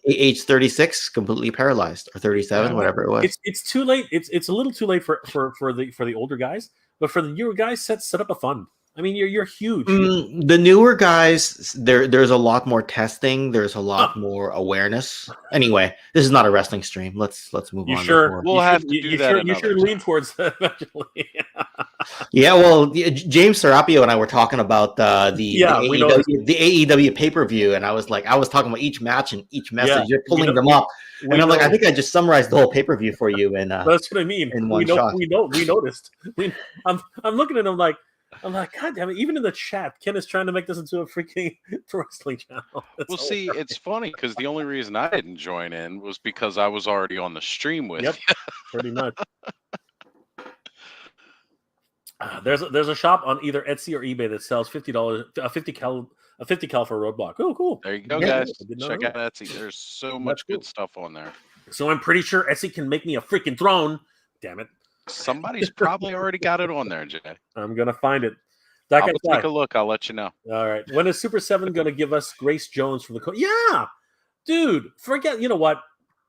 Age 36, completely paralyzed, or 37, whatever it was. It's too late. It's a little too late for the older guys, but for the newer guys, set up a fund. I mean, you're huge. The newer guys, there's a lot more testing. There's a lot more awareness. Anyway, this is not a wrestling stream. Let's move on. Sure, we'll have to do that. You should lean towards that eventually. Yeah, well, James Serapio and I were talking about the AEW pay-per-view, and I was talking about each match and each message. You're pulling them up, and I'm like, I think I just summarized the whole pay-per-view for you. And that's what I mean. In one shot. We noticed. I'm looking at him like. I'm like, God damn it! Even in the chat, Ken is trying to make this into a freaking wrestling channel. See, it's funny because the only reason I didn't join in was because I was already on the stream with you. Pretty much. There's a shop on either Etsy or eBay that sells $50 50 cal for a roadblock. Oh, cool! There you go, guys. Check out Etsy. There's so much good stuff on there. So I'm pretty sure Etsy can make me a freaking throne. Damn it! Somebody's probably already got it on there, Jay. I'm gonna find it. I'll take a look. I'll let you know. All right. When is Super 7 gonna give us Grace Jones from the Yeah, dude. Forget. You know what?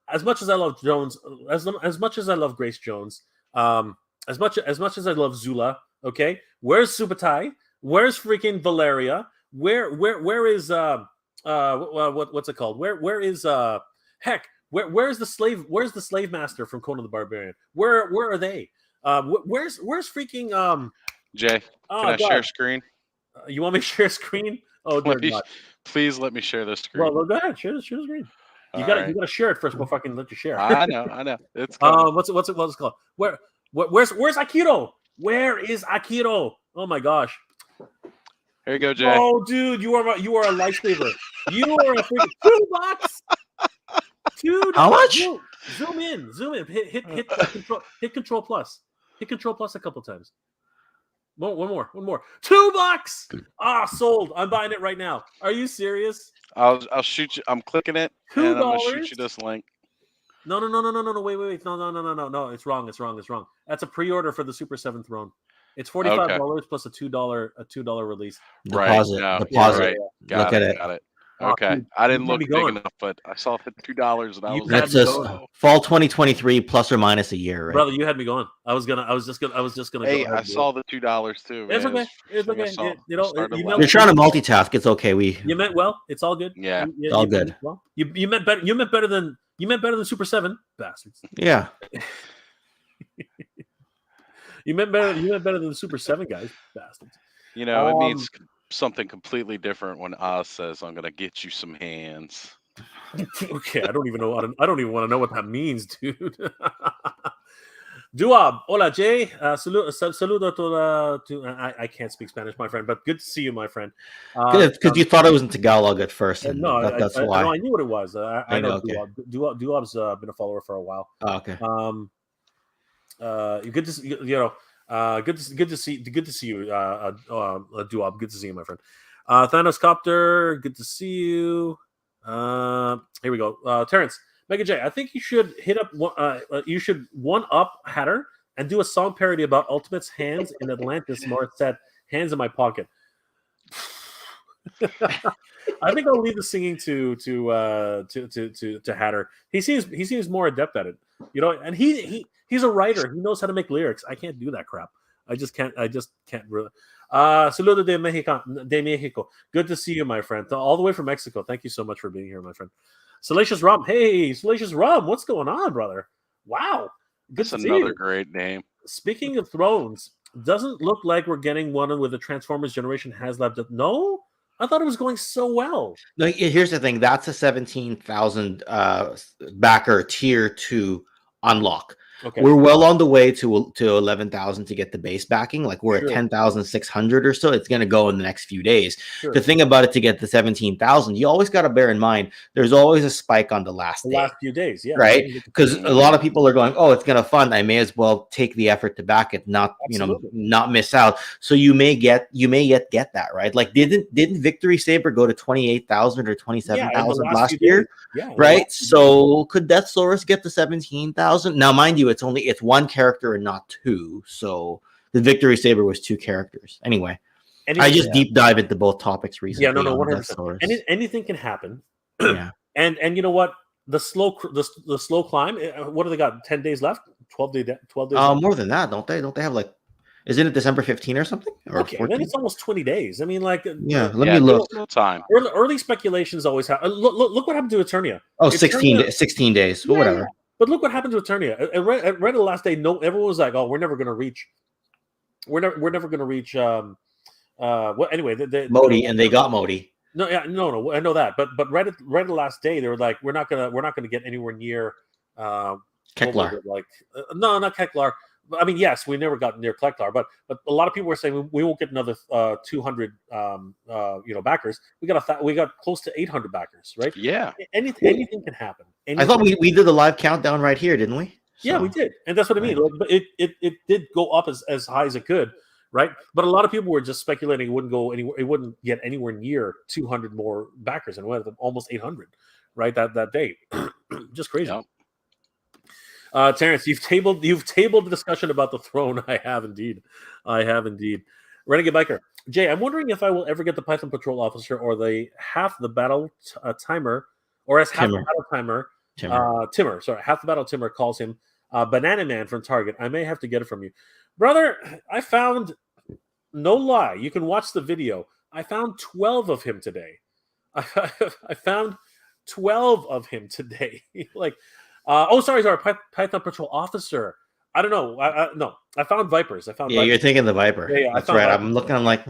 as much as I love Jones, as much as I love Grace Jones, as much as I love Zula, okay, where's Subotai? Where's freaking Valeria? Where is what's it called? Where is heck? Where's the slave? Where's the slave master from Conan the Barbarian? Where are they? Where's freaking Jay, Oh can I God! share screen? You want me to share screen? Oh dear God! Please let me share the screen. Well, go ahead. Share the screen. You All got right. to share it first before I can let you share. I know. It's coming. what's it called? Where's Akito? Where is Akito? Oh my gosh! Here you go, Jay. Oh, dude, you are a lifesaver. You are a freaking $2. $2. How much? Zoom in. Hit control plus. Hit control plus a couple times. One more. $2. Sold. I'm buying it right now. Are you serious? I'll shoot you. I'm clicking it. $2. And I'm gonna shoot you this link. No. Wait. No. It's wrong. That's a pre-order for the Super 7 Throne. It's $45 plus a $2 release. Deposit. Right. Deposit. Right. Look at it. Got it. Oh, Okay. dude, I didn't you had look me big going. enough, but I saw it $2 and I was That's me just going. fall 2023 plus or minus a year, right? Brother, you had me going. I was just gonna Hey, go ahead I and do saw it. the $2 too. It's Man. okay. It's okay. You're trying to multitask. It's okay. You meant well. It's all good. Yeah. It's all good. Well, you meant better. You meant better than Super 7, bastards. Yeah. You meant better than the Super 7 guys, bastards. It means something completely different when Oz says, "I'm gonna get you some hands." Okay, I don't even want to know what that means, dude. Duab, hola Jay. Saludo to I can't speak Spanish, my friend, but good to see you, my friend. Good, because you thought it was in Tagalog at first, and No, that's why. I knew what it was. I know okay. Duab. Duab's been a follower for a while. Oh, okay. Good to see good to see you, Duab. Good to see you, my friend. Thanos Copter, good to see you. Here we go. Terrence, Mega J, I think you should hit up. You should one up Hatter and do a song parody about Ultimate's hands in Atlantis. Morissette, hands in my pocket. I think I'll leave the singing to Hatter. He seems more adept at it, and he's a writer. He knows how to make lyrics. I can't do that crap. I just can't really. Saludo de Mexico. Good to see you, my friend. All the way from Mexico. Thank you so much for being here, my friend. Salacious Rum. Hey, Salacious Rum. What's going on, brother? Wow. That's another great name. Speaking of thrones, doesn't look like we're getting one with the Transformers Generation HasLab. No? I thought it was going so well. No, here's the thing. That's a 17,000 backer tier to unlock. Okay. We're well on the way to 11,000 to get the base backing. Like we're Sure. at 10,600 or so. It's going to go in the next few days. Sure. The thing about it, to get the 17,000, you always got to bear in mind there's always a spike on the last few days, yeah, right? Because a lot of people are going, "Oh, it's going to fund. I may as well take the effort to back it, not Absolutely. not miss out." So you may yet get that, right? Like didn't Victory Saber go to 28,000 or 27,000 last year? Yeah, right. So could Death Saurus get the 17,000? Now, mind you, it's one character and not two. So the Victory Saber was two characters. Anyway, I just deep dive into both topics recently. Yeah, no, 100%. Anything can happen. Yeah, and you know what? The slow climb. What do they got? 10 days left. 12 days. More than that, don't they? Don't they have like? Isn't it December 15 or something? Or okay, 14? Then it's almost 20 days. I mean, like, let me look. Time. Early speculations always happen. Look what happened to Eternia. Oh, 16 days. But whatever. Yeah. But look what happened to Eternia. I read the last day. No, everyone was like, "Oh, we're never going to reach." We're never going to reach. Well, anyway, Modi, and they got Modi. No, yeah, no, I know that. But right at the last day, they were like, "We're not gonna get anywhere near." Keklar. No, not Keklar. I mean, yes, we never got near Keklar, but a lot of people were saying we won't get another 200 backers. We got close to 800 backers, right? Yeah. Anything can happen. I thought we did the live countdown right here, didn't we? So. Yeah, we did, and that's what I mean. But it did go up as high as it could, right? But a lot of people were just speculating it wouldn't go anywhere. It wouldn't get anywhere near 200 more backers, and we had almost 800, right? That day, just crazy. Yeah. Terrence, you've tabled the discussion about the throne. I have indeed. Renegade Biker. Jay, I'm wondering if I will ever get the Python Patrol Officer or the half the battle timer, or as half the battle timer Timmer, sorry, Half the Battle Timmer calls him Banana Man from Target. I may have to get it from you, brother. I found, no lie, you can watch the video. I found 12 of him today. I found 12 of him today. Like, sorry, Python Patrol Officer. I don't know. No, I found Vipers. You're thinking the Viper. Yeah, that's right. Vipers. I'm looking. I'm like,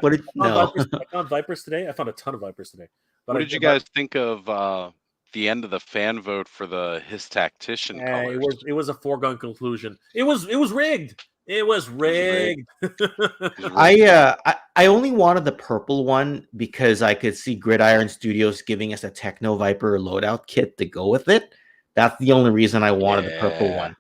what did no? I found Vipers today. I found a ton of Vipers today. But what did you guys think of the end of the fan vote for his tactician colors? It was a foregone conclusion. It was rigged. It was rigged. I only wanted the purple one because I could see Gridiron Studios giving us a Techno Viper loadout kit to go with it. That's the only reason I wanted the purple one.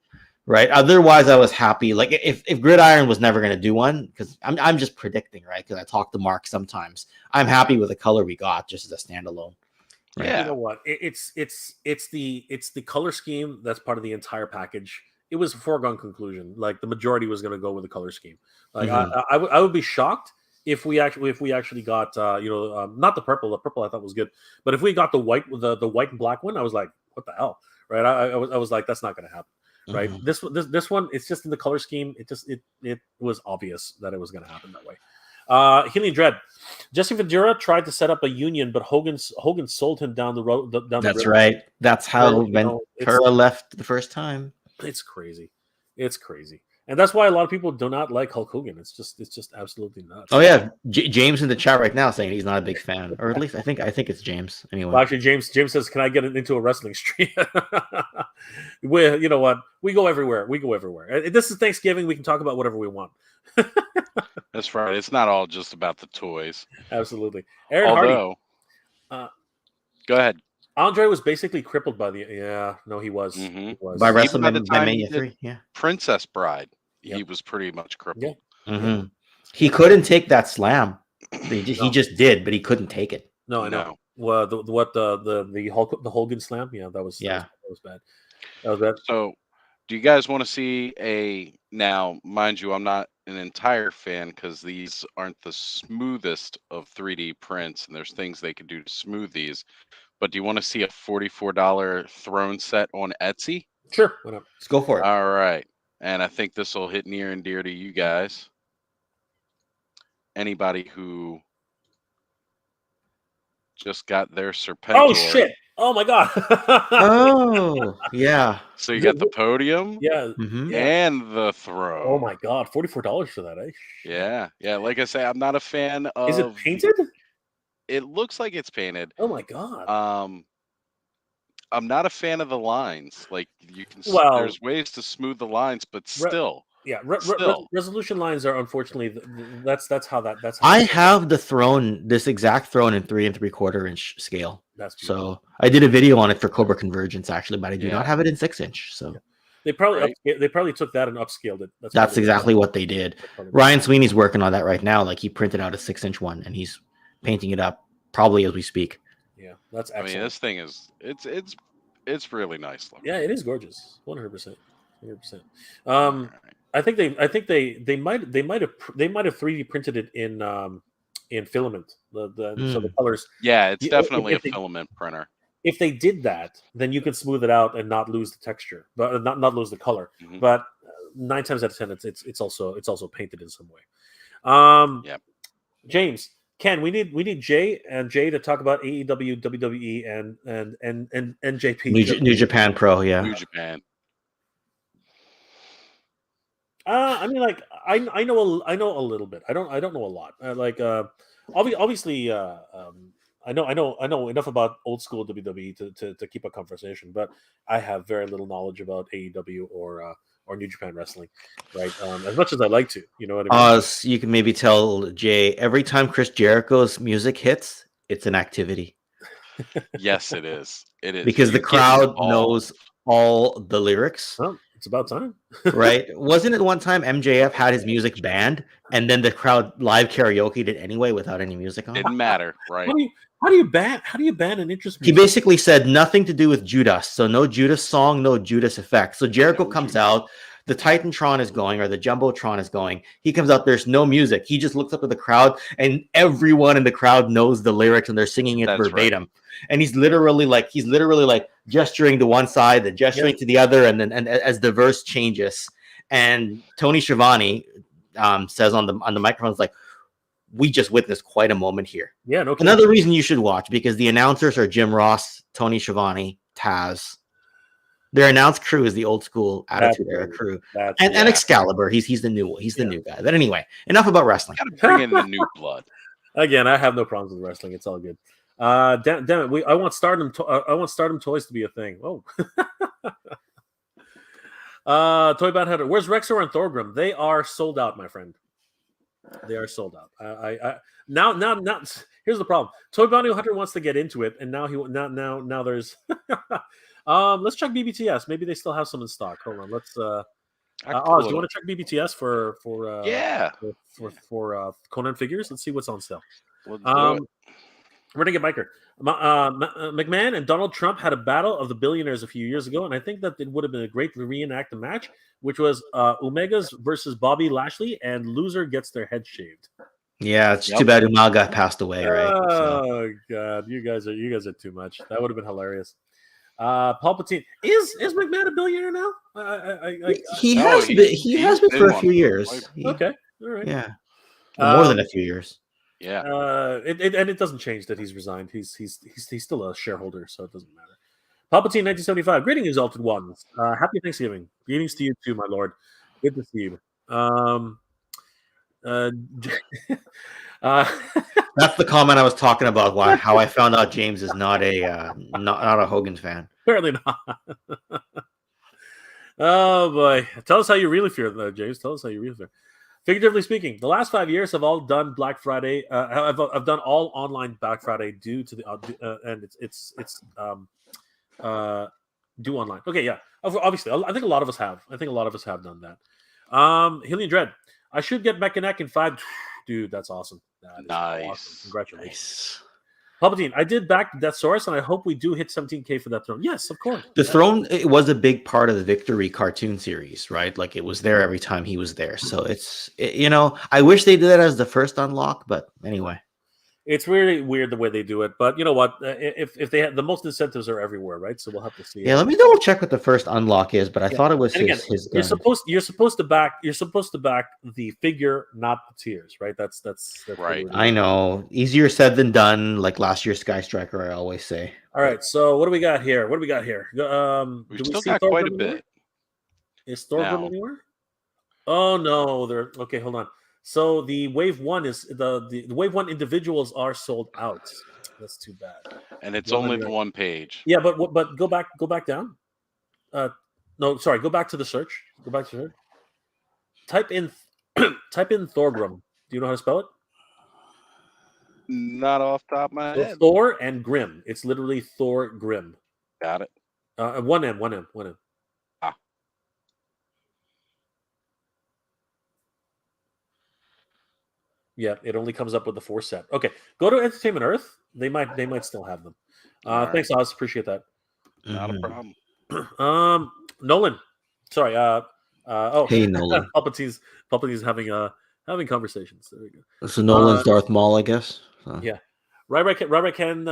Right. Otherwise, I was happy. Like if Gridiron was never going to do one, because I'm just predicting, right? Because I talk to Mark sometimes. I'm happy with the color we got just as a standalone. Right? Yeah. You know what? It's the color scheme that's part of the entire package. It was a foregone conclusion. Like the majority was going to go with the color scheme. Like I would be shocked if we actually got not the purple. The purple I thought was good, but if we got the white and black one, I was like, what the hell, right? I was like, that's not going to happen. Right. This one, it's just in the color scheme. It was obvious that it was going to happen that way. Healing Dread, Jesse Ventura tried to set up a union, but Hogan sold him down the road. That's right. That's how Ventura left the first time. It's crazy. It's crazy. And that's why a lot of people do not like Hulk Hogan. It's just absolutely nuts. Oh yeah, James in the chat right now saying he's not a big fan, or at least I think it's James. Anyway, well, actually, James says, "Can I get into a wrestling stream?" You know what? We go everywhere. This is Thanksgiving. We can talk about whatever we want. That's right. It's not all just about the toys. Absolutely. Aaron Hardy. Go ahead. Andre was basically crippled by the. Yeah, no, he was. Mm-hmm. He was. By WrestleMania by Mania 3. Yeah. Princess Bride. Yep. He was pretty much crippled. Yeah. Mm-hmm. He couldn't take that slam. He just did, but he couldn't take it. No, I know. Well, the Hogan slam? Yeah, that was bad. That was bad. So, do you guys want to see now, mind you, I'm not an entire fan because these aren't the smoothest of 3D prints, and there's things they could do to smooth these. But do you want to see a $44 throne set on Etsy? Sure. Why not? Let's go for it. All right. And I think this will hit near and dear to you guys. Anybody who just got their Serpentor. Oh, shit. Oh, my God. Oh, yeah. So you got the podium and the throne. Oh, my God. $44 for that, eh? Yeah. Yeah. Like I say, I'm not a fan of... Is it painted? It looks like it's painted. Oh, my God. I'm not a fan of the lines. Like you can, there's ways to smooth the lines, but still, resolution lines are unfortunately that's how. I have the throne, this exact throne in 3 3/4 inch scale. That's so I did a video on it for Cobra Convergence actually, but I do not have it in 6 inch. So they probably took that and upscaled it. That's exactly what they did. Ryan Sweeney's working on that right now. Like he printed out a 6 inch one and he's painting it up probably as we speak. Yeah, that's excellent. I mean, this thing is it's really nice looking. Yeah, it is gorgeous. 100%. 100%. I think they might have 3D printed it in filament. So the colors. Yeah, it's definitely a filament printer. If they did that, then you can smooth it out and not lose the texture, but not lose the color. Mm-hmm. But 9 times out of 10, it's also painted in some way. James. Ken, we need Jay to talk about AEW, WWE, and NJP. New Japan Pro, yeah. New Japan. I mean, like I know a little bit. I don't know a lot. Obviously, I know enough about old school WWE to keep a conversation, but I have very little knowledge about AEW or New Japan Wrestling, right? As much as I like to, you know what I mean? You can maybe tell Jay, every time Chris Jericho's music hits, it's an activity. Yes, it is. It is. Because the crowd knows all the lyrics. Well, it's about time. Right? Wasn't it one time MJF had his music banned and then the crowd live karaoke'd it anyway without any music on? Didn't matter, right? How do you ban an interest? He basically said nothing to do with Judas. So no Judas song, no Judas effect. So Jericho comes out. the Titantron is going or the Jumbotron is going. He comes out, there's no music. He just looks up at the crowd, and everyone in the crowd knows the lyrics and they're singing it That's verbatim. Right. And he's literally like gesturing to one side, then gesturing to the other, and then as the verse changes. And Tony Schiavone says on the microphone, like, we just witnessed quite a moment here. Yeah, no. Another reason you should watch, because the announcers are Jim Ross, Tony Schiavone, Taz. Their announced crew is the old school Attitude Era crew, and Excalibur. He's the new new guy. But anyway, enough about wrestling. Gotta bring in the new blood. Again, I have no problems with wrestling. It's all good. Damn it! I want Stardom. I want Stardom toys to be a thing. Oh. Toy Bad Hunter. Where's Rexor and Thorgrim? They are sold out, my friend. They are sold out. Now. Here's the problem. Toy Bounty Hunter wants to get into it, and now there's. Let's check BBTS. Maybe they still have some in stock. Hold on. Let's. Oz, do you want to check BBTS for Conan figures? Let's see what's on sale. Renegade Biker. McMahon and Donald Trump had a battle of the billionaires a few years ago, and I think that it would have been a great to reenact the match, which was Umagas versus Bobby Lashley, and loser gets their head shaved. Yeah, it's too bad Umaga passed away, right? Oh God, you guys are too much. That would have been hilarious. Palpatine is McMahon a billionaire now? He has been for a few years. Okay, all right. Yeah, more than a few years. Yeah. It doesn't change that he's resigned. He's still a shareholder, so it doesn't matter. Palpatine 1975. Greetings, Exalted Ones. Happy Thanksgiving. Greetings to you too, my lord. Good to see you. That's the comment I was talking about. How I found out James is not a Hogan fan. Apparently not. Oh boy! Tell us how you really feel, though, James. Tell us how you really feel. Figuratively speaking, the last 5 years have all done Black Friday. I've done all online Black Friday due to the and it's do online. Okay, yeah. Obviously, I think a lot of us have. I think a lot of us have done that. Hillian Dread. I should get Mech and Neck in 5. Dude, that's awesome. That nice. Awesome. Congratulations. Nice. Palpatine, I did back Death Source, and I hope we do hit 17K for that throne. Yes, of course. The throne, it was a big part of the Victory cartoon series, right? Like, it was there every time he was there. So I wish they did that as the first unlock, but anyway. It's really weird the way they do it, but you know what? If they have the most incentives are everywhere, right? So we'll have to see. Yeah, let me double check what the first unlock is, but I thought it was his. You're supposed to back the figure, not the tiers, right? That's right. I know, easier said than done. Like last year's Sky Striker, I always say. All right, so what do we got here? We still got quite a bit. Is Thorgrim anywhere? Oh no, they're okay. Hold on. So the wave one is the wave one individuals are sold out. That's too bad. And it's only the one page. Yeah, but go back down. No, sorry, go back to the search. Go back to search. Type in Thorgrim. Do you know how to spell it? Not off the top of my head. Thor and Grim. It's literally Thor Grim. Got it. One M. Ah. Yeah, it only comes up with the 4 set. Okay, go to Entertainment Earth. They might still have them. Thanks, Oz. Appreciate that. Not a problem. Nolan. Sorry. Hey, Nolan. Palpatine's having conversations. There we go. So Nolan's Darth Maul, I guess. Yeah. Ryback Ken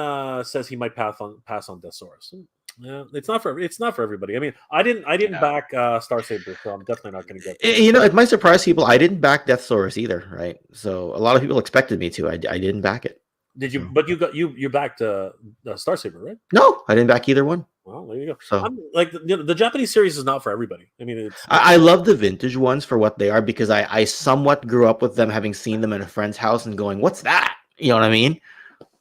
says he might pass on Deathsaurus. Yeah, it's not for everybody. I mean, I didn't back Star Saber, so I'm definitely not going to get. It might surprise people. I didn't back Deathsaurus either, right? So a lot of people expected me to. I didn't back it. Did you? But you backed Star Saber, right? No, I didn't back either one. Well, there you go. So, like the Japanese series is not for everybody. I mean, I love the vintage ones for what they are because I somewhat grew up with them, having seen them in a friend's house and going, "What's that?" You know what I mean?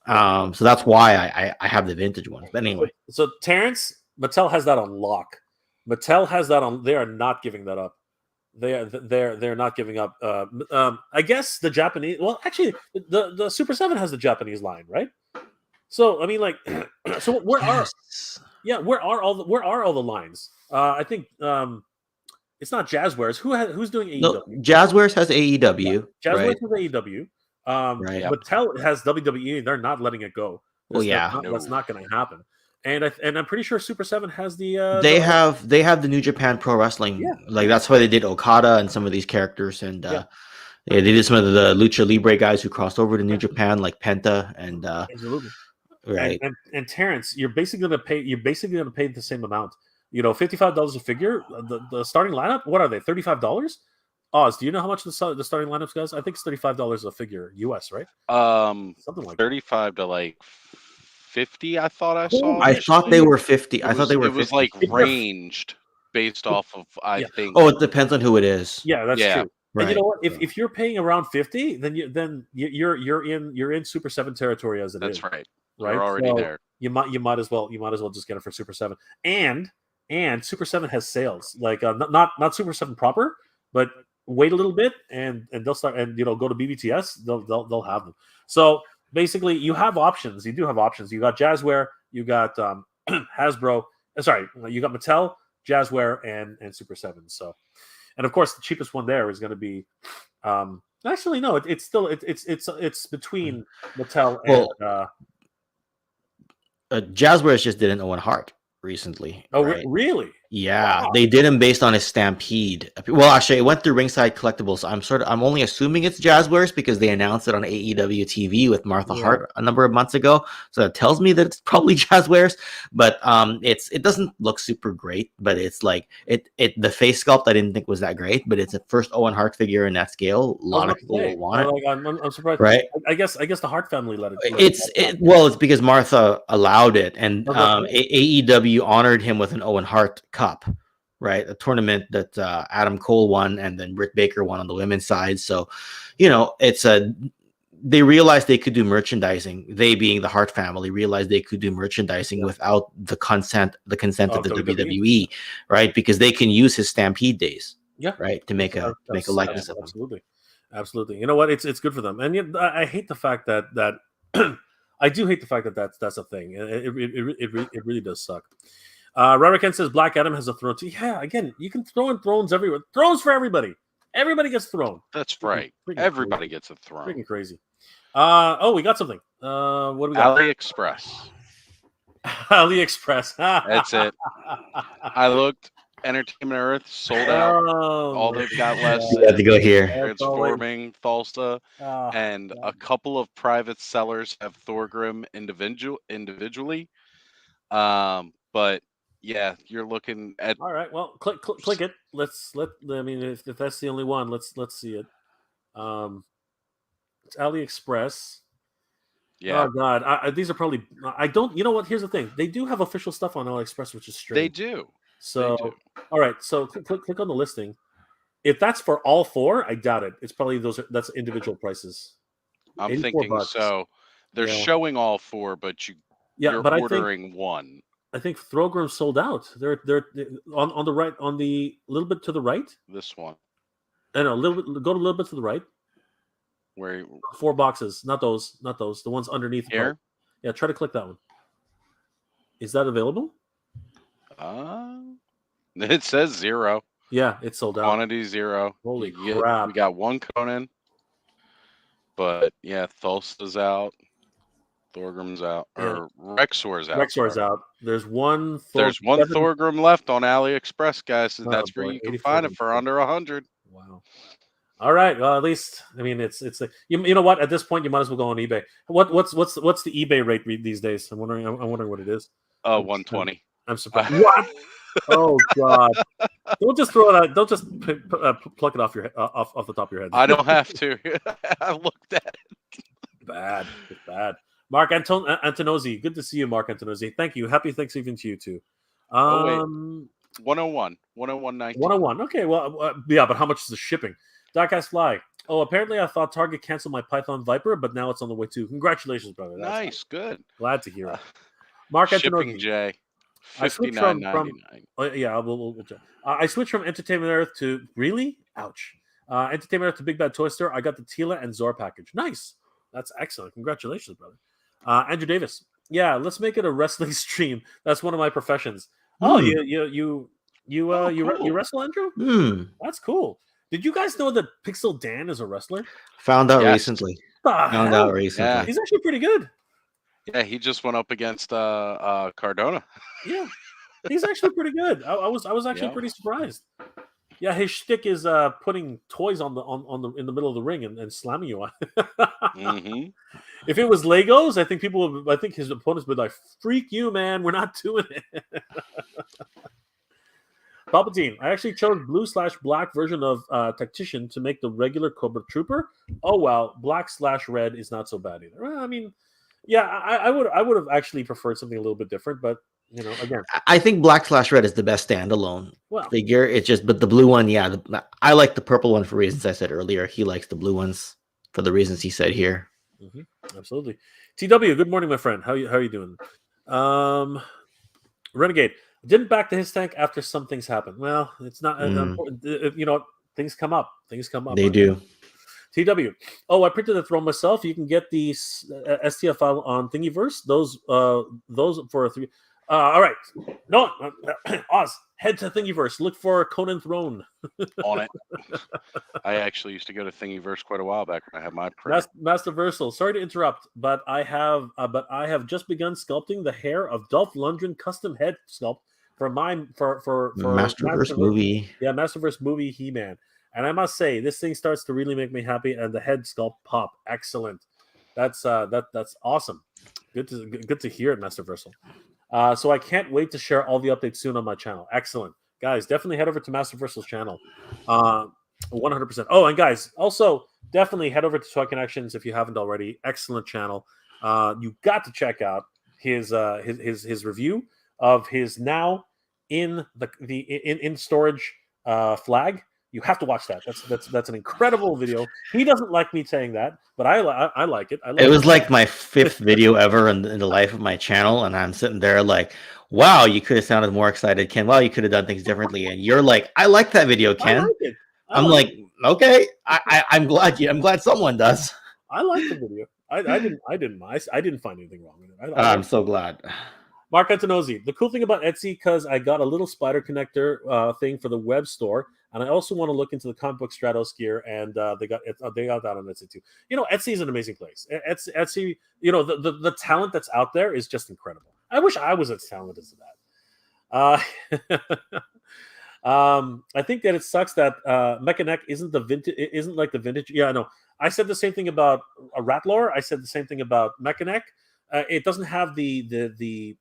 So that's why I have the vintage ones. But anyway, so Terrence, Mattel has that on lock. Mattel has that on. They are not giving that up. They're not giving up. I guess the Japanese. Well, actually, the Super 7 has the Japanese line, right? So I mean, like, so where are all the lines? I think it's not Jazzwares. Who's doing AEW? No, Jazzwares has AEW. Yeah. Jazzwares has AEW. Right. Mattel has WWE. They're not letting it go. Well, yeah, that's not going to happen. and I'm pretty sure Super 7 has the. They have the New Japan Pro Wrestling. Yeah. Like that's why they did Okada and some of these characters, and Yeah. they did some of the Lucha Libre guys who crossed over to New Japan, like Penta and Absolutely. right. And Terrence, you're basically gonna pay the same amount. $55 a figure. The starting lineup. What are they? $35. Oz, do you know how much the starting lineups, guys? I think it's $35 a figure, US, right? Something like 35 to like 50. I thought I saw. I thought they were 50. I thought they were. It was 50. like ranged based off of I think. Oh, it depends on who it is. Yeah, that's true. Right. And you know what? If you're paying around 50, then you're in Super 7 territory as it is. That's right. Right. You're already there. You might as well just get it for Super 7. And Super 7 has sales. Like not Super 7 proper, but wait a little bit and they'll start and go to BBTS, they'll have them. So basically you have options. You do have options. You got Jazzware, you got Hasbro, you got Mattel, Jazzware, and Super 7. So, and of course the cheapest one there is going to be actually no, it's still it's between Mattel and Jazzwares just did an Owen Hart recently. Oh, right? Really? Yeah, Wow. they did him based on his Stampede. Well, actually, it went through Ringside Collectibles. I'm only assuming it's Jazzwares because they announced it on AEW TV with Martha Hart a number of months ago. So that tells me that it's probably Jazzwares. But it doesn't look super great. But it's like the face sculpt I didn't think was that great. But it's the first Owen Hart figure in that scale. A lot of people will want it. I'm surprised. Right? I guess the Hart family let it. It's because Martha allowed it, and AEW honored him with an Owen Hart Cup, right? A tournament that Adam Cole won, and then Britt Baker won on the women's side. So, they realized they could do merchandising. They, being the Hart family, realized they could do merchandising without the consent of the WWE, right? Because they can use his Stampede days, right, to make a likeness of him. Absolutely. You know what? It's good for them, and I hate the fact that I do hate the fact that that's a thing. It really does suck. Rarican says Black Adam has a throne too. Yeah, again, you can throw in thrones everywhere. Thrones for everybody. Everybody gets thrown. That's right. Everybody gets a throne. Freaking crazy. We got something. What do we got? AliExpress. AliExpress. That's it. I looked. Entertainment Earth sold out. All they've got left You had to go here. Transforming, Thulsa, and a couple of private sellers have Thorgrim individually. But yeah, you're looking at. All right, well, click it. If that's the only one, let's see it. It's AliExpress. Yeah. Oh God, these are probably. I don't. You know what? Here's the thing. They do have official stuff on AliExpress, which is strange. They do. So, all right. So click on the listing. If that's for all four, I doubt it. It's probably that's individual prices. I'm thinking $84. So. They're showing all four, but you're ordering one. I think Throgrim sold out. They're on the right, on the little bit to the right. This one. I know, go a little bit to the right. Where 4 boxes, not those. The ones underneath here. Yeah, try to click that one. Is that available? It says 0. Yeah, it's sold out. Quantity 0. Holy crap! We got one Conan, but yeah, Thulsa's out. Thorgrim's out, or Rexor's out. Rexor's out. There's one. Thorgrim left on AliExpress, guys. And that's where you can find it for under 100. Wow. All right. Well, at least it's you know what? At this point, you might as well go on eBay. What's the eBay rate these days? I'm wondering what it is. 120. I'm surprised. What? Oh God! Don't just throw it out. Don't just pluck it off your off the top of your head. I don't have to. I looked at it. Bad. It's bad. Mark Antonozzi, good to see you, Mark Antonozzi. Thank you. Happy Thanksgiving to you too. 101. 101.19. 101. Okay, well, yeah, but how much is the shipping? Dark Fly. Oh, apparently I thought Target canceled my Python Viper, but now it's on the way too. Congratulations, brother. That's nice, good. Glad to hear it. Mark shipping Antonozzi. J. I switched from I switched from Entertainment Earth to really? Ouch. Entertainment Earth to Big Bad Toy Store. I got the Tila and Zor package. Nice. That's excellent. Congratulations, brother. Andrew Davis. Yeah, let's make it a wrestling stream. That's one of my professions. Oh, you wrestle, Andrew? That's cool. Did you guys know that Pixel Dan is a wrestler? Found out recently. Found out recently. He's actually pretty good. Yeah, he just went up against Cardona. Yeah, he's actually pretty good. I was actually Yeah. pretty surprised. Yeah, his shtick is putting toys on the in the middle of the ring and slamming you on. Mm-hmm. If it was Legos, I think I think his opponents would be like, "Freak you, man! We're not doing it." Palpatine. I actually chose blue/black version of Tactician to make the regular Cobra Trooper. Oh well, black/red is not so bad either. Well, I mean, yeah, I would have actually preferred something a little bit different, but again, I think black/red is the best standalone well, figure. It's just, but the blue one, yeah, I like the purple one for reasons I said earlier. He likes the blue ones for the reasons he said here. absolutely. TW, good morning, my friend. How you doing? Renegade didn't back to his tank after some things happened. Well, it's not important. You know, things come up. Things come up. They right? do. TW. Oh, I printed the throne myself. You can get the STF file on Thingiverse. Those for a 3. All right. No, Oz, head to Thingiverse. Look for Conan Throne. On it. I actually used to go to Thingiverse quite a while back when I had my printer. Masterversal. Sorry to interrupt, but I have just begun sculpting the hair of Dolph Lundgren custom head sculpt for Masterverse movie. Yeah, Masterverse movie He-Man. And I must say, this thing starts to really make me happy, and the head sculpt pop. Excellent. That's awesome. Good to hear it, Masterversal. So I can't wait to share all the updates soon on my channel. Excellent. Guys, definitely head over to Masterversal's channel. 100%. Oh, and guys, also definitely head over to Toy Connections if you haven't already. Excellent channel. You got to check out his review of his now in storage flag. You have to watch that. That's an incredible video. He doesn't like me saying that, but I like it. It was like my 5th video ever in the life of my channel, and I'm sitting there like, wow, you could have sounded more excited, Ken. Wow, you could have done things differently. And you're like, I like that video, Ken. I like it. I'm like, okay, I'm glad someone does. I like the video. I didn't find anything wrong with it. I'm so glad. Mark Antonozzi. The cool thing about Etsy, because I got a little spider connector thing for the web store, and I also want to look into the comic book Stratos gear, and they got that on Etsy too. Etsy is an amazing place. Etsy, the talent that's out there is just incredible. I wish I was as talented as that. I think that it sucks that Mechanic isn't like the vintage. Yeah, I know. I said the same thing about a Rattler. I said the same thing about Mechanic. It doesn't have the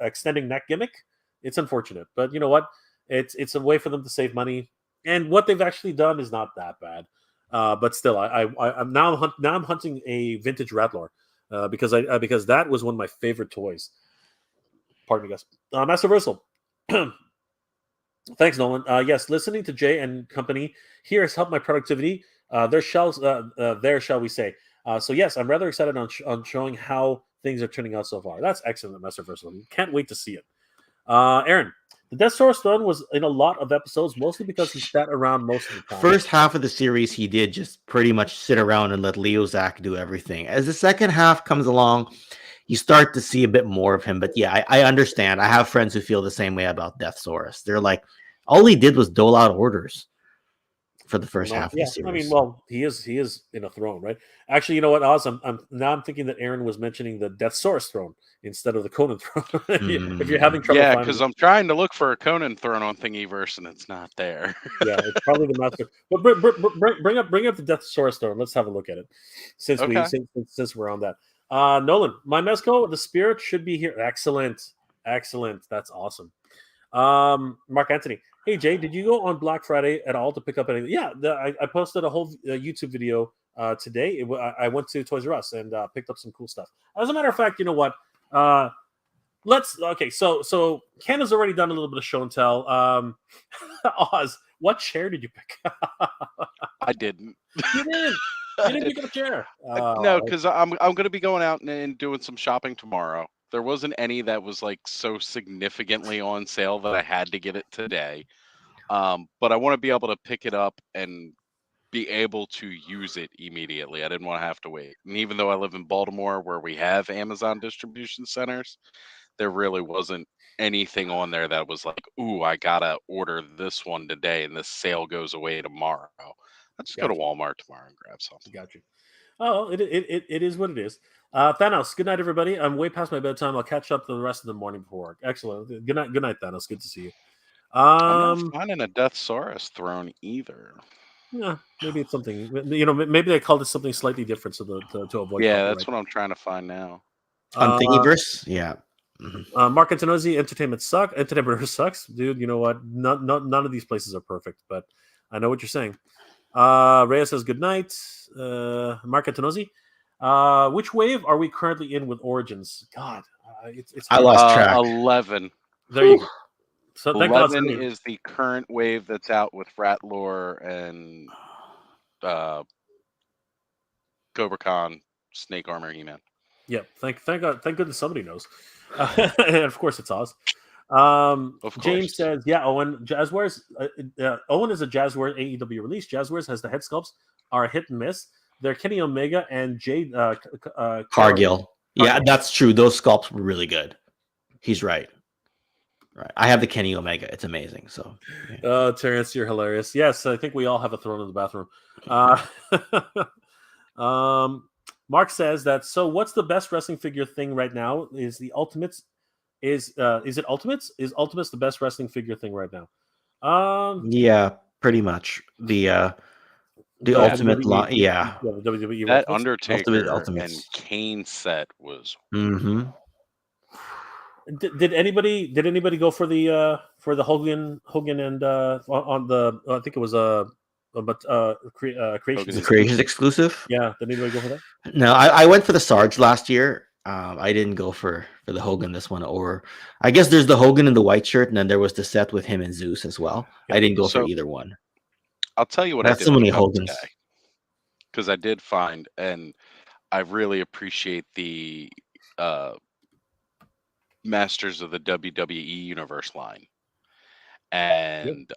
extending neck gimmick. It's unfortunate, but you know what? It's a way for them to save money, and what they've actually done is not that bad. But still, I'm hunting a vintage Rattler because that was one of my favorite toys. Pardon me, guys. Masterversal. Thanks, Nolan. Yes, listening to Jay and company here has helped my productivity. There, shall we say. So yes, I'm rather excited on showing how things are turning out so far. That's excellent, Masterversal. Can't wait to see it. Aaron, the Death Source Throne was in a lot of episodes, mostly because he sat around most of the time. First half of the series, he did just pretty much sit around and let Leo Zach do everything. As the second half comes along, you start to see a bit more of him. But yeah, I understand. I have friends who feel the same way about Deathsaurus. They're like, all he did was dole out orders for the first half of the series. I mean, well, he is in a throne, right? Actually, you know what, Oz? I'm thinking that Aaron was mentioning the Deathsaurus throne instead of the Conan throne. If you're having trouble, yeah, because I'm trying to look for a Conan throne on Thingiverse and it's not there. Yeah, it's probably the master. But bring up the Deathsaurus throne. Let's have a look at it since we're on that. Nolan, my Mezco, the spirit should be here. Excellent. That's awesome. Mark Anthony. Hey Jay, did you go on Black Friday at all to pick up anything? Yeah, I posted a whole YouTube video today. I went to Toys R Us and picked up some cool stuff. As a matter of fact, you know what? So Ken has already done a little bit of show and tell. Oz, what chair did you pick? I didn't. You didn't. You didn't pick up a chair. No, because I'm going to be going out and doing some shopping tomorrow. There wasn't any that was like so significantly on sale that I had to get it today. But I want to be able to pick it up and be able to use it immediately. I didn't want to have to wait. And even though I live in Baltimore where we have Amazon distribution centers, there really wasn't anything on there that was like, ooh, I got to order this one today and this sale goes away tomorrow. I'll just go to Walmart tomorrow and grab something. Got you. Oh, it is what it is. Thanos, good night, everybody. I'm way past my bedtime. I'll catch up the rest of the morning before work. Excellent. Good night, Thanos. Good to see you. I'm not finding a Deathsaurus throne either. Yeah, maybe it's something. Maybe they called it something slightly different to avoid. Yeah, that's what I'm trying to find now. On Thingiverse, yeah. Mark Antonozzi, entertainment sucks, dude. You know what? None of these places are perfect, but I know what you're saying. Reyes says good night. Mark Antonozzi, which wave are we currently in with Origins? God, it's I lost track. 11. There you go. So 11 is the current wave that's out with Ratlore and Cobra Khan, Snake Armor, He-Man. Yep. Thank goodness somebody knows. And of course it's Oz. James says, yeah, Owen, Jazzwares. Owen is a Jazzwares AEW release. Jazzwares has the head sculpts are a hit and miss. They're Kenny Omega and Jade Cargill. Yeah, that's true. Those sculpts were really good. He's right. Right. I have the Kenny Omega. It's amazing. So, yeah. Terrence, you're hilarious. Yes, I think we all have a throne in the bathroom. Mark says that. So, what's the best wrestling figure thing right now? Is the Ultimates? Is it Ultimates? Is Ultimates the best wrestling figure thing right now? Yeah, pretty much the Ultimate line. Yeah, WWE. That Undertaker and Kane set was. Mm-hmm. Did anybody go for the Hogan and on the I think it was Creations exclusive? Yeah, did anybody go for that? No, I went for the Sarge last year. I didn't go for the Hogan this one, or I guess there's the Hogan in the white shirt, and then there was the set with him and Zeus as well. Yeah. I didn't go for either one. I'll tell you what I did. So many Hogans because I did find, and I really appreciate the Masters of the WWE Universe line. And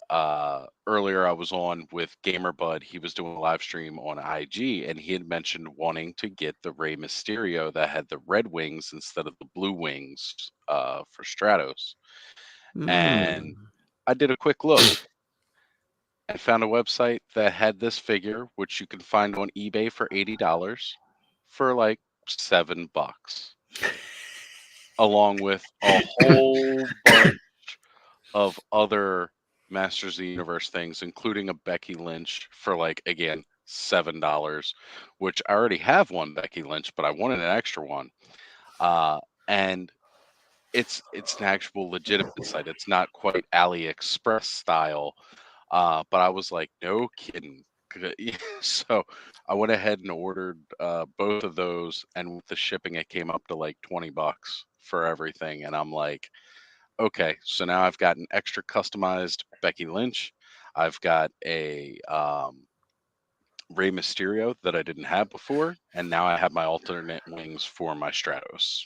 earlier I was on with GamerBud. He was doing a live stream on IG, and he had mentioned wanting to get the Rey Mysterio that had the red wings instead of the blue wings for Stratos. And I did a quick look and found a website that had this figure, which you can find on eBay for $80 for like $7, along with a whole bunch of other Masters of the Universe things, including a Becky Lynch for like, again, $7, which I already have one Becky Lynch, but I wanted an extra one. And it's an actual legitimate site. It's not quite AliExpress style. But I was like, no kidding. So I went ahead and ordered both of those, and with the shipping, it came up to like $20 for everything. And I'm like, okay, so now I've got an extra customized Becky Lynch. I've got a Rey Mysterio that I didn't have before, and now I have my alternate wings for my Stratos.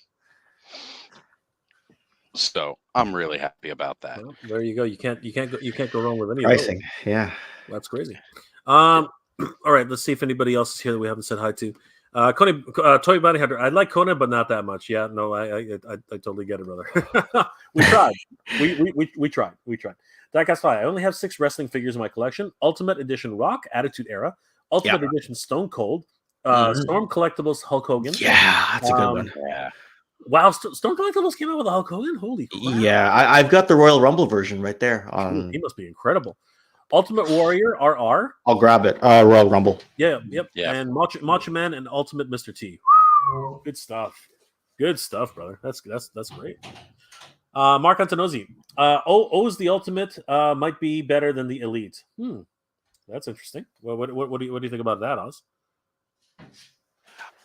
So I'm really happy about that. Well, there you go. You can't go wrong with any pricing. Of those. Yeah, that's crazy. All right, let's see if anybody else is here that we haven't said hi to. Conan, Toy Bounty Hunter. I like Conan, but not that much. Yeah, no, I totally get it, brother. We tried. We tried. That guy's fine. I only have 6 wrestling figures in my collection: Ultimate Edition Rock, Attitude Era, Ultimate Edition Stone Cold, Storm Collectibles Hulk Hogan. Yeah, that's a good one. Yeah. Wow, Storm Collectibles came out with a Hulk Hogan? Holy crap. Yeah, I've got the Royal Rumble version right there. He must be incredible. Ultimate Warrior RR. I'll grab it. Royal Rumble. Yeah. And Macho Man and Ultimate Mr. T. Good stuff. Good stuff, brother. That's great. Mark Antonozzi. O's the Ultimate might be better than the Elite. That's interesting. Well, what do you think about that, Oz?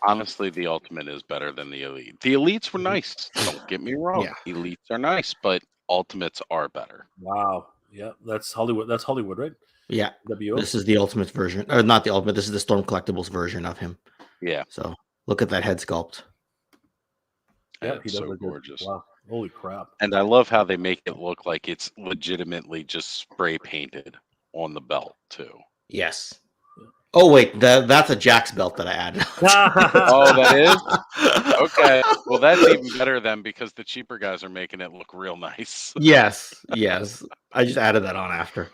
Honestly, the Ultimate is better than the Elite. The Elites were nice. Don't get me wrong. Yeah. Elites are nice, but Ultimates are better. Wow. Yeah, that's Hollywood. That's Hollywood, right? Yeah. This is the Ultimate version, or not the Ultimate. This is the Storm Collectibles version of him. Yeah. So look at that head sculpt. Yeah, he's so gorgeous. Wow. Holy crap. And I love how they make it look like it's legitimately just spray painted on the belt too. Yes. Oh wait, that's a Jack's belt that I added. Oh, that is? Okay. Well, that's even better then, because the cheaper guys are making it look real nice. Yes. I just added that on after.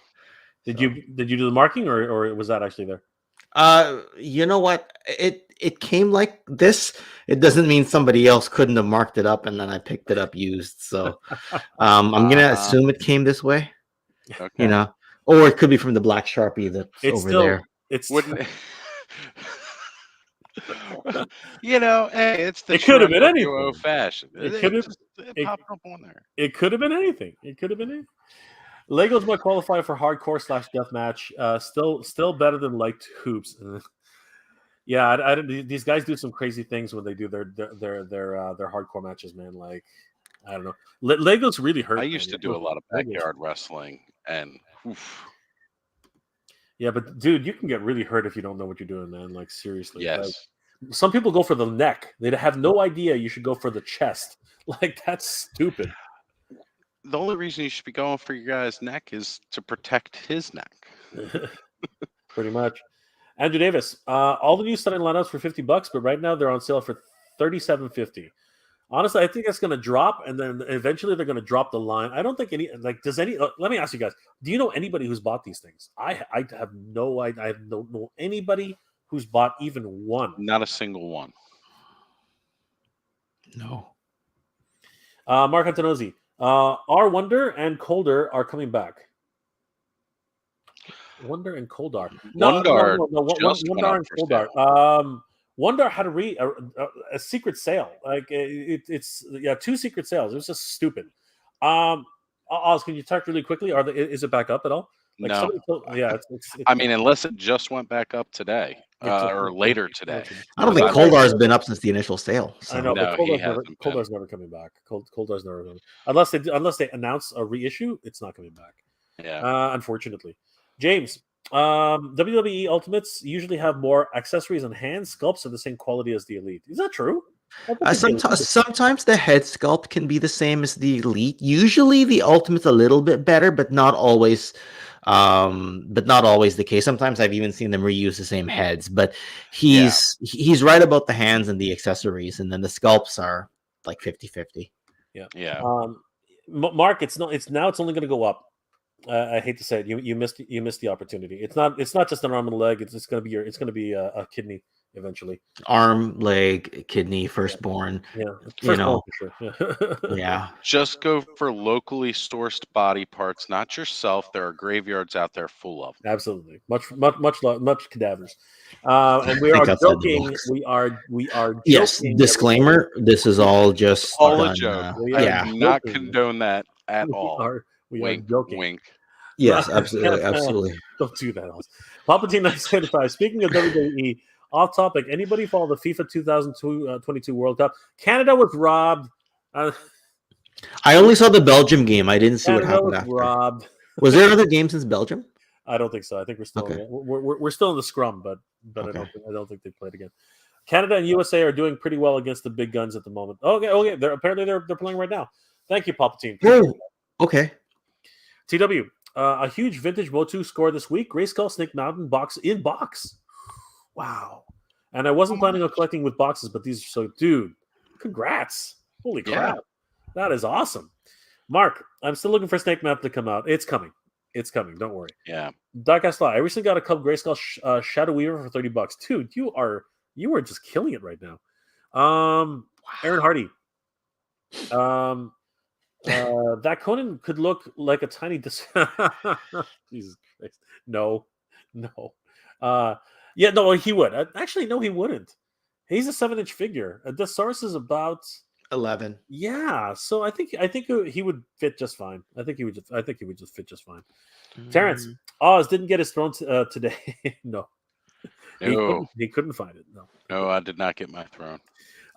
Did you do the marking, or was that actually there? You know what? It came like this. It doesn't mean somebody else couldn't have marked it up and then I picked it up used. So I'm gonna assume it came this way. Okay. You know, or it could be from the black Sharpie that's It's over still there. it's Wouldn't you know? Hey, it's the It could have trend been of the anything. old fashioned. It It could have just it, popped up on there. it could have been anything. It could have been anything. Legos might qualify for hardcore / deathmatch. Still better than liked hoops. Yeah, I don't. These guys do some crazy things when they do their hardcore matches, man. Like I don't know. Legos really hurt. I used to man. do a lot of Legos. backyard wrestling, and oof, Yeah, but dude, you can get really hurt if you don't know what you're doing, man. Like seriously. yes, Like, some people go for the neck. They have no idea you should go for the chest. Like that's stupid. the only reason you should be going for your guy's neck is to protect his neck. Pretty much. Andrew Davis, all the new starting lineups for $50, but right now they're on sale for $37.50. Honestly, I think it's going to drop, and then eventually they're going to drop the line. I don't think does any. Let me ask you guys: do you know anybody who's bought these things? I have no idea. I don't know anybody who's bought even one. Not a single one. No. Mark Antonozzi, our Wonder and Colder are coming back. Wonder and Coldar. No, just went Wonder up and for Coldar. Wonder had a secret sale. Like it's 2 secret sales. It was just stupid. Oz, can you talk really quickly? Is it back up at all? Like No. It's I mean, unless it just went back up today or later today. I don't think Coldar has been up since the initial sale. So. I know, No, but Coldar's never coming back. Coldar's never coming. Unless they announce a reissue, it's not coming back. Yeah. Unfortunately. James, WWE Ultimates usually have more accessories and hand sculpts of the same quality as the Elite. Is that true? Sometimes the head sculpt can be the same as the Elite. Usually the Ultimate's a little bit better, but not always. The case. Sometimes I've even seen them reuse the same heads. But he's right about the hands and the accessories, and then the sculpts are like 50-50. Yeah. Mark, it's only going to go up. I hate to say it, you missed the opportunity. It's not just an arm and a leg. It's going to be a kidney eventually. Arm, leg, kidney, firstborn. Yeah, firstborn for sure. Yeah. Just go for locally sourced body parts, not yourself. There are graveyards out there full of them. Absolutely, much cadavers. And we are joking. We are joking. Yes. Disclaimer: this is all just a joke. I do not condone that at all. We wink, are joking. Wink. Yes, absolutely. Don't do that, Oz. Palpatine 975. Speaking of WWE, off topic. Anybody follow the FIFA 2022 World Cup? Canada was robbed. I only saw the Belgium game. I didn't see what happened after. Robbed. Was there another game since Belgium? I don't think so. I think we're still okay. we're still in the scrum, but okay. I don't think they played again. Canada and USA are doing pretty well against the big guns at the moment. Okay. They're playing right now. Thank you, Palpatine. Oh, okay. TW, a huge vintage Motu score this week. Grayskull Snake Mountain box. Wow. And I wasn't planning on collecting with boxes, but these are so, dude, congrats. Holy crap. Yeah. That is awesome. Mark, I'm still looking for Snake Mountain to come out. It's coming. Don't worry. Yeah. Dark Ass Fly. I recently got a Cub Grayskull Shadow Weaver for $30. Dude, you are just killing it right now. Aaron Hardy. That Conan could look like a tiny Jesus Christ. No. He would. Actually, no, he wouldn't. He's a 7-inch figure. The source is about 11. Yeah, so I think he would fit just fine. I think he would just fit just fine. Terrence Oz didn't get his throne today. No. He couldn't find it. No, I did not get my throne.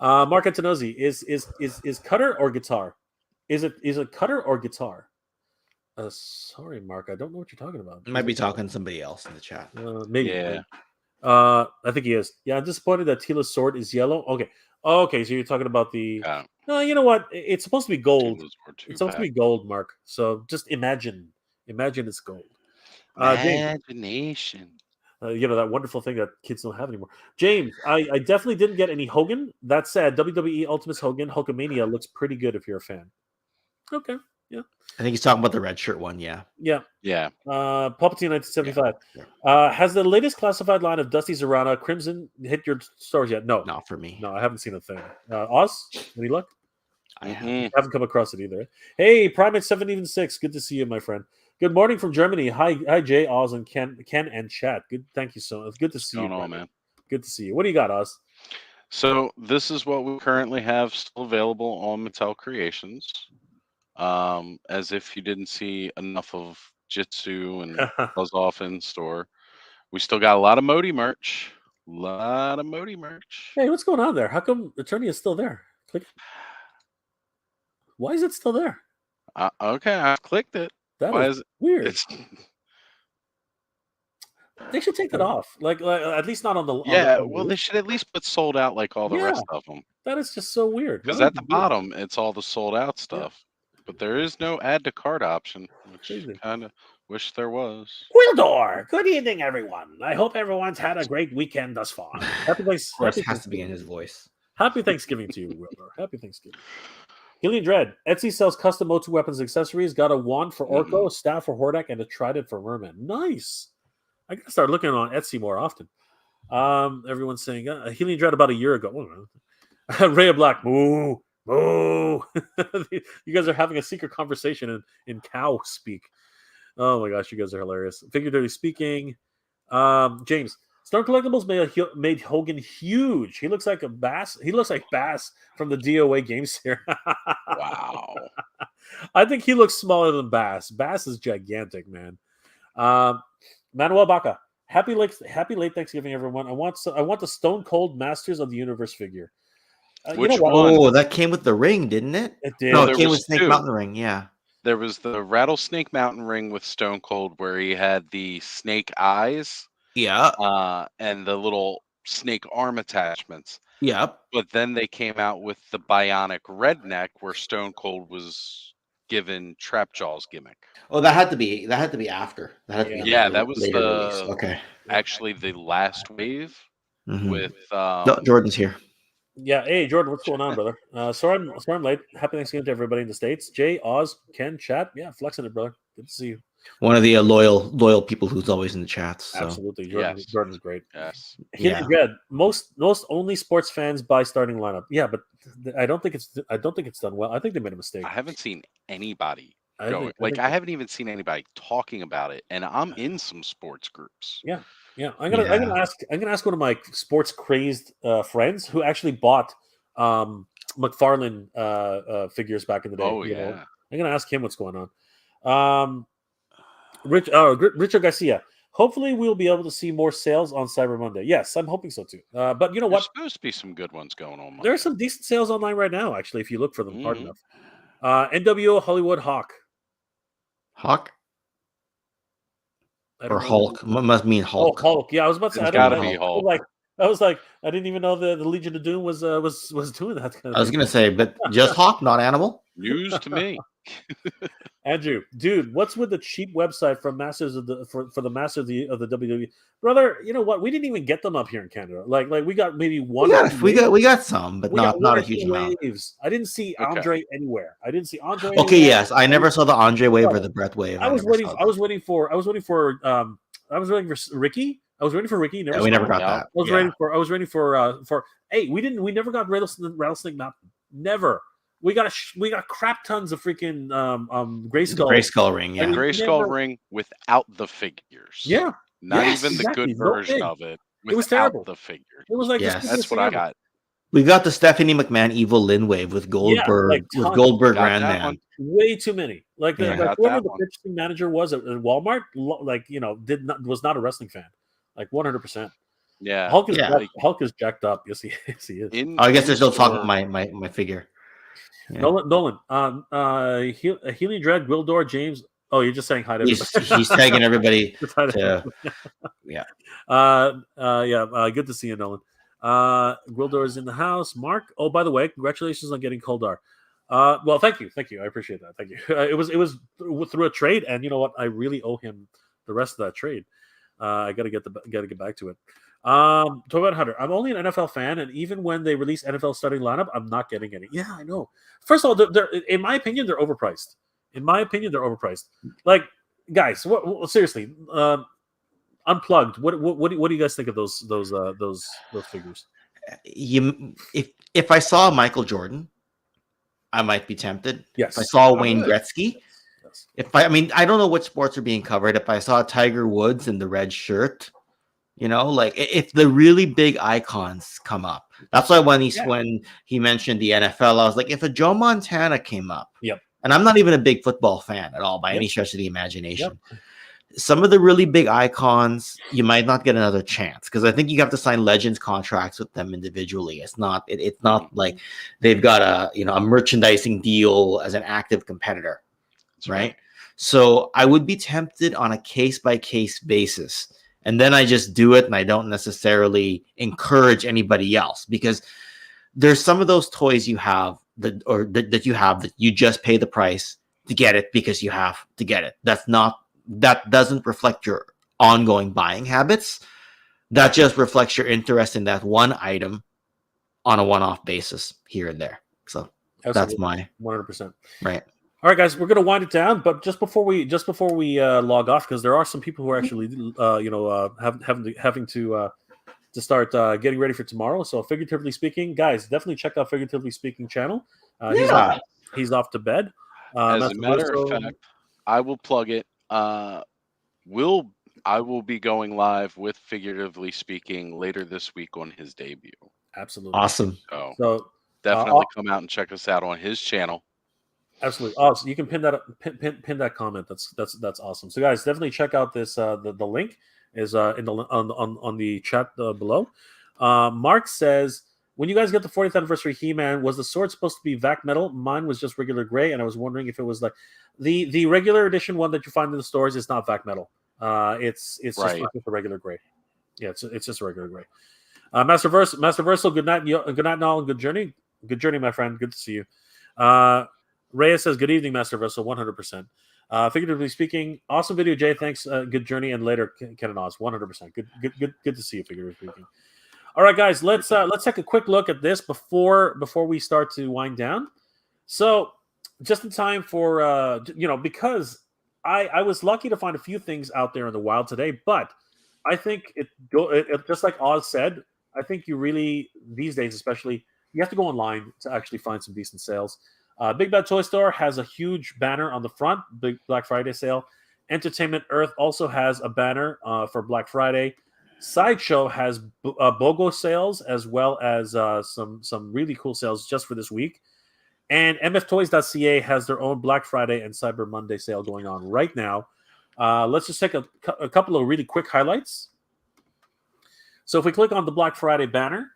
Mark Antonozzi, is cutter or guitar? Is it cutter or guitar? Sorry, Mark, I don't know what you're talking about. Might be talking to somebody else in the chat. Maybe. Yeah. I think he is. Yeah, I'm disappointed that Tila's sword is yellow. Okay, so you're talking about the. No, you know what? It's supposed to be gold. It's supposed to be gold, Mark. So just imagine it's gold. Imagination. That wonderful thing that kids don't have anymore. James, I definitely didn't get any Hogan. That said, WWE Ultimate Hogan Hulkamania looks pretty good if you're a fan. Okay, I think he's talking about the red shirt one. Yeah. Yeah. Yeah. Palpatine 1975. Yeah. Has the latest classified line of Dusty Zarana Crimson hit your stores yet? No. Not for me. No, I haven't seen a thing. Oz, any luck? I Mhm. Haven't come across it either. Hey, Primate 7 even 6. Good to see you, my friend. Good morning from Germany. Hi, Jay, Oz, and Ken, and chat. Good, thank you so much. Good to see you, Going on, brother. man. Good to see you. What do you got, Oz? So this is what we currently have still available on Mattel Creations. As if you didn't see enough of Jitsu and Buzz Off in store, we still got a lot of Modi merch. Hey, what's going on there? How come Attorney is still there? Click. Why is it still there? Okay, I clicked it. That Why is is it? weird. It's They should take that off. Like at least not on the. yeah. On the Well, they roof. should at least put sold out like all the Yeah. rest of them. That is just so weird. Because Why at would the you do that? bottom, it's all the sold out stuff. But there is no add to cart option, which Crazy. kind of wish there was. Quildor, good evening, everyone. I hope everyone's had a great weekend thus far. Happy Of course, happy it has to be in Thanksgiving. his voice. Happy Thanksgiving to you, Quildor. Happy Thanksgiving. Gillian Dread. Etsy sells custom O2 weapons and accessories. Got a wand for Orko, a staff for Hordak, and a trident for Merman. Nice. I gotta start looking on Etsy more often. Everyone's saying Healing Dread about a year ago. Ray of Black. Moo. Moo. You guys are having a secret conversation in cow speak. Oh my gosh, you guys are hilarious. Figuratively speaking, James. Stone Collectibles made Hogan huge. He looks like a Bass. He looks like Bass from the DOA game series. Wow. I think he looks smaller than Bass. Bass is gigantic, man. Manuel Baca. Happy late Thanksgiving, everyone. I want the Stone Cold Masters of the Universe figure. Which what? one? Oh, that came with the ring, didn't it? It did. No, there it came was with Snake two. Mountain ring. Yeah. There was the Rattlesnake Mountain ring with Stone Cold, where he had the snake eyes, Yeah. and the little snake arm attachments. Yep. But then they came out with the Bionic Redneck, where Stone Cold was given Trapjaw's gimmick. Oh, that had to be after. That had to be Yeah, later, that was later release. Okay. actually the last wave Mhm. with No, Jordan's here. Yeah. Hey, Jordan, what's going on, brother? Sorry I'm late. Happy Thanksgiving to everybody in the States. Jay, Oz, Ken, chat. Yeah, flexing it, brother. Good to see you. One of the loyal people who's always in the chats. So. Absolutely. Yes. Jordan's great. Yes. Healing Dread. Most only sports fans buy starting lineup. Yeah, but I don't think it's done well. I think they made a mistake. I haven't seen anybody I going. think- I haven't even seen anybody talking about it, and I'm in some sports groups. Yeah. I'm gonna ask one of my sports crazed friends who actually bought McFarlane figures back in the day. Oh you know. yeah. I'm gonna ask him what's going on. Richard Garcia. Hopefully, we'll be able to see more sales on Cyber Monday. Yes, I'm hoping so too. But you know There's what? supposed to be some good ones going on. There are some decent sales online right now, actually, if you look for them hard Mhm. enough. NWO Hollywood Hawk. Hawk I don't or know. Hulk must mean Hulk. Oh, Hulk. Yeah, I was about to say. It's I don't gotta know. be Hulk. I was like, I didn't even know the Legion of Doom was doing that kind of I was thing. gonna say, but just Hawk, not animal. News to me. Andrew, dude, what's with the cheap website from Masters of the for the Masters of the WWE? Brother, you know what? We didn't even get them up here in Canada. Like we got maybe one. We got some, but not one a or two huge amount. waves. I didn't see Okay. Andre anywhere. I didn't see Andre. Okay, anywhere. yes, I never saw the Andre wave or the Brett wave. I was waiting for Ricky. I was waiting for Ricky. We never got that. I was waiting for. Hey, we never got Rattlesnake Mountain. Never. We got crap tons of freaking Grayskull ring. Yeah, Grayskull ring without the figures. Yeah. Not Yes, even the exactly. good No version thing. of it. It was without terrible. The figures. It was like Yes. That's what I got. we got the Stephanie McMahon Evil Lynn wave with Goldberg tons. Goldberg Got that Grandman. one. Way too many. Like Yeah. whoever Got the that one. purchasing manager was at Walmart, was not a wrestling fan. Like 100%. Yeah. Hulk is jacked up. Yes, he is. I guess they're still talking about my figure. Yeah. Nolan, Healing Dread, Gwildor, James. Oh, you're just saying hi to everybody. He's tagging everybody. Good to see you, Nolan. Gwildor is in the house. Mark. Oh, by the way, congratulations on getting Koldar. Well, thank you. I appreciate that. Thank you. It was through a trade, and you know what? I really owe him the rest of that trade. I got to get back to it. Talk about Hunter. I'm only an NFL fan, and even when they release NFL starting lineup, I'm not getting any. Yeah, I know. First of all, they're in my opinion, they're overpriced. In my opinion, they're overpriced. Like, guys, seriously, unplugged. What do you guys think of those figures? If I saw Michael Jordan, I might be tempted. Yes. If I saw I Wayne would. Gretzky, Yes. I mean, I don't know what sports are being covered. If I saw Tiger Woods in the red shirt, like if the really big icons come up, that's why when he mentioned the NFL, I was like, if a Joe Montana came up, Yep. And I'm not even a big football fan at all by any stretch of the imagination. Some of the really big icons, you might not get another chance because I think you have to sign legends contracts with them individually. It's not like they've got a merchandising deal as an active competitor, right? So I would be tempted on a case by case basis, and then I just do it, and I don't necessarily encourage anybody else because there's some of those toys you have that you just pay the price to get it because you have to get it. That doesn't reflect your ongoing buying habits. That just reflects your interest in that one item on a one-off basis here and there. So that's my 100%. Right. All right, guys, we're going to wind it down, but just before we log off, because there are some people who are actually having to start getting ready for tomorrow. So, figuratively speaking, guys, definitely check out Figuratively Speaking channel. He's off to bed. As a matter of fact, I will plug it. I will be going live with Figuratively Speaking later this week on his debut. Absolutely awesome. So definitely come out and check us out on his channel. Absolutely awesome. You can pin that comment. That's awesome. So guys, definitely check out this. The link is in the on the chat below. Mark says, when you guys get the 40th anniversary He-Man, was the sword supposed to be vac metal? Mine was just regular gray, and I was wondering if it was like the regular edition one that you find in the stores is not vac metal. It's just like the regular gray. Yeah, it's just a regular gray. Master Versal, good night, Noel, and good journey, my friend. Good to see you. Reyes says, good evening, Master Versal, 100%. Figuratively speaking, awesome video, Jay. Thanks. Good journey, and later, Ken and Oz, 100%. Good to see you. Figuratively speaking. All right, guys, let's take a quick look at this before we start to wind down. So, just in time for because I was lucky to find a few things out there in the wild today, but I think it just like Oz said, I think you really these days, especially, you have to go online to actually find some decent sales. Big Bad Toy Store has a huge banner on the front, big Black Friday sale. Entertainment Earth also has a banner for Black Friday. Sideshow has BOGO sales as well as some really cool sales just for this week. And mftoys.ca has their own Black Friday and Cyber Monday sale going on right now. Let's just take a couple of really quick highlights. So if we click on the Black Friday banner,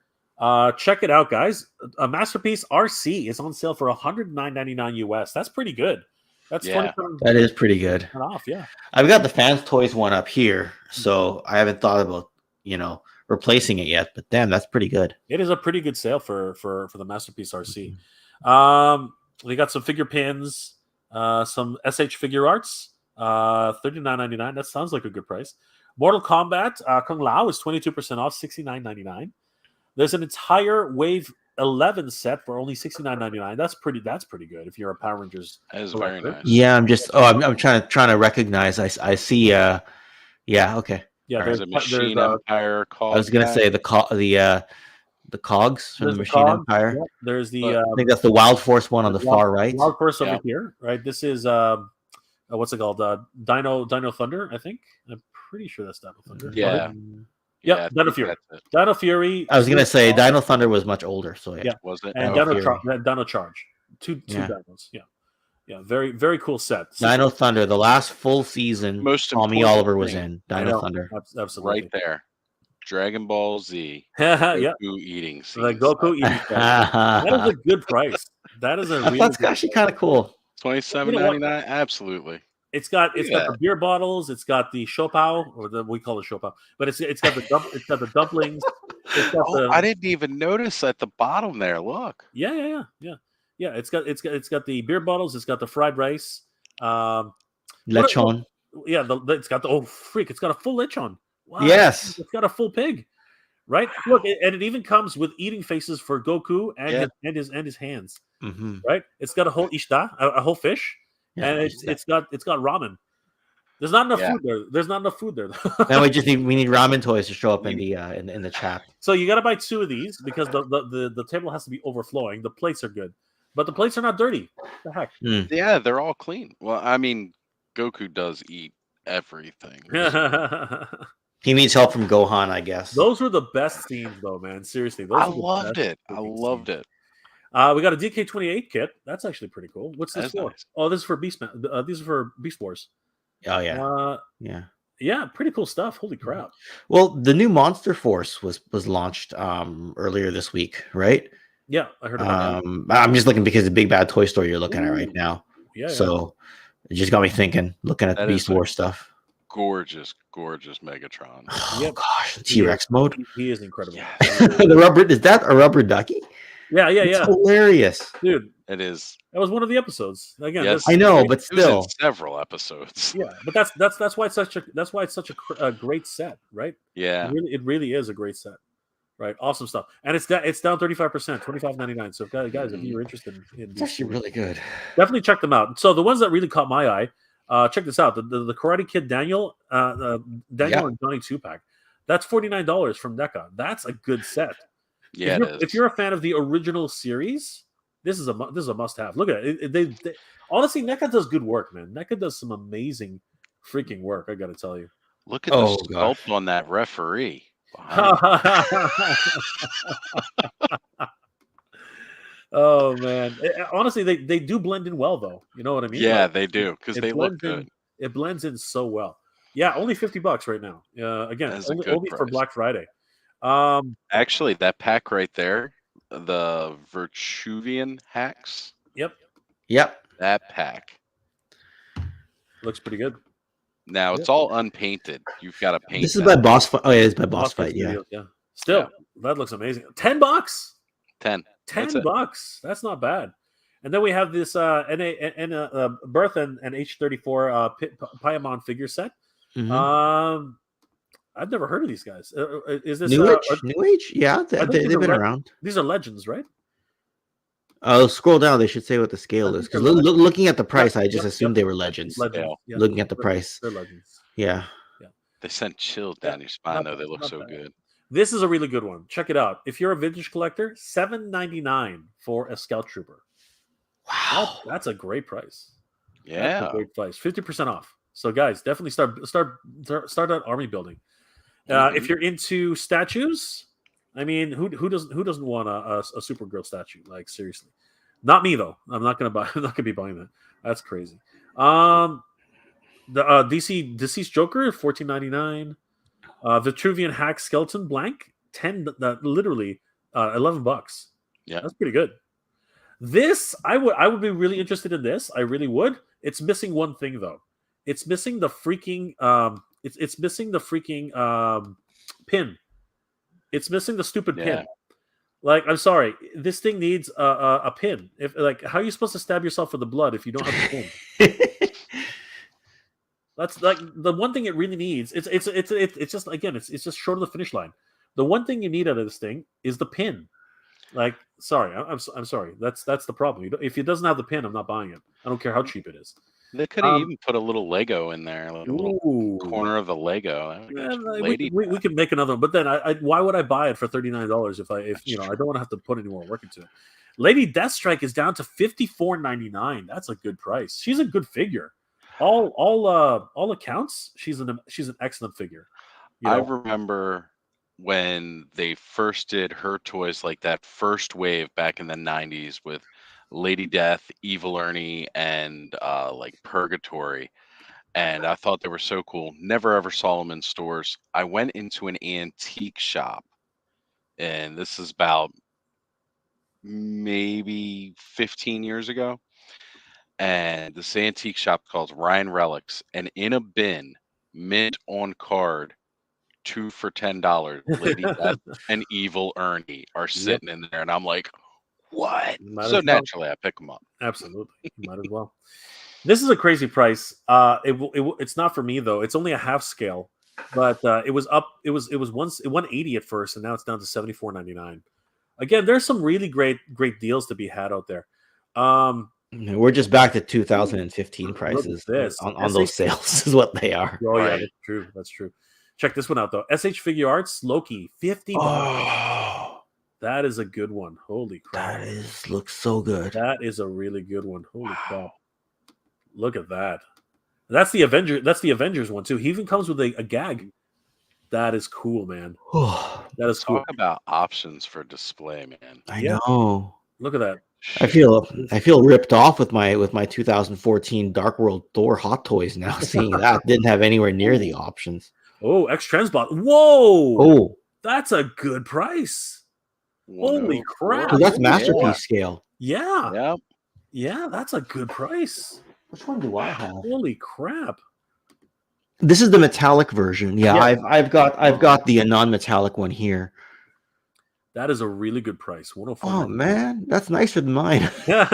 check it out, guys. A Masterpiece RC is on sale for $109.99 US. That's pretty good. That's 27%. That is pretty good. Off, yeah. I've got the Fans Toys one up here, so I haven't thought about replacing it yet. But damn, that's pretty good. It is a pretty good sale for the Masterpiece RC. We got some figure pins, some SH figure arts, $39.99. That sounds like a good price. Mortal Kombat Kung Lao is 22% off, $69.99. There's an entire Wave 11 set for only $69.99. That's pretty good if you're a Power Rangers. That is very nice. Yeah, I'm trying to recognize. I see. Okay. Yeah, there's a Machine Empire cog. I was gonna say the cogs from the Machine Empire. Yep. There's the I think that's the Wild Force one on the far right. Wild Force over here, right? This is what's it called? Dino Thunder, I think. I'm pretty sure that's Dino Thunder. Yeah. Yeah, Dino Fury. Dino Fury. I was gonna say Dino Thunder was much older, so yeah. Was it? And Dino Charge. Two dinos. Yeah. Very, very cool set. Dino Thunder, the last full season. Tommy Oliver was in Dino Thunder. Absolutely. Right there. Dragon Ball Z. Goku eating scene. The Goku eating. That is a good price. That is a really. That's actually kind of cool. $27.99. Absolutely. It's got the beer bottles. It's got the shopao, or we call it shopao, but it's got the dumplings. I didn't even notice at the bottom there. Look. Yeah. It's got the beer bottles. It's got the fried rice. Lechon. It's got it's got a full lechon. Wow. Yes. It's got a full pig. Right. Look, and it even comes with eating faces for Goku and his hands. Mm-hmm. Right. It's got a whole ishita, a whole fish. Yeah, and it's got ramen. There's not enough food there. There's not enough food there. Now we need ramen toys to show up in the in the chat. So you got to buy 2 of these because the table has to be overflowing. The plates are good, but the plates are not dirty. What the heck? Yeah, they're all clean. Well, I mean, Goku does eat everything. He needs help from Gohan, I guess. Those were the best scenes, though, man. Seriously, I loved it. I loved it. We got a DK28 kit. That's actually pretty cool. What's this for? Nice. Oh, this is for Beast. These are for Beast Wars. Oh yeah. Yeah, pretty cool stuff. Holy crap! Well, the new Monster Force was launched earlier this week, right? Yeah, I heard about that. I'm just looking because the Big Bad Toy Store you're looking at right now. Yeah. So it just got me thinking, looking at the Beast Wars stuff. Gorgeous Megatron. Oh gosh, the T-Rex mode. He is incredible. Yeah. The rubber, is that a rubber ducky? Yeah. It's hilarious, Dude. It is. That was one of the episodes. Again, yes, I know, but still, several episodes. Yeah, but that's why it's such a great set, right? Yeah, it really is a great set, right? Awesome stuff, and it's down 35%, $25.99. So guys, if you're interested in it's actually really good. Definitely check them out. So the ones that really caught my eye, check this out: the Karate Kid Daniel and Johnny 2-pack. That's $49 from NECA. That's a good set. Yeah, if you're a fan of the original series, this is a must-have. Look at it. They honestly, NECA does good work, man. NECA does some amazing freaking work. I got to tell you. Look at the sculpt on that referee. Oh man! Honestly, they do blend in well, though. You know what I mean? Yeah, they do because they look good. It blends in so well. Yeah, only $50 right now. Again, only for Black Friday. Actually, that pack right there, the Virtuvian hacks. Yep. That pack looks pretty good. Now it's all unpainted. You've got to paint. This is by Boss Fight. Oh yeah, it's by Boss Fight. Yeah. Still, that looks amazing. $10. $10. $10. That's not bad. And then we have this Birth and H34 Paimon figure set. Mm-hmm. I've never heard of these guys. Is this New Age? Yeah, they've been around. These are legends, right? Scroll down. They should say what the scale is. Because looking at the price, I just assumed they were legends. Looking at the price, they're legends. Yeah. They sent chills down your spine though. They look so good. This is a really good one. Check it out. If you're a vintage collector, $7.99 for a Scout Trooper. Wow, that's a great price. Yeah, that's a great price. 50% off. So guys, definitely start that army building. If you're into statues, I mean, who doesn't want a Supergirl statue? Like seriously, not me though. I'm not gonna be buying that. That's crazy. The DC Deceased Joker, $14.99. Vitruvian Hack Skeleton Blank, literally $11. Yeah, that's pretty good. This I would be really interested in this. I really would. It's missing one thing though. It's missing the freaking it's missing the freaking pin. It's missing the stupid pin. Like, I'm sorry, this thing needs a pin. If how are you supposed to stab yourself with the blood if you don't have the pin? That's like the one thing it really needs. It's just it's just short of the finish line. The one thing you need out of this thing is the pin. Like, sorry, I'm sorry. That's the problem. If it doesn't have the pin, I'm not buying it. I don't care how cheap it is. They could have even put a little Lego in there, like a little corner of the Lego. We could make another one, but then why would I buy it for $39 if I don't want to have to put any more work into it? Lady Deathstrike is down to $54.99. That's a good price. She's a good figure. All accounts, she's an excellent figure. I remember when they first did her toys, like that first wave back in the 90s with Lady Death, Evil Ernie, and like Purgatory. And I thought they were so cool. Never ever saw them in stores. I went into an antique shop, and this is about maybe 15 years ago. And this antique shop called Ryan Relics, and in a bin, mint on card, 2 for $10, Lady Death and Evil Ernie are sitting in there, and I'm like, what? So naturally, I pick them up. Absolutely, might as well. This is a crazy price. It's not for me though. It's only a half scale, but it was up. It was once 180 at first, and now it's down to $74.99. Again, there's some really great deals to be had out there. We're just back to 2015 prices this. on those sales is what they are. Oh yeah, Right. that's true. That's true. Check this one out though. SH Figure Arts Loki, $50. Oh, That is a good one. Holy crap! looks so good. That is a really good one. Holy crap! Look at that. That's the Avenger. That's the Avengers one too. He even comes with a gag. That is cool, man. That is cool. Talk about options for display, man. I Yeah. know. Look at that. I feel ripped off with my 2014 Dark World Thor Hot Toys now. Seeing that didn't have anywhere near the options. Oh, X Transbot. Whoa! Oh, That's a good price. Holy crap! so that's masterpiece scale. Yeah. Yep. Yeah, that's a good price. Which one do I have? Holy crap! This is the metallic version. Yeah, Yeah. I've got the non-metallic one here. That is a really good price. 104. Oh man, that's nicer than mine. Yeah.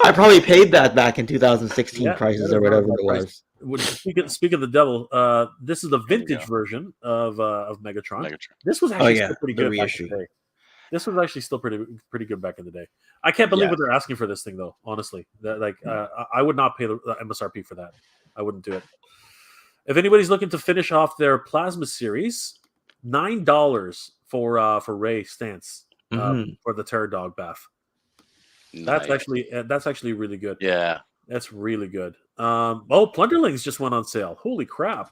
I probably paid that back in 2016 Yeah, prices that or is whatever not it my was. Speak of the devil, this is the There you vintage go. version of Megatron. Megatron. This was actually yeah, still pretty the good back in reissue. the day. This was actually still pretty good back in the day. I can't believe Yeah. what they're asking for this thing though. Honestly, I would not pay the MSRP for that. I wouldn't do it. If anybody's looking to finish off their plasma series, $9 for Ray Stance Mhm. for the Terror Dog bath. That's Nice. actually really good. Yeah. That's really good. Plunderlings just went on sale. Holy crap!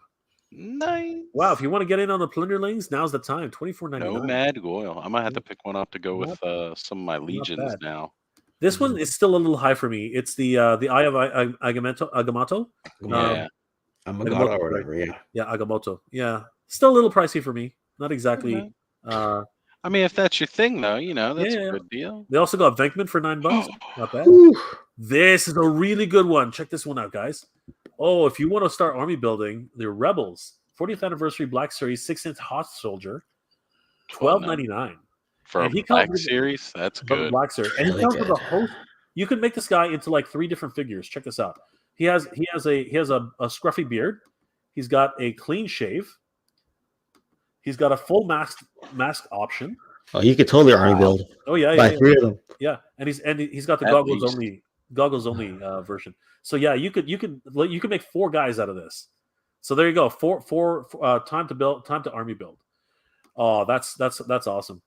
Nice. Wow, if you want to get in on the Plunderlings, now's the time. $24.99. Nomad Goyle. I might have to pick one up to go with some of my legions bad. now. This one is still a little high for me. It's the Eye of Agamotto. Yeah. Amagata or whatever. Yeah. Yeah, Agamotto. Yeah, still a little pricey for me. Not exactly. I mean, if that's your thing, though, that's Yeah. a good deal. They also got Venkman for $9. Not bad. Whew. This is a really good one. Check this one out, guys. Oh, if you want to start army building, the Rebels 40th anniversary Black Series 6-inch Hot Soldier, $12.99. For And a he comes Black with- Series, that's But good. Black Series, and he Really comes with a good. host. You can make this guy into like 3 different figures. Check this out. He has a scruffy beard. He's got a clean shave. He's got a full mask option. Oh, you could totally army build. Oh yeah, Buy yeah. 3 of them. Yeah, and he's got the At goggles least. only version. So yeah, you could make 4 guys out of this. So there you go. Four time to army build. Oh, that's awesome.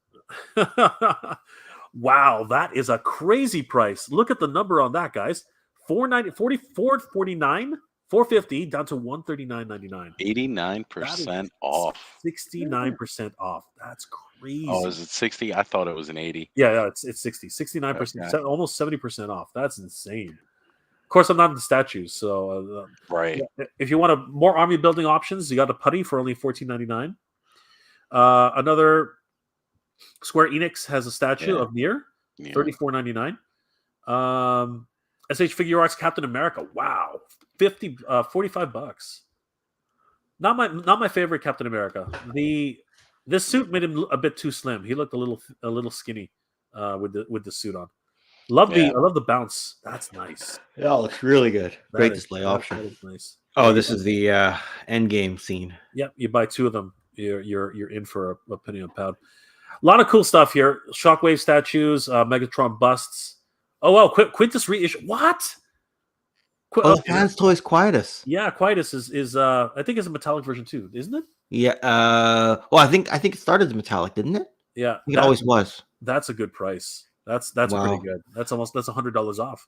Wow, that is a crazy price. Look at the number on that, guys. $449, $450 down to $139.99. 89% off. 69% off. That's crazy. Oh, is it 60? I thought it was an 80. Yeah, it's 60, 69%, Okay. almost 70% off. That's insane. Of course, I'm not in the statues, so Right. if you want more army building options, you got a putty for only $14.99. Another Square Enix has a statue of Nier, Yeah. $34.99. SH Figure Arts Captain America, wow, $45. Not my favorite Captain America. This suit made him a bit too slim. He looked a little skinny with the suit on. I love the bounce. That's nice. Yeah, looks really good. Great That is- display that- option. That is nice. Oh, this is the end game scene. Yep, you buy 2 of them, you're in for a penny a pound. A lot of cool stuff here. Shockwave statues, Megatron busts. Oh well, Quintus reissue. What? Fans Toys Quietus. Yeah, Quietus is I think it's a metallic version too, isn't it? Yeah. Well, I think it started as metallic, didn't it? Yeah, I think it always was. That's a good price. That's Wow. pretty good. That's $100 off.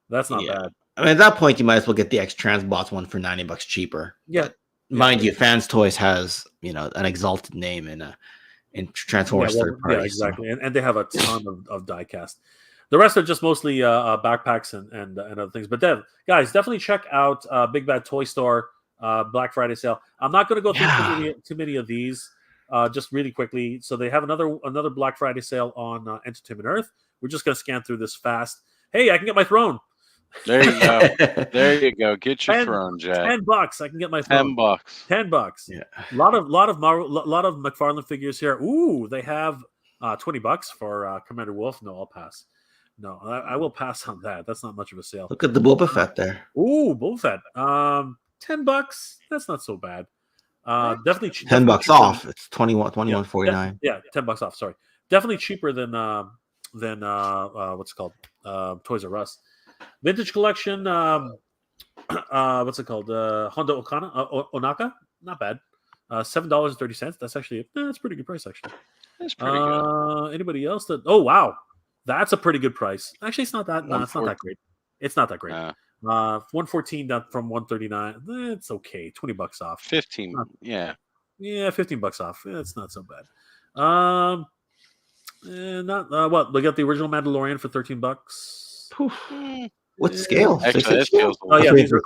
That's not bad. I mean, at that point, you might as well get the X Transbots one for $90 cheaper. Yeah. But mind you, Fans Toys has an exalted name in Transformers third party. Yeah, exactly. And they have a ton of diecast. The rest are just mostly backpacks and other things. But then, guys, definitely check out Big Bad Toy Store Black Friday sale. I'm not going to go through too many of these. Just really quickly. So they have another Black Friday sale on Entertainment Earth. We're just going to scan through this fast. Hey, I can get my throne. There you go. There you go. Get your throne, Jack. $10. I can get my throne. $10. $10. Yeah. A lot of McFarlane figures here. Ooh, they have $20 for Commander Wolf. No, I'll pass. No, I will pass on that. That's not much of a sale. Look at the Boba Fett there. Ooh, Boba Fett. $10. That's not so bad. Definitely $10 off. It's $21.49. Yeah, $10 off. Sorry, definitely cheaper than than what's it called? Toys R Us. Vintage collection. What's it called? Honda Onaka. Not bad. $7.30. That's actually that's a pretty good price actually. That's pretty good. Anybody else that? Oh wow, that's a pretty good price. Actually, it's not that. No, it's not that great. It's not that great. 114 down from 139. It's okay. $20 off. 15. Yeah, $15 off. It's not so bad. Not what we got the original Mandalorian for $13. What scale? actually, that feels. Oh yeah, these are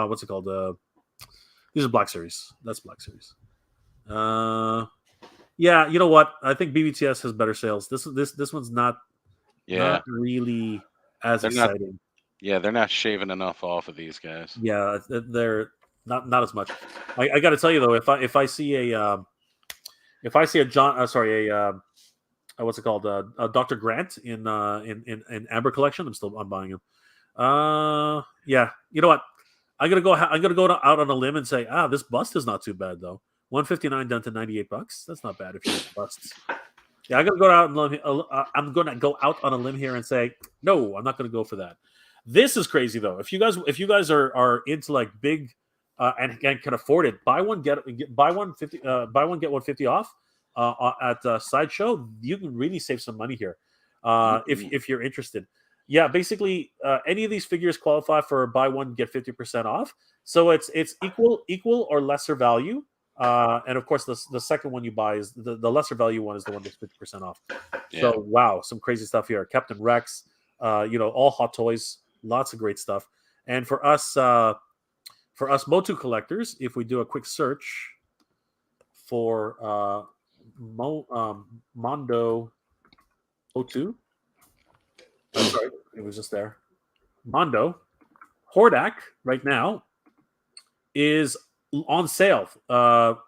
what's it called? These are Black Series. That's Black Series. Yeah, you know what? I think BBTS has better sales. This one's not really as exciting. They're not shaving enough off of these guys. Yeah, they're not as much. I got to tell you though, if I see a what's it called? Dr. Grant in Amber collection, I'm buying him. Yeah, you know what? I'm gonna go out on a limb and say, this bust is not too bad though. 159 down to $98. That's not bad if you get busts. Yeah, I'm gonna go out on a limb here and say, no, I'm not gonna go for that. This is crazy though. If you guys are into like big and can afford it, buy one get one 50 off at Sideshow. You can really save some money here if you're interested. Yeah, basically, any of these figures qualify for buy one get 50% off. So it's equal or lesser value, and of course the second one you buy is the lesser value one is the one that's 50% off. Yeah. So wow, some crazy stuff here. Captain Rex, all Hot Toys, lots of great stuff. And for us Motu collectors, if we do a quick search for Mondo O2. I'm sorry, it was just there. Mondo Hordak right now is on sale, 50%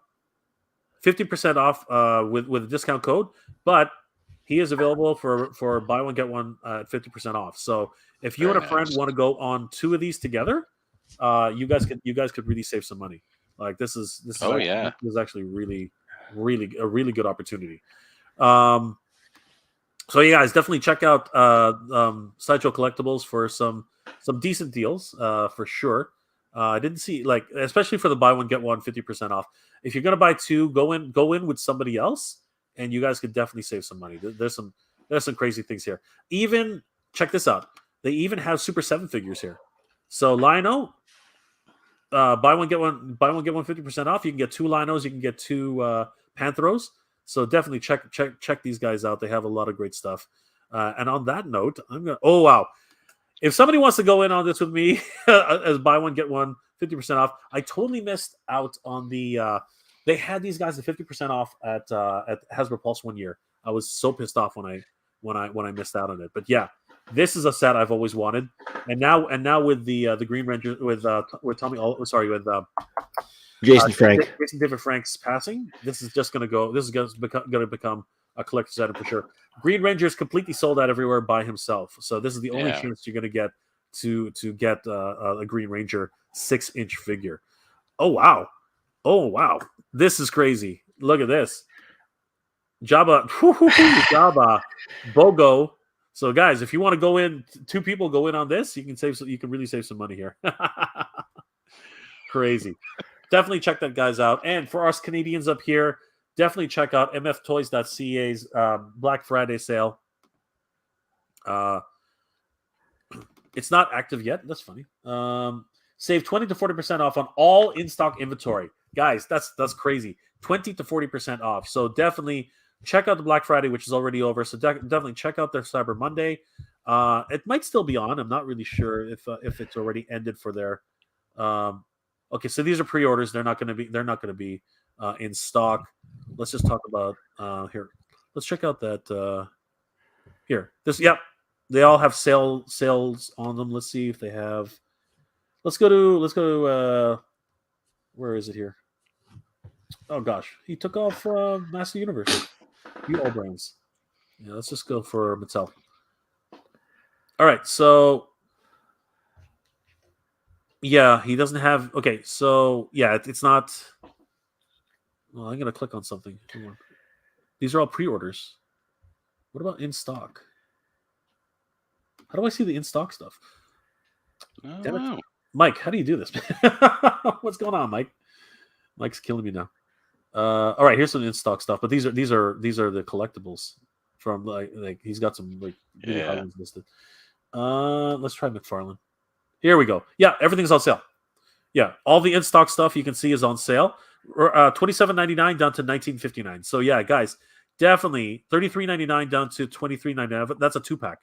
off with a discount code, but he is available for buy one get one at 50% off. So if you and a friend want to go on two of these together, you guys could really save some money. Like this is actually really a really good opportunity. So you guys definitely check out Sideshow Collectibles for some decent deals for sure. I didn't see especially for the buy one get one 50% off. If you're gonna buy two, go in with somebody else, and you guys could definitely save some money. There's some crazy things here. Even check this out. They even have Super 7 figures here. So Lino, buy one get one 50% off. You can get two Linos, you can get two Pantheros. So definitely check these guys out. They have a lot of great stuff. And on that note, oh wow. If somebody wants to go in on this with me as buy one get one 50% off, I totally missed out on the they had these guys at 50% off at Hasbro Pulse one year. I was so pissed off when I missed out on it. But yeah, this is a set I've always wanted. And now with the Green Ranger with Jason David Frank's passing, this is going to become a collector's item for sure. Green Ranger is completely sold out everywhere by himself, so this is the only chance you're going to get to get a Green Ranger 6-inch figure. Oh wow, this is crazy. Look at this, Jabba, Bogo. So guys, if you want to go in, two people go in on this, you can really save some money here. Crazy. Definitely check that guys out. And for us Canadians up here, definitely check out mftoys.ca's Black Friday sale. It's not active yet. That's funny. Save 20 to 40% off on all in-stock inventory. Guys, that's crazy. 20 to 40% off. So definitely check out the Black Friday, which is already over. So definitely check out their Cyber Monday. It might still be on. I'm not really sure if it's already ended for their okay, so these are pre-orders. They're not going to be in stock. Let's just talk about here. Let's check out that here. They all have sales on them. Let's see if they have. Let's go to where is it here? Oh gosh, he took off Master Universe. You all brands. Yeah, let's just go for Mattel. All right, so. Yeah, he doesn't have. Okay, so yeah, it's not. Well, I'm gonna click on something. These are all pre-orders. What about in stock? How do I see the in stock stuff? Damn it. Oh. Mike, how do you do this? What's going on, Mike? Mike's killing me now. All right, here's some in stock stuff, but these are the collectibles from like he's got some like really high ones listed. Let's try McFarlane. Here we go. Yeah, everything's on sale. Yeah, all the in stock stuff you can see is on sale. $27.99 down to $19.59. So yeah, guys, definitely $33.99 down to $23.99. That's a 2-pack.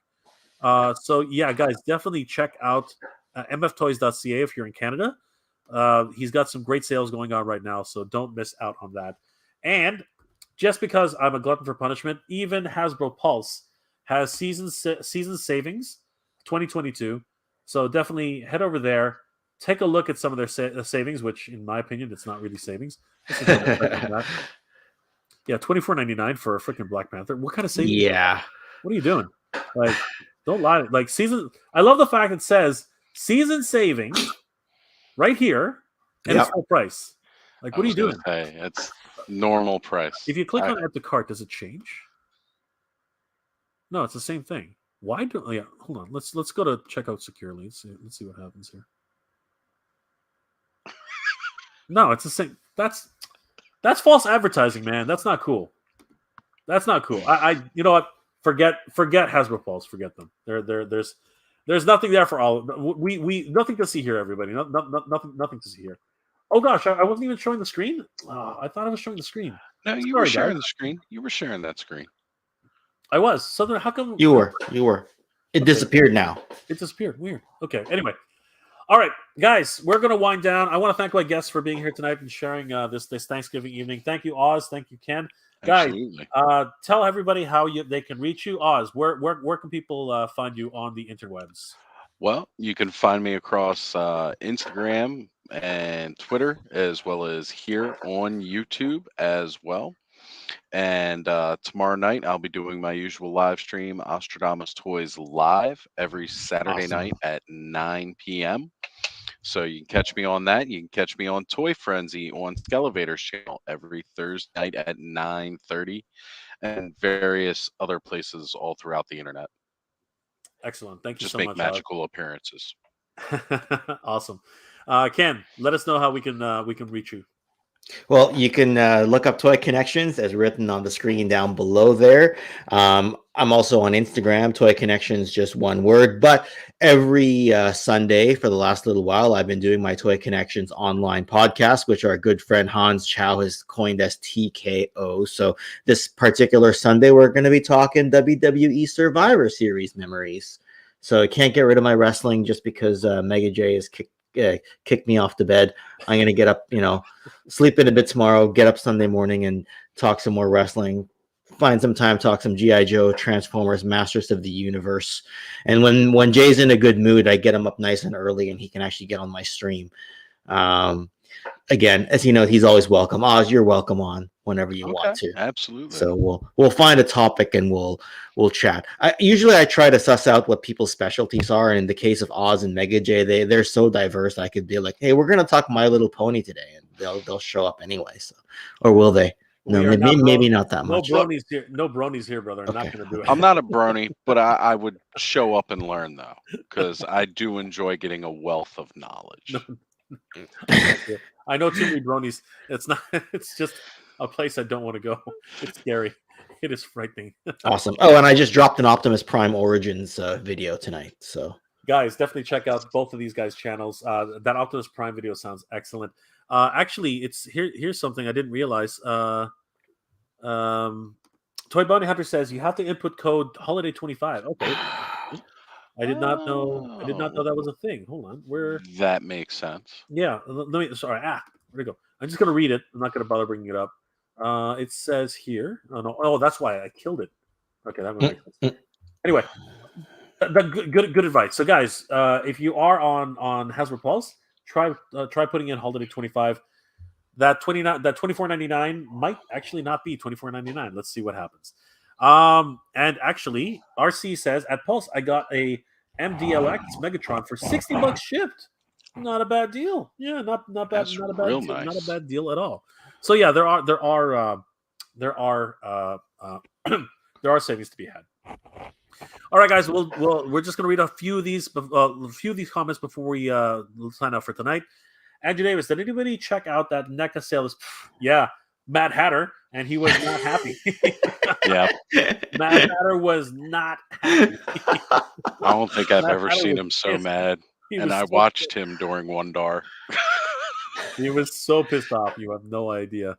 So yeah, guys, definitely check out mftoys.ca if you're in Canada. He's got some great sales going on right now, so don't miss out on that. And just because I'm a glutton for punishment, even Hasbro Pulse has season savings 2022. So definitely head over there, take a look at some of their savings, which in my opinion, it's not really savings. Yeah, $24.99 for a freaking Black Panther. What kind of savings? Yeah. What are you doing? Like, don't lie. Like season. I love the fact it says season savings right here, and it's full price. Like, what are you doing? Hey, it's normal price. If you click on add to cart, does it change? No, it's the same thing. Why do? Oh, yeah, hold on. Let's go to checkout securely. Let's see what happens here. No, it's the same. That's false advertising, man. That's not cool. That's not cool. I you know what? Forget Hasbro Pulse. Forget them. There's nothing there for all. We nothing to see here, everybody. Nothing to see here. Oh gosh, I wasn't even showing the screen. I thought I was showing the screen. No, you were sharing the screen. You were sharing that screen. I was. So then how come you were? It disappeared now. It disappeared. Weird. Okay. Anyway. All right, guys, we're going to wind down. I want to thank my guests for being here tonight and sharing this Thanksgiving evening. Thank you, Oz. Thank you, Ken. Guys, tell everybody how they can reach you. Oz, where can people find you on the interwebs? Well, you can find me across Instagram and Twitter, as well as here on YouTube as well. And tomorrow night, I'll be doing my usual live stream, Ostradamus Toys Live, every Saturday night at 9 p.m. So you can catch me on that. You can catch me on Toy Frenzy on Skelevator's channel every Thursday night at 9:30, and various other places all throughout the internet. Excellent. Thank you so much. Just make magical appearances. Awesome. Ken, let us know how we can reach you. Well, you can look up Toy Connections as written on the screen down below there. I'm also on Instagram, Toy Connections, just one word. But every Sunday for the last little while, I've been doing my Toy Connections online podcast, which our good friend Hans Chow has coined as TKO. So this particular Sunday, we're going to be talking WWE Survivor Series memories. So I can't get rid of my wrestling just because Mega J has kicked me off the bed. I'm going to get up, sleep in a bit tomorrow, get up Sunday morning and talk some more wrestling, find some time, talk some G.I. Joe, Transformers, Masters of the Universe. And when Jay's in a good mood, I get him up nice and early and he can actually get on my stream. Again, as you know, he's always welcome. Oz, you're welcome on whenever you want to. Absolutely. So we'll find a topic and we'll chat. Usually I try to suss out what people's specialties are, and in the case of Oz and Mega J, they're so diverse. I could be like, hey, we're gonna talk My Little Pony today, and they'll show up anyway. So, or will they? No, maybe not that much. No bronies here, brother. I'm not gonna do it. I'm not a brony, but I would show up and learn though, because I do enjoy getting a wealth of knowledge. I know too many bronies. It's not. It's just a place I don't want to go. It's scary. It is frightening. Awesome. Oh, and I just dropped an Optimus Prime Origins video tonight. So guys, definitely check out both of these guys' channels. That Optimus Prime video sounds excellent. Actually, here's something I didn't realize. Toy Bounty Hunter says you have to input code Holiday 25. Okay. I did not know that was a thing. Hold on. That makes sense. Yeah. Let me. Sorry. Where'd it go? I'm just gonna read it. I'm not gonna bother bringing it up. It says here. Oh no. Oh, that's why I killed it. Okay, that makes sense. Anyway, good advice. So, guys, if you are on Hasbro Pulse, try putting in Holiday 25. That $24.99 might actually not be $24.99. Let's see what happens. And actually, RC says at Pulse, I got a MDLX Megatron for $60 shipped. Not a bad deal. Yeah, not bad. That's not a bad real deal. nice. Not a bad deal at all. So yeah, there are There are savings to be had. All right, guys. We're just gonna read a few of these comments before we sign up for tonight. Andrew Davis, did anybody check out that NECA sale? Yeah, Mad Hatter, and he was not happy. Yeah, Mad Hatter was not happy. I don't think I've Mad ever Hatter seen was him so pissed. mad. He And was I so watched him during Wondar. He was so pissed off. You have no idea.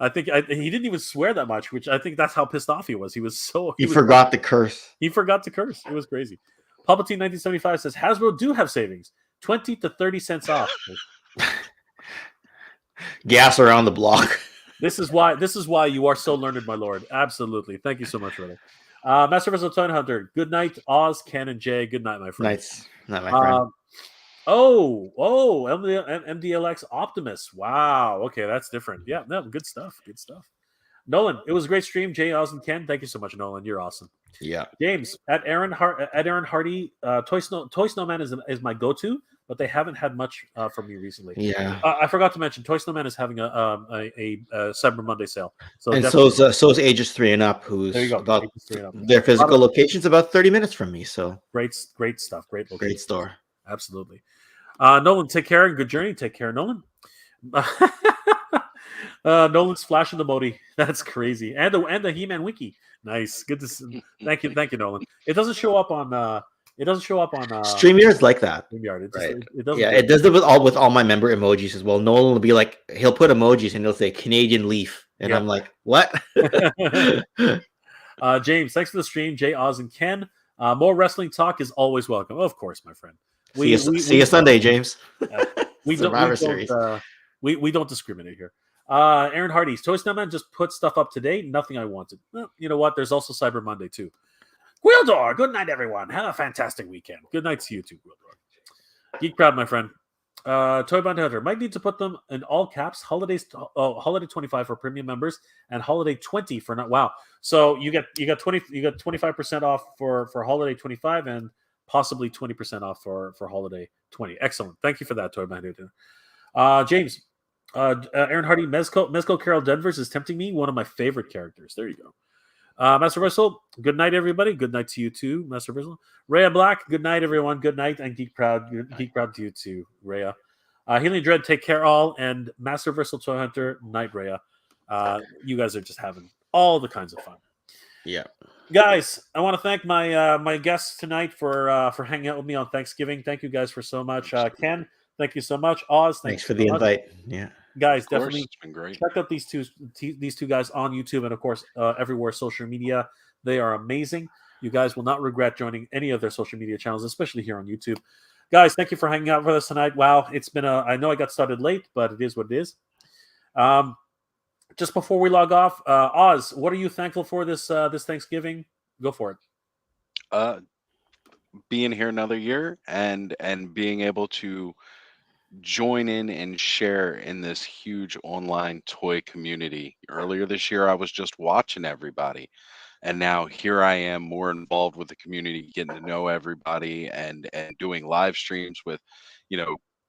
I think he didn't even swear that much, which I think that's how pissed off he was. He was so He forgot to curse. He forgot to curse. It was crazy. Palpatine 1975 says Hasbro do have savings, 20 to 30 cents off. Gas around the block. This is why you are so learned, my lord. Absolutely. Thank you so much, brother. Master Vessel Toy Hunter. Good night, Oz, Ken, and Jay. Good night, my friend. Night, my friend. MDLX Optimus. Wow. Okay, that's different. Yeah, no, good stuff. Good stuff. Nolan, it was a great stream. Jay, Oz, and Ken. Thank you so much, Nolan. You're awesome. Yeah. James, at Aaron Hardy, Toy Snowman is my go-to, but they haven't had much from me recently. Yeah. I forgot to mention Toy Snowman is having a Cyber Monday sale. So and so is Ages 3 and Up, who's there you go. about Ages 3 and Up. their physical location's about 30 minutes from me. So great stuff. Great location. Great store. Absolutely. Nolan, take care and good journey. Take care, Nolan. Nolan's flashing the Modi. That's crazy. And the He-Man wiki. Nice. Good to see. Thank you, Nolan. It doesn't show up on StreamYard's like that. StreamYard. Right. It doesn't. Yeah, it does it with all my member emojis as well. Nolan will be like, he'll put emojis and he'll say Canadian leaf, and I'm like, what? James, thanks for the stream. Jay, Oz, and Ken. More wrestling talk is always welcome. Of course, my friend. See you Sunday, James. We don't discriminate here. Aaron Hardy's Toy Snowman just put stuff up today. Nothing I wanted. Well, you know what? There's also Cyber Monday too. Gwildor, good night, everyone. Have a fantastic weekend. Good night to you too, Gwildor. Geek Crowd, my friend. Toy Bounty Hunter might need to put them in all caps. Holiday 25 for premium members and holiday 20 for not. Wow. So you get 25% off for holiday 25 and possibly 20% off for holiday 20. Excellent. Thank you for that, Toy Bounty Hunter. James. Aaron Hardy, Mezco Carol Danvers is tempting me. One of my favorite characters. There you go. Master Russell, good night, everybody. Good night to you too, Master Russell. Rhea Black, good night, everyone. Good night, and Geek Proud to you too, Rhea. Healing Dread, take care all, and Master Versal Toy Hunter, night, Rhea. You guys are just having all the kinds of fun. Yeah, guys, I want to thank my my guests tonight for hanging out with me on Thanksgiving. Thank you guys for so much. Ken, thank you so much. Oz, thanks for the invite. Yeah. Guys, definitely it's been great. Check out these two guys on YouTube and of course everywhere social media. They are amazing. You guys will not regret joining any of their social media channels, especially here on YouTube. Guys, thank you for hanging out with us tonight. Wow, it's been I know I got started late, but it is what it is. Just before we log off, Oz, what are you thankful for this Thanksgiving? Go for it. Being here another year and being able to join in and share in this huge online toy community. Earlier this year, I was just watching everybody, and now here I am more involved with the community, getting to know everybody and doing live streams with,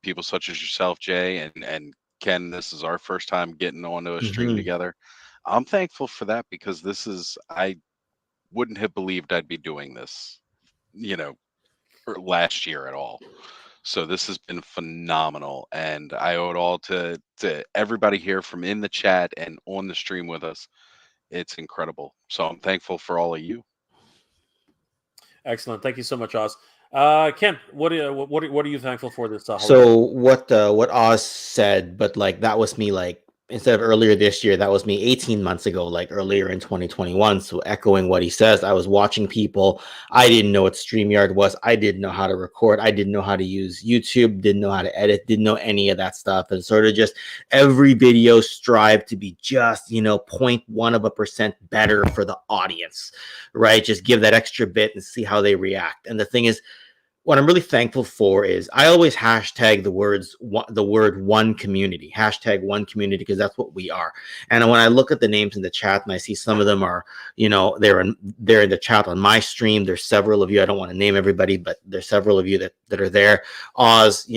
people such as yourself, Jay, and Ken. This is our first time getting onto a stream together. I'm thankful for that because I wouldn't have believed I'd be doing this, last year at all. So this has been phenomenal, and I owe it all to everybody here from in the chat and on the stream with us. It's incredible. So I'm thankful for all of you. Excellent. Thank you so much, Oz. Ken, what are you thankful for this holiday? So what Oz said, but that was me instead of earlier this year, that was me 18 months ago, earlier in 2021. So echoing what he says, I was watching people. I didn't know what StreamYard was. I didn't know how to record. I didn't know how to use YouTube, didn't know how to edit, didn't know any of that stuff. And sort of just every video strive to be just, 0.1% better for the audience, right? Just give that extra bit and see how they react. And the thing is, what I'm really thankful for is I always hashtag the word one community, because that's what we are. And when I look at the names in the chat and I see some of them are, they're in the chat on my stream. There's several of you. I don't want to name everybody, but there's several of you that are there. Oz,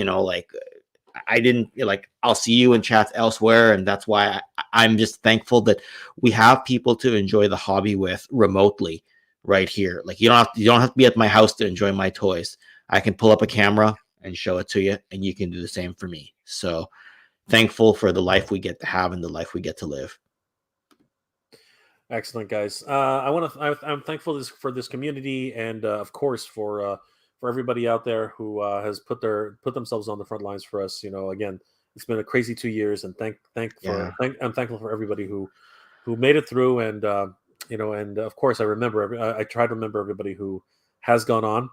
I didn't like, I'll see you in chats elsewhere. And that's why I'm just thankful that we have people to enjoy the hobby with remotely right here. Like you don't have to be at my house to enjoy my toys. I can pull up a camera and show it to you, and you can do the same for me. So thankful for the life we get to have and the life we get to live. Excellent, guys. I'm thankful for this community, and of course for everybody out there who has put themselves on the front lines for us. Again, it's been a crazy 2 years, and I'm thankful for everybody who made it through, and and of course I try to remember everybody who has gone on.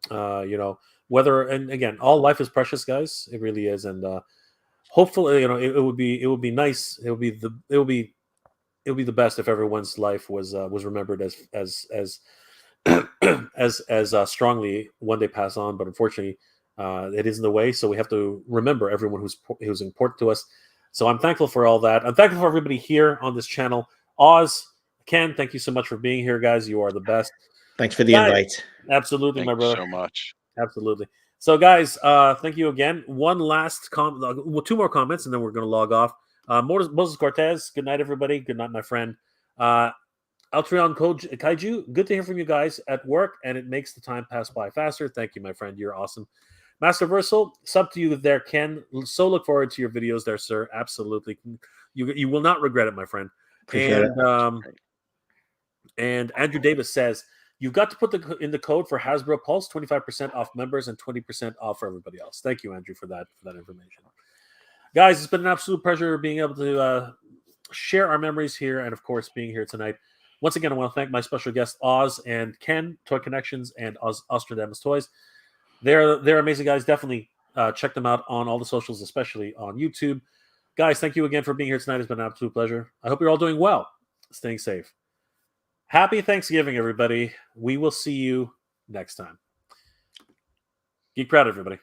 And again, all life is precious, guys. It really is, and hopefully, it would be nice. It would be the best if everyone's life was remembered as as strongly when they pass on. But unfortunately, it isn't the way. So we have to remember everyone who's important to us. So I'm thankful for all that. I'm thankful for everybody here on this channel. Oz, Ken, thank you so much for being here, guys. You are the best. Thanks for the invite. Absolutely, my brother. Thank you so much. Absolutely. So, guys, thank you again. One last two more comments, and then we're going to log off. Moses Cortez, good night, everybody. Good night, my friend. Altreon Kaiju, good to hear from you guys at work, and it makes the time pass by faster. Thank you, my friend. You're awesome. Master Versal, sub to you there, Ken. So look forward to your videos there, sir. Absolutely. You will not regret it, my friend. Appreciate it. And Andrew Davis says, you've got to put in the code for Hasbro Pulse, 25% off members and 20% off for everybody else. Thank you, Andrew, for that information. Guys, it's been an absolute pleasure being able to share our memories here and, of course, being here tonight. Once again, I want to thank my special guests, Oz and Ken, Toy Connections, and Ostradamus Toys. They're amazing guys. Definitely check them out on all the socials, especially on YouTube. Guys, thank you again for being here tonight. It's been an absolute pleasure. I hope you're all doing well, staying safe. Happy Thanksgiving, everybody. We will see you next time. Geek proud, everybody.